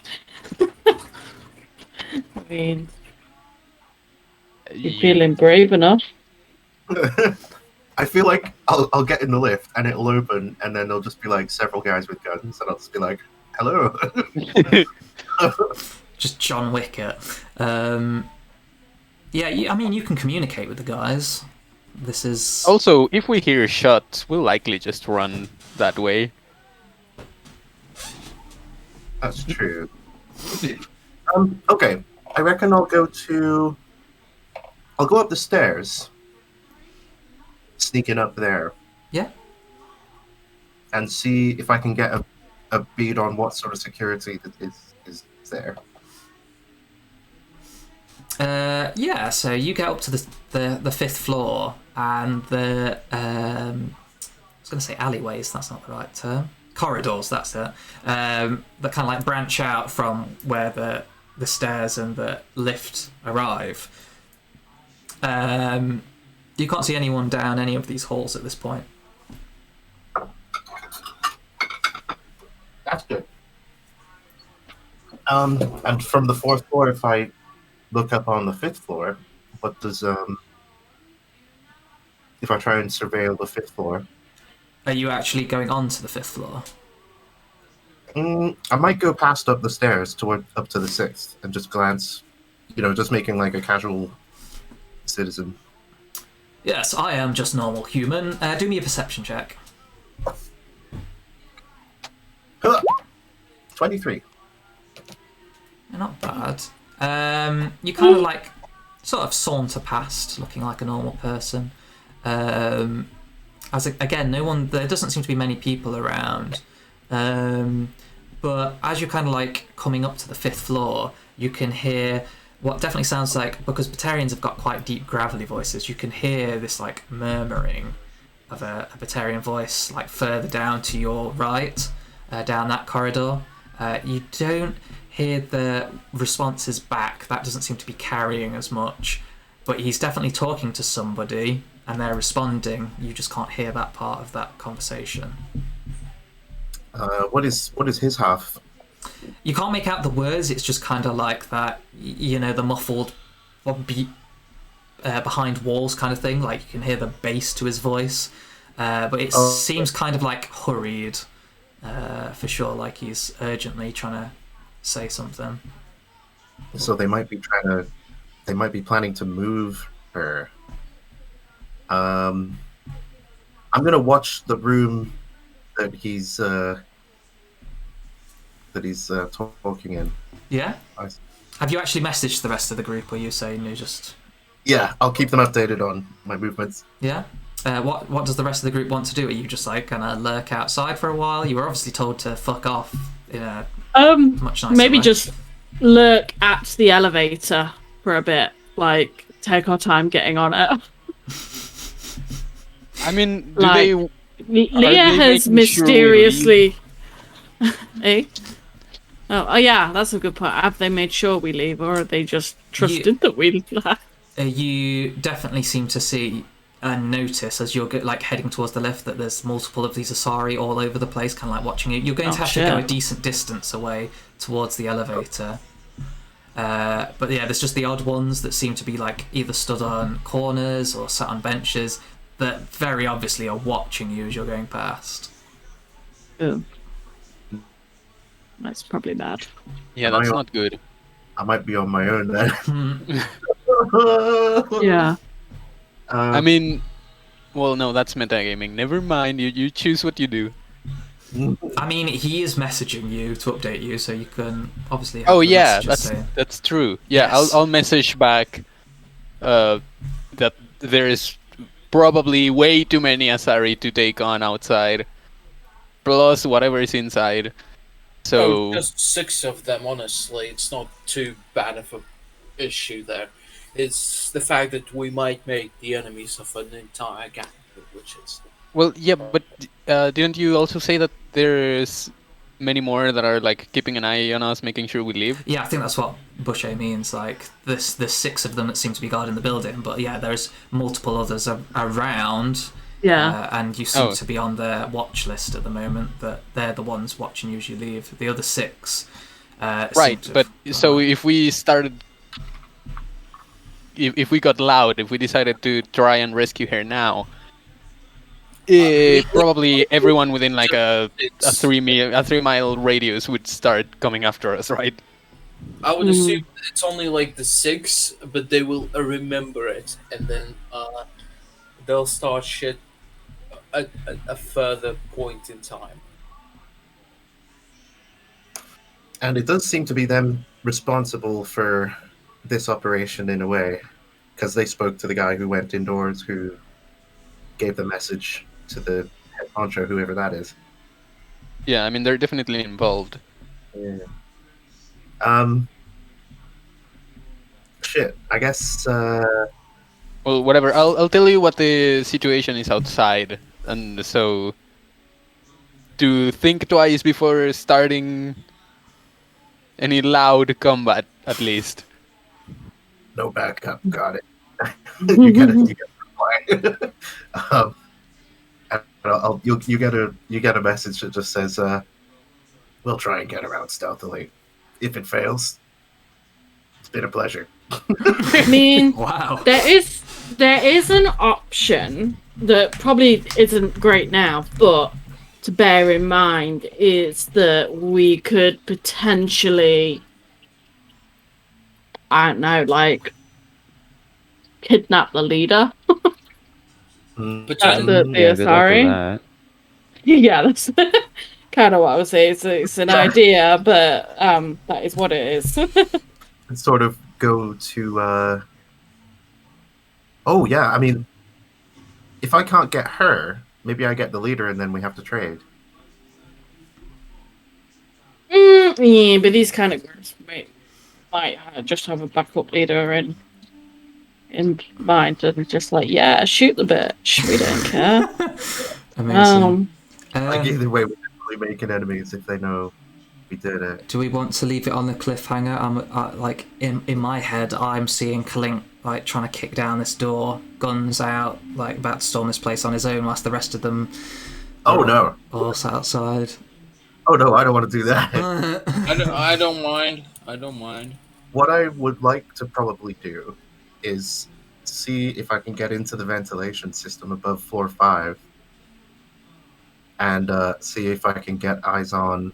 mean, you're feeling brave enough.
I feel like I'll get in the lift and it'll open and then there'll just be like several guys with guns and I'll just be like, "Hello."
Just John Wick it. Yeah, I mean, you can communicate with the guys. This is
also, if we hear shots, we'll likely just run that way.
That's true. Okay. I reckon I'll go up the stairs. Sneaking up there.
Yeah.
And see if I can get a bead on what sort of security that is there.
Yeah, so you get up to the fifth floor, and I was going to say alleyways, that's not the right term. Corridors, that's it. That kind of like branch out from where the stairs and the lift arrive. You can't see anyone down any of these halls at this point.
That's good. And from the fourth floor, if I look up on the fifth floor, what does if I try and surveil the fifth floor?
Are you actually going on to the fifth floor?
I might go past up the stairs up to the sixth and just glance, just making like a casual citizen.
Yes, I am just normal human. Do me a perception check.
23.
Not bad. You kind of like sort of saunter past, looking like a normal person. Again, there doesn't seem to be many people around. But as you're kind of like coming up to the fifth floor, you can hear what definitely sounds like, because Batarians have got quite deep gravelly voices, you can hear this like murmuring of a Batarian voice like further down to your right, down that corridor. You don't hear the responses back. That doesn't seem to be carrying as much, but he's definitely talking to somebody and they're responding. You just can't hear that part of that conversation.
What is his half?
You can't make out the words. It's just kind of like that, the muffled beat behind walls kind of thing. Like you can hear the bass to his voice, but it seems kind of like hurried, for sure. Like he's urgently trying to say something.
So they might be planning to move her. I'm gonna watch the room that he's talking in.
Yeah. Have you actually messaged the rest of the group, or are you saying you just?
Yeah, I'll keep them updated on my movements.
Yeah. What does the rest of the group want to do? Are you just like gonna lurk outside for a while? You were obviously told to fuck off in a much nicer
maybe
way.
just lurk at the elevator for a bit, like take our time getting on it.
I mean,
Leah has mysteriously. Eh? Oh, yeah, that's a good point. Have they made sure we leave, or are they just trusted that we left?
You definitely seem to see and notice as you're heading towards the lift that there's multiple of these Asari all over the place, kind of like watching you. You're going to have to go a decent distance away towards the elevator. But yeah, there's just the odd ones that seem to be like either stood on corners or sat on benches that very obviously are watching you as you're going past.
Oh. That's probably bad.
Yeah, that's not good.
I might be on my own then.
Yeah.
I mean, well, no, that's metagaming. Never mind. You choose what you do.
I mean, he is messaging you to update you, so you can obviously. Have
Oh
the
yeah,
messages
that's true. Yeah,
Yes.
I'll message back that there is probably way too many Asari to take on outside, plus whatever is inside. So
just 6 of them, honestly, it's not too bad of a issue there. It's the fact that we might make the enemies of an entire gang, which is.
well, yeah, but didn't you also say that there's many more that are like keeping an eye on us, making sure we leave?
Yeah, I think that's what Boucher means. Like, there's 6 of them that seem to be guarding the building, but yeah, there's multiple others around.
Yeah.
And you seem
Oh.
to be on their watch list at the moment. That they're the ones watching you as you leave. The other 6.
Right, but so if we started, if we got loud, if we decided to try and rescue her now, probably everyone within like a 3-mile radius would start coming after us, right?
I would assume it's only like the 6, but they will remember it, and then they'll start shit at a further point in time.
And it does seem to be them responsible for this operation in a way, because they spoke to the guy who went indoors, who gave the message to the head honcho, whoever that is.
Yeah, I mean they're definitely involved.
Yeah. Shit. I guess.
Well, whatever. I'll tell you what the situation is outside, and so to think twice before starting any loud combat, at least.
No backup. Got it. you get it. You get a message that just says, "We'll try and get around stealthily. If it fails, it's been a pleasure."
I mean,
wow.
there is an option that probably isn't great now, but to bear in mind is that we could potentially, I don't know, like kidnap the leader.
But
Yeah, good luck with that.
Yeah, that's kind of what I was saying. It's an idea, but that is what it is.
And sort of go to. Oh yeah, I mean, if I can't get her, maybe I get the leader, and then we have to trade.
Yeah, but these kind of groups might just have a backup leader in mind and just like, yeah, shoot the bitch. We don't care.
Amazing.
Like either way, we're definitely making enemies if they know we did it.
Do we want to leave it on the cliffhanger? I'm like in my head, I'm seeing Clink like trying to kick down this door, guns out, like about to storm this place on his own, whilst the rest of them.
No!
All sat outside.
Oh no, I don't want to do that.
I don't mind. I don't mind.
What I would like to probably do is see if I can get into the ventilation system above floor 5 and see if I can get eyes on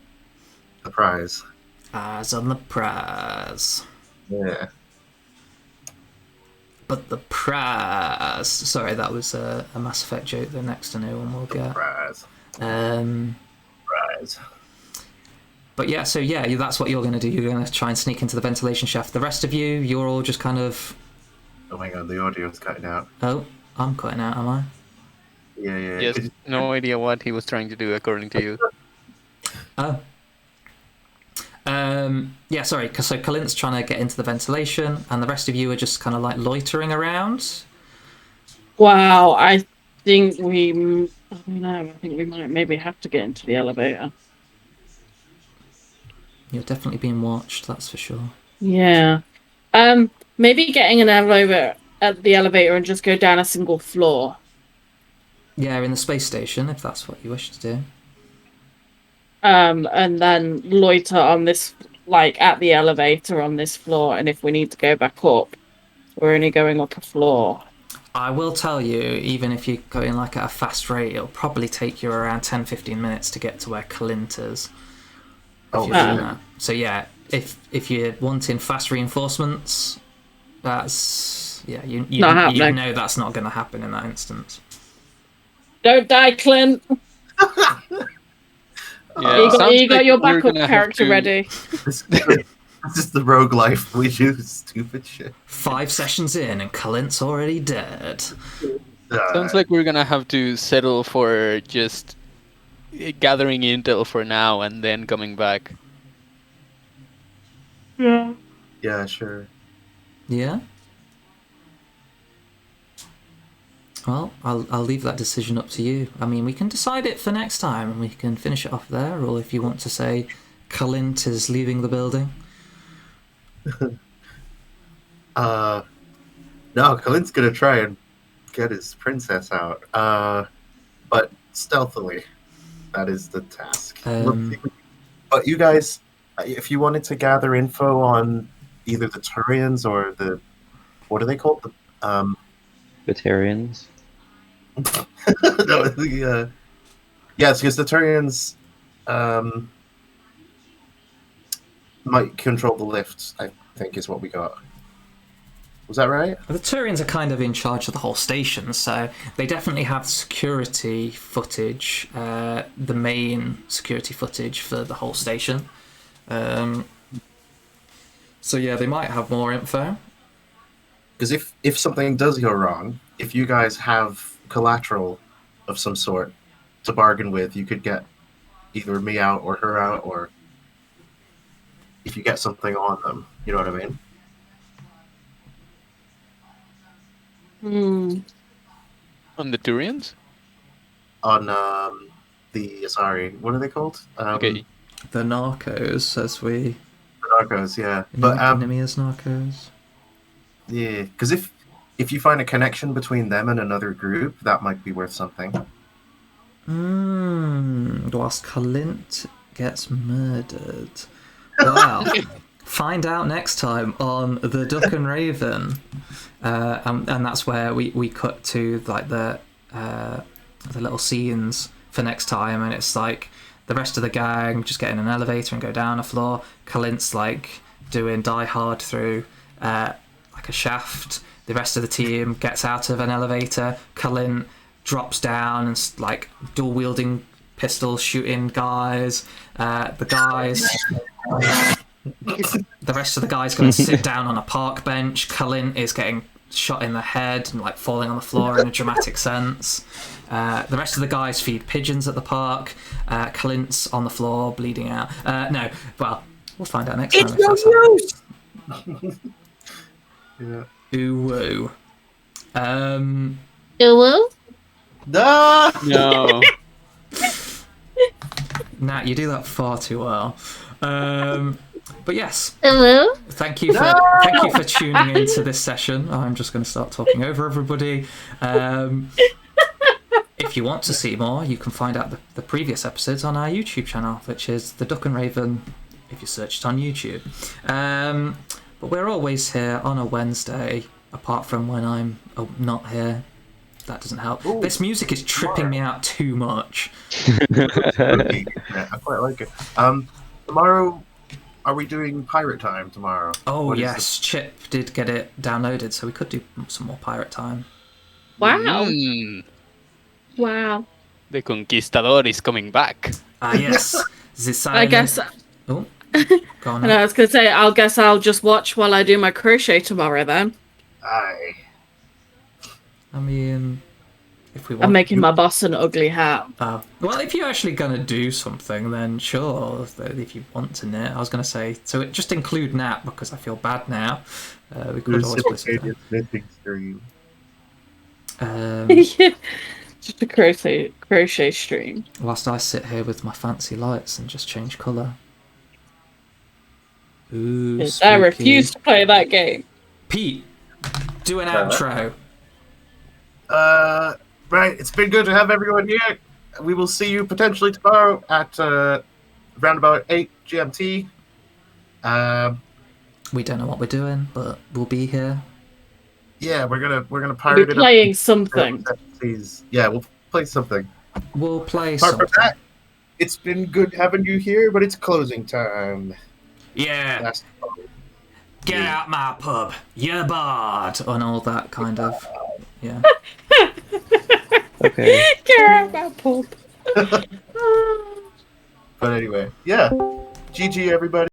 the prize.
Eyes on the prize.
Yeah.
But the prize. Sorry, that was a Mass Effect joke. The next to no one will get.
Prize. Prize.
But yeah, so yeah, that's what you're going to do. You're going to try and sneak into the ventilation shaft. The rest of you, you're all just kind of.
Oh my god, the audio's cutting out.
Oh, I'm cutting out, am I?
Yeah.
Yes, no idea what he was trying to do, according to you.
Oh. Yeah, sorry. So Kalint's trying to get into the ventilation, and the rest of you are just kind of like loitering around.
Wow, I think we might maybe have to get into the elevator.
You're definitely being watched, that's for sure.
Yeah. Maybe getting an elevator at the elevator and just go down a single floor.
Yeah, in the space station, if that's what you wish to do.
And then loiter on this, like at the elevator on this floor, and if we need to go back up, we're only going up a floor.
I will tell you, even if you're going like at a fast rate, it'll probably take you around 10-15 minutes to get to where Kalint is. So yeah, if you're wanting fast reinforcements, that's you know that's not going to happen in that instance.
Don't die, Clint.
Yeah,
you got your backup character ready.
This is the rogue life we use. Stupid shit.
5 sessions in and Kalint's already dead.
Sounds like we're gonna have to settle for just gathering intel for now and then coming back.
Yeah.
Yeah, sure.
Yeah? Well, I'll leave that decision up to you. I mean, we can decide it for next time, and we can finish it off there. Or if you want to say, Kalint is leaving the building.
No, Kalint's gonna try and get his princess out. But stealthily. That is the task. But you guys, if you wanted to gather info on either the Turians or the, what are they called? The
Batarians.
no, yes, because the Turians might control the lifts, I think is what we got. Was that right?
The Turians are kind of in charge of the whole station, so they definitely have security footage, the main security footage for the whole station. So yeah, they might have more info.
Because if something does go wrong, if you guys have collateral of some sort to bargain with, you could get either me out or her out, or if you get something on them, you know what I mean?
On the Turians?
On the sorry, what are they called?
Okay.
The Narcos, as we...
Narcos, yeah. But
Nimia's Narcos.
yeah, because if you find a connection between them and another group, that might be worth something.
Whilst Kalint gets murdered. Well, find out next time on The Duck and Raven. And that's where we cut to like the little scenes for next time, and it's like the rest of the gang just get in an elevator and go down a floor. Kalint's like doing Die Hard through like a shaft. The rest of the team gets out of an elevator. Kalint drops down and like dual wielding pistols shooting guys. The rest of the guys going to sit down on a park bench. Kalint is getting shot in the head and like falling on the floor in a dramatic sense. The rest of the guys feed pigeons at the park. Kalint's on the floor bleeding out. No, well, we'll find out next time.
It's
Yeah.
Ooh.
Hello?
No.
Nat, you do that far too well. But yes,
Hello?
thank you for tuning into this session. I'm just going to start talking over everybody. If you want to see more, you can find out the previous episodes on our YouTube channel, which is The Duck and Raven, if you search it on YouTube. But we're always here on a Wednesday, apart from when I'm not here. That doesn't help. Ooh, this music is tripping me out too much.
Yeah, I quite like it. Tomorrow, are we doing pirate time tomorrow?
Oh yes, Chip did get it downloaded, so we could do some more pirate time.
Wow. Wow.
The Conquistador is coming back.
Ah yes.
I guess...
Oh, go on.
And I was going to say, I'll just watch while I do my crochet tomorrow then.
Aye.
I mean, if we want...
I'm making my boss an ugly hat.
Oh. Well, if you're actually going to do something, then sure, if you want to knit. I was going to say, so just include Nat, because I feel bad now. We could always play something.
Knitting stream.
Just a crochet stream.
Whilst I sit here with my fancy lights and just change colour. Ooh,
I refuse to play that game.
Pete, do an outro.
Right, it's been good to have everyone here. We will see you potentially tomorrow at around about 8 GMT.
We don't know what we're doing, but we'll be here.
Yeah, we're gonna
We'll
pirate
be
it
playing
up.
something.
Yeah, we'll play something.
We'll play
Apart
something.
from that, it's been good having you here, but it's closing time.
Yeah.
That's
Get out my pub, you barred, and all that kind of. Yeah.
Okay.
Get out my pub.
But anyway, yeah. GG, everybody.